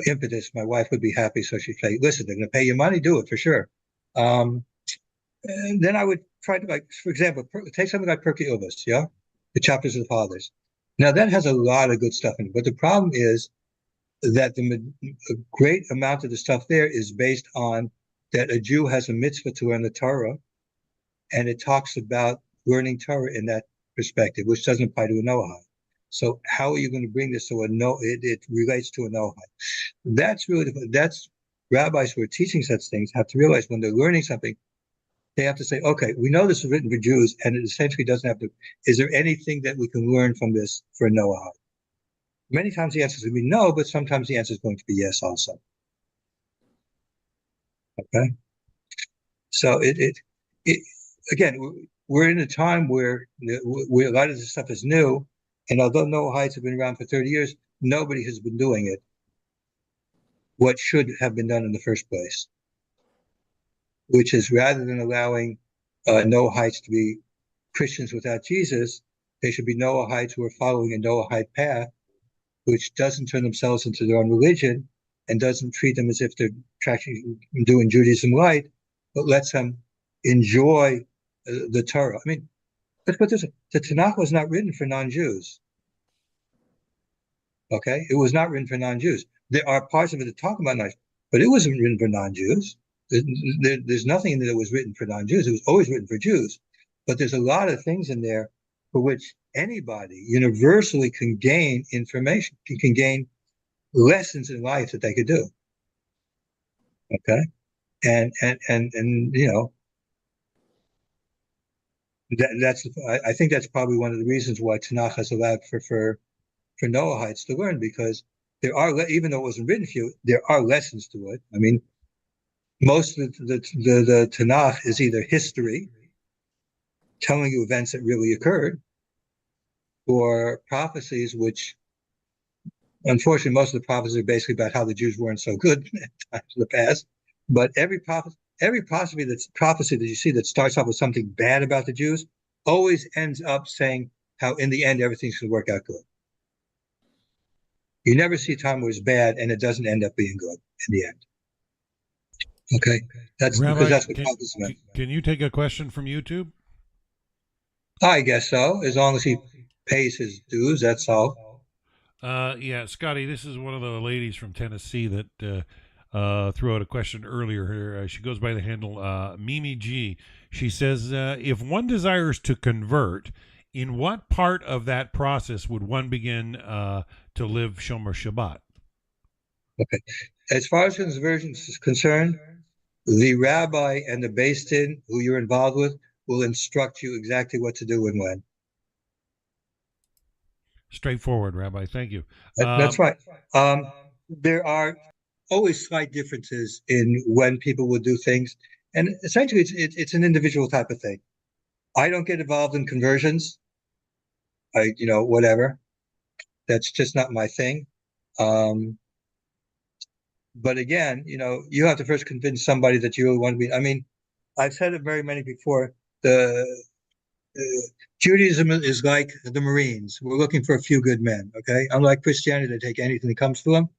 impetus. My wife would be happy, so she'd say, listen, they're going to pay you money, do it for sure. And then I would try to, for example, take something like Pirkei Avos, the chapters of the fathers. Now, that has a lot of good stuff in it, but the problem is that a great amount of the stuff there is based on that a Jew has a mitzvah to learn the Torah, and it talks about learning Torah in that perspective, which doesn't apply to a Noahide. So how are you going to bring this so it relates to a Noahide? That's rabbis who are teaching such things have to realize when they're learning something, they have to say, okay, we know this is written for Jews, and it essentially doesn't have to. Is there anything that we can learn from this for a Noahide? Many times the answer is going to be no, but sometimes the answer is going to be yes also. Okay. So it again, we're in a time where a lot of this stuff is new, and although Noahides have been around for 30 years, nobody has been doing it what should have been done in the first place, which is rather than allowing Noahides to be Christians without Jesus, they should be Noahides who are following a Noahide path, which doesn't turn themselves into their own religion and doesn't treat them as if they're doing Judaism light, but lets them enjoy the Torah. I mean, let's put this: the Tanakh was not written for non-Jews. Okay, it was not written for non-Jews. There are parts of it that talk about non-Jews, but it wasn't written for non-Jews. There's nothing in there that was written for non-Jews. It was always written for Jews. But there's a lot of things in there for which anybody universally can gain information. You can gain lessons in life that they could do. Okay, and you know, I think that's probably one of the reasons why Tanakh has allowed for Noahides to learn, because there are, even though it wasn't written for you, there are lessons to it. I mean, most of the Tanakh is either history, telling you events that really occurred, or prophecies, which, unfortunately, most of the prophecies are basically about how the Jews weren't so good at times in the past. But every prophecy that you see that starts off with something bad about the Jews always ends up saying how in the end everything's going to work out good. You never see a time where it's bad and it doesn't end up being good in the end. Okay, that's Rabbi, because that's what prophecy meant. Can you take a question from YouTube? I guess so, as long as he pays his dues. That's all. Yeah, Scotty, this is one of the ladies from Tennessee that threw out a question earlier here. She goes by the handle Mimi G. She says, if one desires to convert, in what part of that process would one begin to live Shomer Shabbat? Okay. As far as conversion is concerned, the rabbi and the beis din who you're involved with will instruct you exactly what to do and when. Straightforward, Rabbi. Thank you. That's right. There are always slight differences in when people will do things, and essentially it's an individual type of thing. I don't get involved in conversions. Whatever. That's just not my thing. But again, you have to first convince somebody that you really want to be. I mean, I've said it very many before. Judaism is like the Marines. We're looking for a few good men. Okay, unlike Christianity, they take anything that comes to them.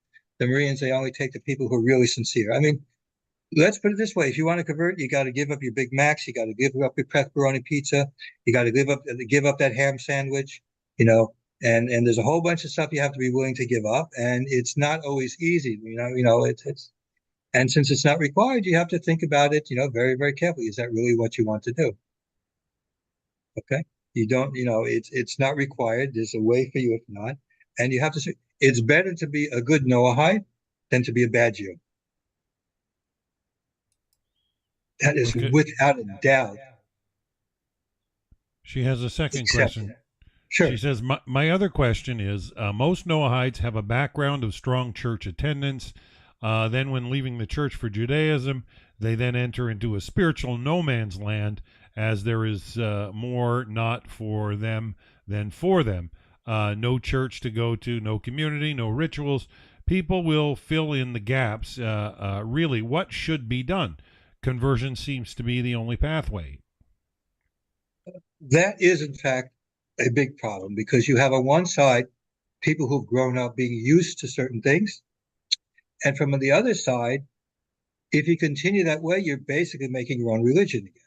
The Marines, they only take the people who are really sincere. I mean, let's put it this way: if you want to convert, you got to give up your Big Macs. You got to give up your pepperoni pizza. You got to give up that ham sandwich. And there's a whole bunch of stuff you have to be willing to give up, and it's not always easy. It's and since it's not required, you have to think about it, very, very carefully. Is that really what you want to do? Okay, you don't, it's not required. There's a way for you if not, and you have to say it's better to be a good Noahide than to be a bad Jew. That is without a doubt. She has a second question. Sure. She says, my other question is, most Noahides have a background of strong church attendance. Then when leaving the church for Judaism, they then enter into a spiritual no man's land, as there is more not for them than for them. No church to go to, no community, no rituals. People will fill in the gaps. Really, what should be done? Conversion seems to be the only pathway. That is, in fact, a big problem, because you have on one side people who've grown up being used to certain things, and from the other side, if you continue that way, you're basically making your own religion again.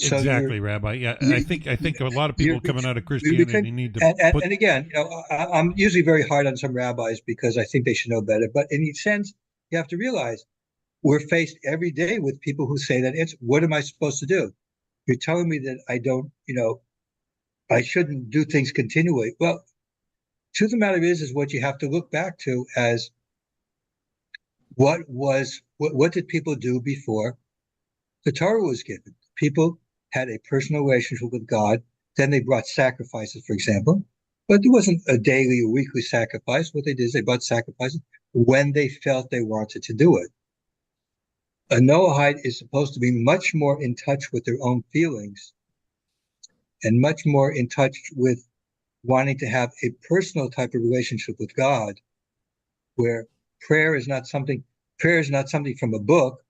Exactly, Rabbi. Yeah, I think a lot of people coming out of Christianity need to. And again, I'm usually very hard on some rabbis because I think they should know better. But in each sense, you have to realize we're faced every day with people who say that what am I supposed to do? You're telling me that I don't, I shouldn't do things continually. Well, truth of the matter is what you have to look back to as what did people do before the Torah was given? People had a personal relationship with God. Then they brought sacrifices, for example. But there wasn't a daily or weekly sacrifice. What they did is they brought sacrifices when they felt they wanted to do it. A Noahide is supposed to be much more in touch with their own feelings and much more in touch with wanting to have a personal type of relationship with God, where prayer is not something from a book,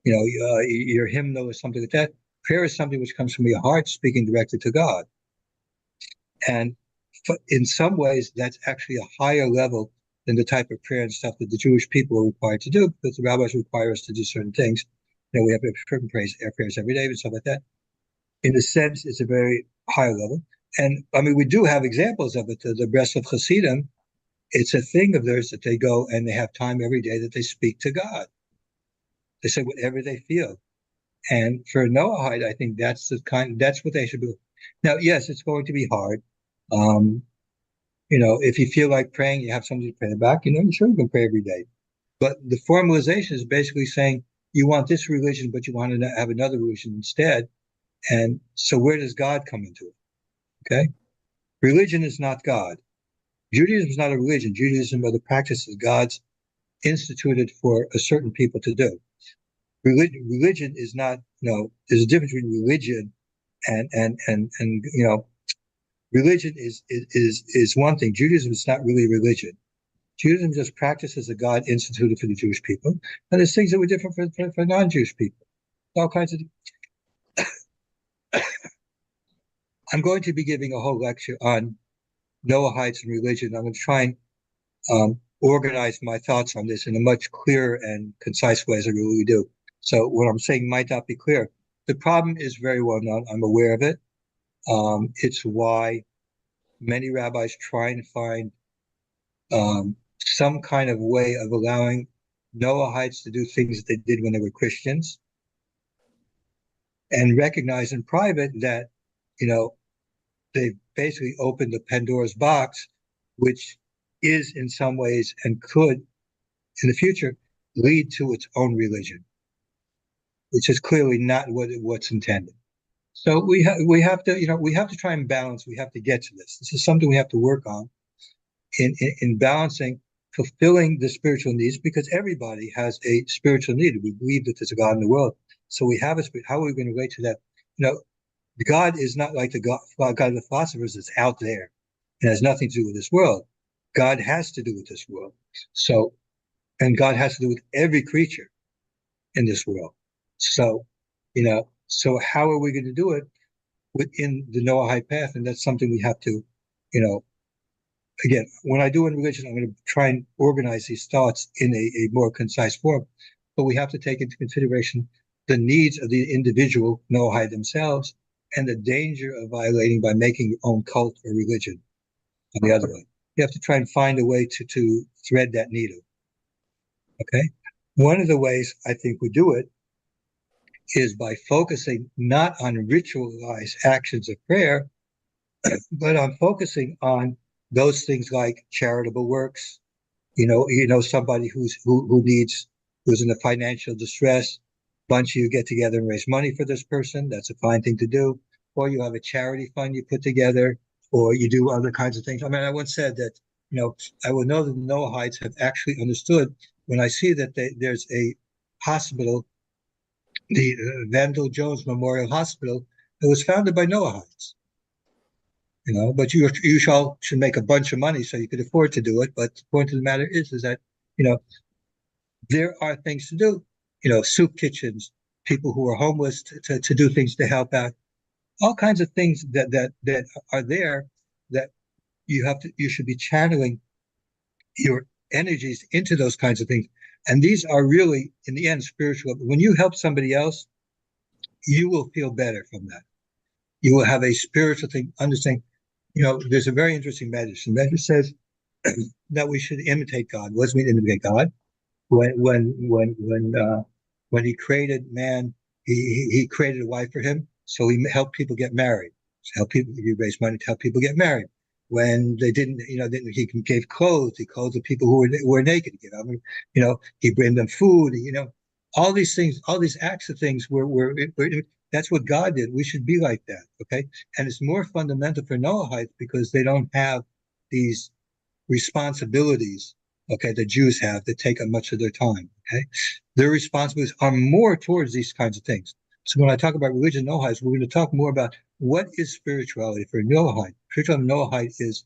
your hymnal or something like that. Prayer is something which comes from your heart, speaking directly to God. And in some ways, that's actually a higher level than the type of prayer and stuff that the Jewish people are required to do, because the rabbis require us to do certain things. We have certain prayers every day and stuff like that. In a sense, it's a very high level. And I mean, we do have examples of it. The Breast of Hasidim, it's a thing of theirs that they go and they have time every day that they speak to God. They say whatever they feel. And for a Noahide, I think that's what they should do. Now, yes, it's going to be hard. If you feel like praying, you have somebody to pray back, sure, you can pray every day. But the formalization is basically saying you want this religion, but you want to have another religion instead. And so where does God come into it? Okay? Religion is not God. Judaism is not a religion. Judaism are the practices God's instituted for a certain people to do. Religion is not, there's a difference between religion and religion is one thing. Judaism is not really religion. Judaism just practices that God instituted for the Jewish people, and there's things that were different for non-Jewish people. All kinds of. I'm going to be giving a whole lecture on Noahides and religion. I'm going to try and organize my thoughts on this in a much clearer and concise way as I really do. So what I'm saying might not be clear. The problem is very well known. I'm aware of it. It's why many rabbis try and find some kind of way of allowing Noahides to do things that they did when they were Christians, and recognize in private that, they've basically opened the Pandora's box, which is in some ways and could, in the future, lead to its own religion, which is clearly not what's intended. So we have to try and balance. We have to get to this. This is something we have to work on in balancing, fulfilling the spiritual needs, because everybody has a spiritual need. We believe that there's a God in the world. So we have a spirit. How are we going to relate to that? God is not like the God of the philosophers that's out there and has nothing to do with this world. God has to do with this world. So, and God has to do with every creature in this world. So, so how are we going to do it within the Noahide path? And that's something we have to, again, when I do in religion, I'm going to try and organize these thoughts in a more concise form. But we have to take into consideration the needs of the individual Noahide themselves and the danger of violating by making your own cult or religion on the other one. You have to try and find a way to thread that needle. Okay? One of the ways I think we do it is by focusing not on ritualized actions of prayer, but on focusing on those things like charitable works. Somebody who's in a financial distress, bunch of you get together and raise money for this person. That's a fine thing to do. Or you have a charity fund you put together, or you do other kinds of things. I mean, I once said that, I will know that the Noahides have actually understood when I see that there's a hospital, the Vandal Jones Memorial Hospital, that was founded by Noahides. But you should make a bunch of money so you could afford to do it. But the point of the matter is that, there are things to do. Soup kitchens, people who are homeless to do things to help out, all kinds of things that are there that you should be channeling your energies into those kinds of things. And these are really, in the end, spiritual. When you help somebody else, you will feel better from that. You will have a spiritual thing, understanding. There's a very interesting medrash. The medrash says that we should imitate God. What does it mean to imitate God? When he created man, he created a wife for him, so he helped people get married. He raised money to help people get married. When they didn't, he gave clothes. He clothed the people who were naked. He bring them food. All these things, all these acts of things were That's what God did. We should be like that, okay? And it's more fundamental for Noahides because they don't have these responsibilities, okay, that Jews have that take up much of their time, okay? Their responsibilities are more towards these kinds of things. So when I talk about religion Noahides, we're going to talk more about what is spirituality for Noahide. Spirituality Noahide is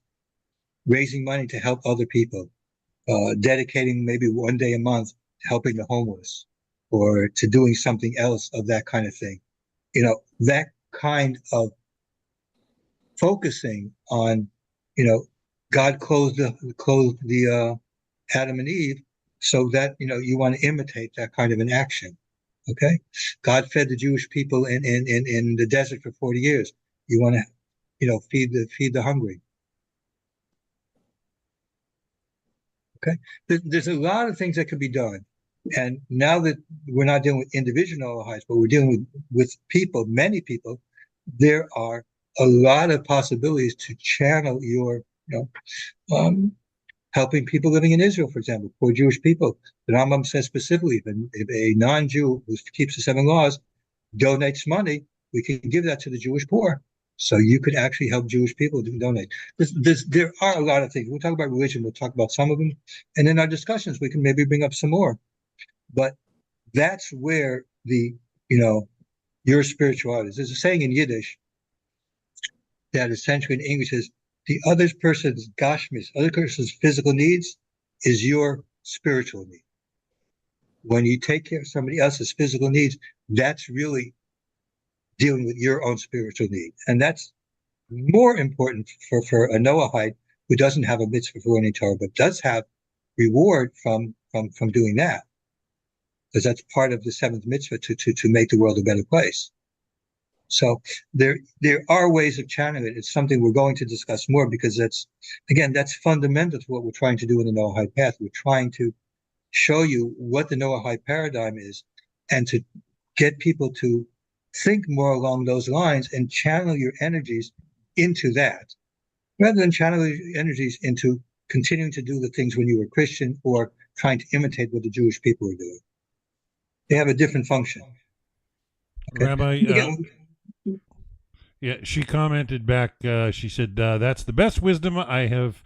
raising money to help other people, dedicating maybe one day a month to helping the homeless or to doing something else of that kind of thing. That kind of focusing on, God clothed the Adam and Eve, so that you want to imitate that kind of an action. Okay, God fed the Jewish people in the desert for 40 years. You want to, feed the hungry. Okay, there's a lot of things that could be done, and now that we're not dealing with individual Noahides, but we're dealing with people, many people, there are a lot of possibilities to channel your, helping people living in Israel, for example, poor Jewish people. The Rambam says specifically, if a non-Jew who keeps the 7 laws donates money, we can give that to the Jewish poor. So you could actually help Jewish people to donate. There are a lot of things. We'll talk about religion. We'll talk about some of them. And in our discussions, we can maybe bring up some more. But that's where your spirituality is. There's a saying in Yiddish that essentially in English is, the other person's gashmis, other person's physical needs is your spiritual need. When you take care of somebody else's physical needs, that's really dealing with your own spiritual need. And that's more important for a Noahide who doesn't have a mitzvah for learning Torah, but does have reward from doing that. Because that's part of the 7th mitzvah to make the world a better place. So there are ways of channeling it. It's something we're going to discuss more because that's fundamental to what we're trying to do in the Noahide path. We're trying to show you what the Noahide paradigm is and to get people to think more along those lines and channel your energies into that, rather than channel your energies into continuing to do the things when you were Christian or trying to imitate what the Jewish people were doing. They have a different function. Okay? Rabbi, yeah, she commented back, she said, that's the best wisdom I have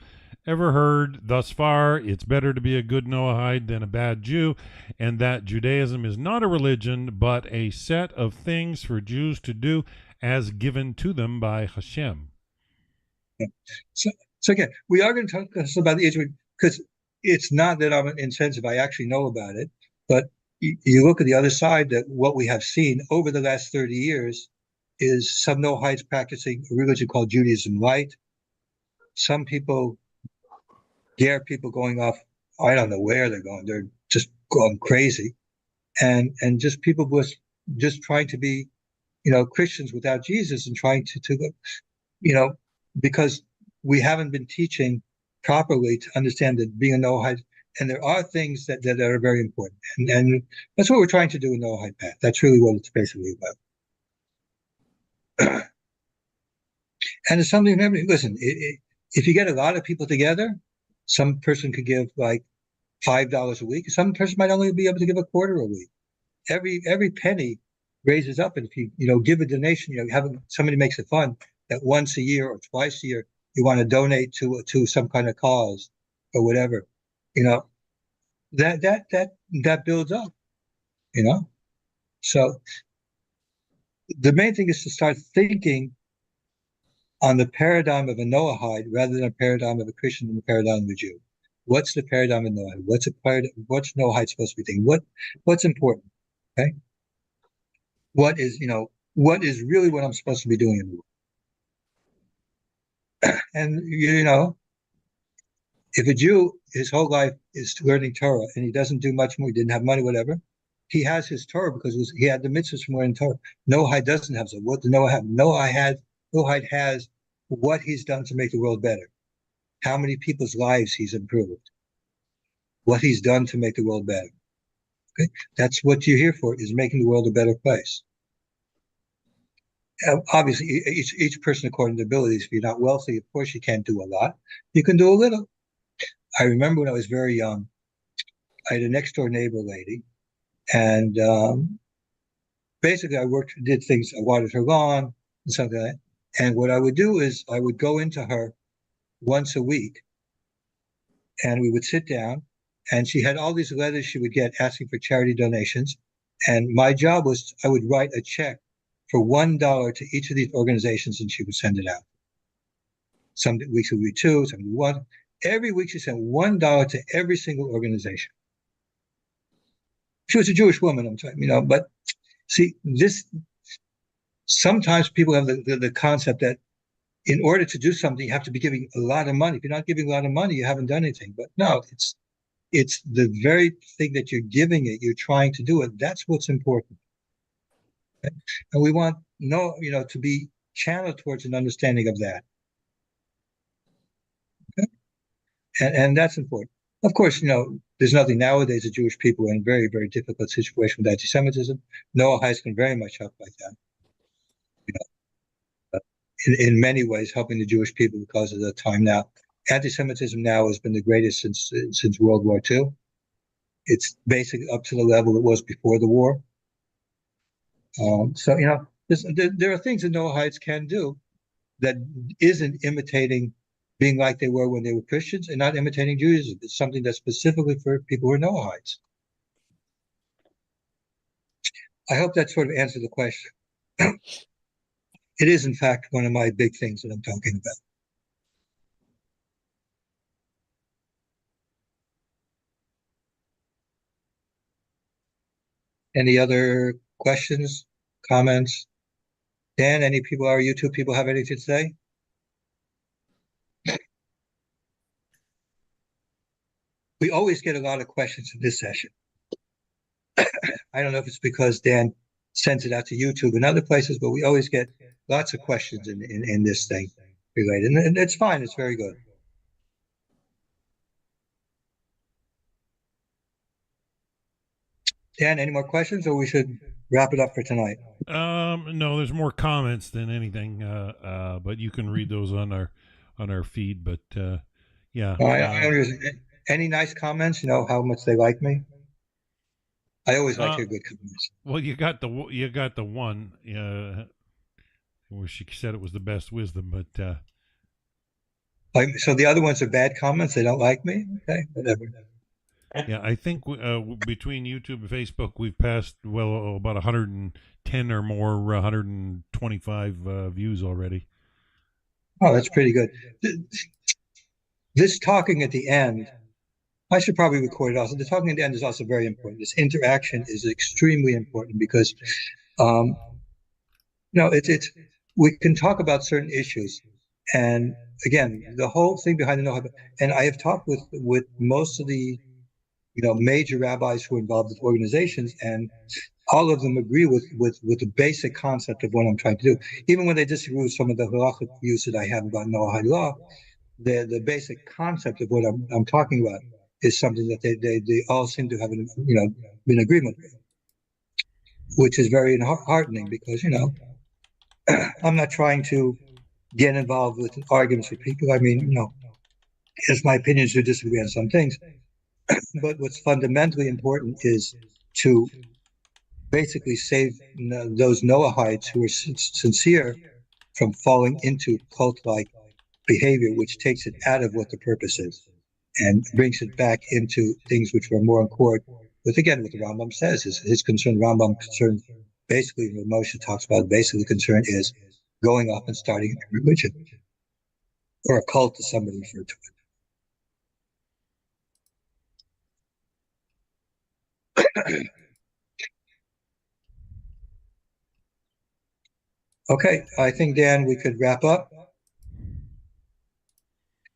ever heard thus far. It's better to be a good Noahide than a bad Jew, and that Judaism is not a religion, but a set of things for Jews to do as given to them by Hashem. So again, we are going to talk about the Israel, because it's not that I'm insensitive. I actually know about it, but you look at the other side, that what we have seen over the last 30 years is some Noahides practicing a religion called Judaism Light. Some people dare people going off, I don't know where they're going. They're just going crazy. And just people was just trying to be, Christians without Jesus, and trying to because we haven't been teaching properly to understand that being a Noahide, and there are things that are very important. And that's what we're trying to do in Noahide path. That's really what it's basically about. And it's something, listen, if you get a lot of people together, some person could give like $5 a week. Some person might only be able to give a quarter a week. Every penny raises up. And if you give a donation, somebody makes it fun that once a year or twice a year, you want to donate to some kind of cause or whatever, that builds up, So the main thing is to start thinking on the paradigm of a Noahide rather than a paradigm of a Christian and the paradigm of a Jew. What's the paradigm of Noahide? What's Noahide supposed to be thinking? What's important? Okay. What is really what I'm supposed to be doing in the world? And if a Jew, his whole life is learning Torah and he doesn't do much more, he didn't have money, whatever, he has his Torah because he had the mitzvahs from learning Torah. Noahide doesn't have. So what did Noah have? Noahide has what he's done to make the world better. How many people's lives he's improved. What he's done to make the world better. Okay, that's what you're here for, is making the world a better place. Obviously, each person according to their abilities. If you're not wealthy, of course you can't do a lot. You can do a little. I remember when I was very young, I had a next door neighbor lady, and basically I did things. I watered her lawn and something like that. And what I would do is I would go into her once a week, and we would sit down, and she had all these letters she would get asking for charity donations. And my job was I would write a check for $1 to each of these organizations, and she would send it out. Some weeks it would be two, some would be one. Every week she sent $1 to every single organization. She was a Jewish woman, I'm talking, but see, sometimes people have the concept that in order to do something, you have to be giving a lot of money. If you're not giving a lot of money, you haven't done anything. But no, it's the very thing that you're giving it, you're trying to do it. That's what's important. Okay? And we want to be channeled towards an understanding of that. Okay? And that's important. Of course, there's nothing nowadays that Jewish people are in a very, very difficult situation with anti-Semitism. Noahide can very much help like that. In many ways, helping the Jewish people because of the time now. Anti-Semitism now has been the greatest since World War II. It's basically up to the level it was before the war. So there are things that Noahides can do that isn't imitating being like they were when they were Christians, and not imitating Judaism. It's something that's specifically for people who are Noahides. I hope that sort of answered the question. It is, in fact, one of my big things that I'm talking about. Any other questions, comments? Dan, any people, our YouTube people, have anything to say? We always get a lot of questions in this session. I don't know if it's because Dan sends it out to YouTube and other places, but we always get lots of questions in this thing related. And it's fine. It's very good. Dan, any more questions, or we should wrap it up for tonight? No, there's more comments than anything, but you can read those on our feed. But yeah, any nice comments? How much they like me. I always like your good comments. Well, you got the one where she said it was the best wisdom, but so the other ones are bad comments. They don't like me. Okay, whatever. Yeah, I think between YouTube and Facebook, we've passed about 110 or more, 125 views already. Oh, that's pretty good. This talking at the end, I should probably record it also. The talking at the end is also very important. This interaction is extremely important because, we can talk about certain issues, and again, the whole thing behind the Noahide. And I have talked with most of the major rabbis who are involved with organizations, and all of them agree with the basic concept of what I'm trying to do. Even when they disagree with some of the halachic views that I have about Noahide law, the basic concept of what I'm talking about is something that they all seem to have in agreement with, which is very heartening because I'm not trying to get involved with arguments with people. I mean, it's my opinions to disagree on some things. But what's fundamentally important is to basically save those Noahides who are sincere from falling into cult-like behavior, which takes it out of what the purpose is and brings it back into things which are more in accord with, again, what the Rambam says. His concern, Rambam concern, basically what Moshe talks about, basically the concern is going off and starting a new religion, or a cult, as somebody referred to it. Okay, I think, Dan, we could wrap up.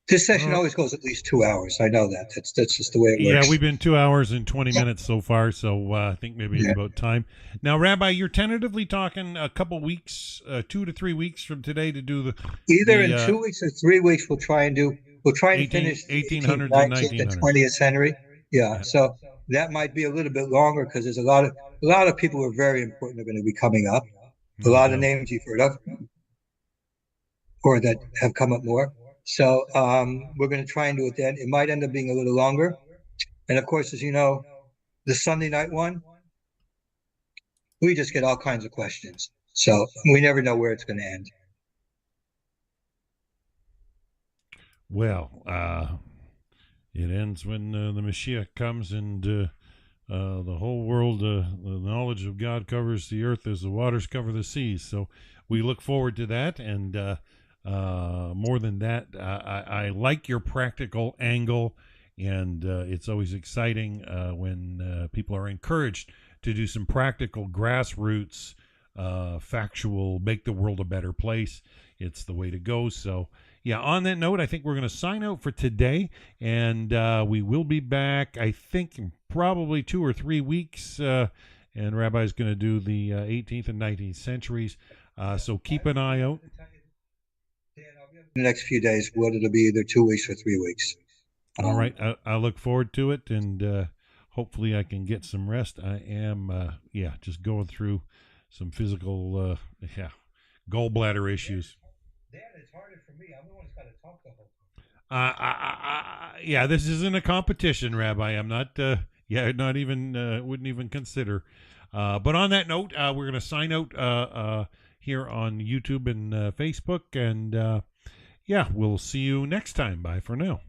This session always goes at least 2 hours. I know that. That's just the way it works. Yeah, we've been 2 hours and 20 minutes so far, so I think maybe it's about time. Now, Rabbi, you're tentatively talking a couple weeks, 2 to 3 weeks from today to do either in 2 weeks or 3 weeks. We'll try and finish 1800s 19th and 20th century. Yeah, so that might be a little bit longer because there's a lot of people who are very important are going to be coming up. A lot of names you've heard of, or that have come up more. So we're going to try and do it then. It might end up being a little longer. And of course, as you know, the Sunday night one, we just get all kinds of questions. So we never know where it's going to end. Well, it ends when the Mashiach comes and the whole world, the knowledge of God covers the earth as the waters cover the seas. So we look forward to that. And more than that, I like your practical angle. And it's always exciting when people are encouraged to do some practical grassroots, factual, make the world a better place. It's the way to go. So, yeah, on that note, I think we're going to sign out for today. And we will be back, I think, in probably 2 or 3 weeks. And Rabbi's going to do the 18th and 19th centuries. So keep an eye out. In the next few days, whether it'll be either 2 weeks or 3 weeks. All right. I look forward to it, and hopefully I can get some rest. I am, just going through some physical, gallbladder issues. Dan, it's harder for me. I'm the one who's got to talk the whole time. This isn't a competition, Rabbi. I'm not, not even, wouldn't even consider. But on that note, we're going to sign out here on YouTube and Facebook, and we'll see you next time. Bye for now.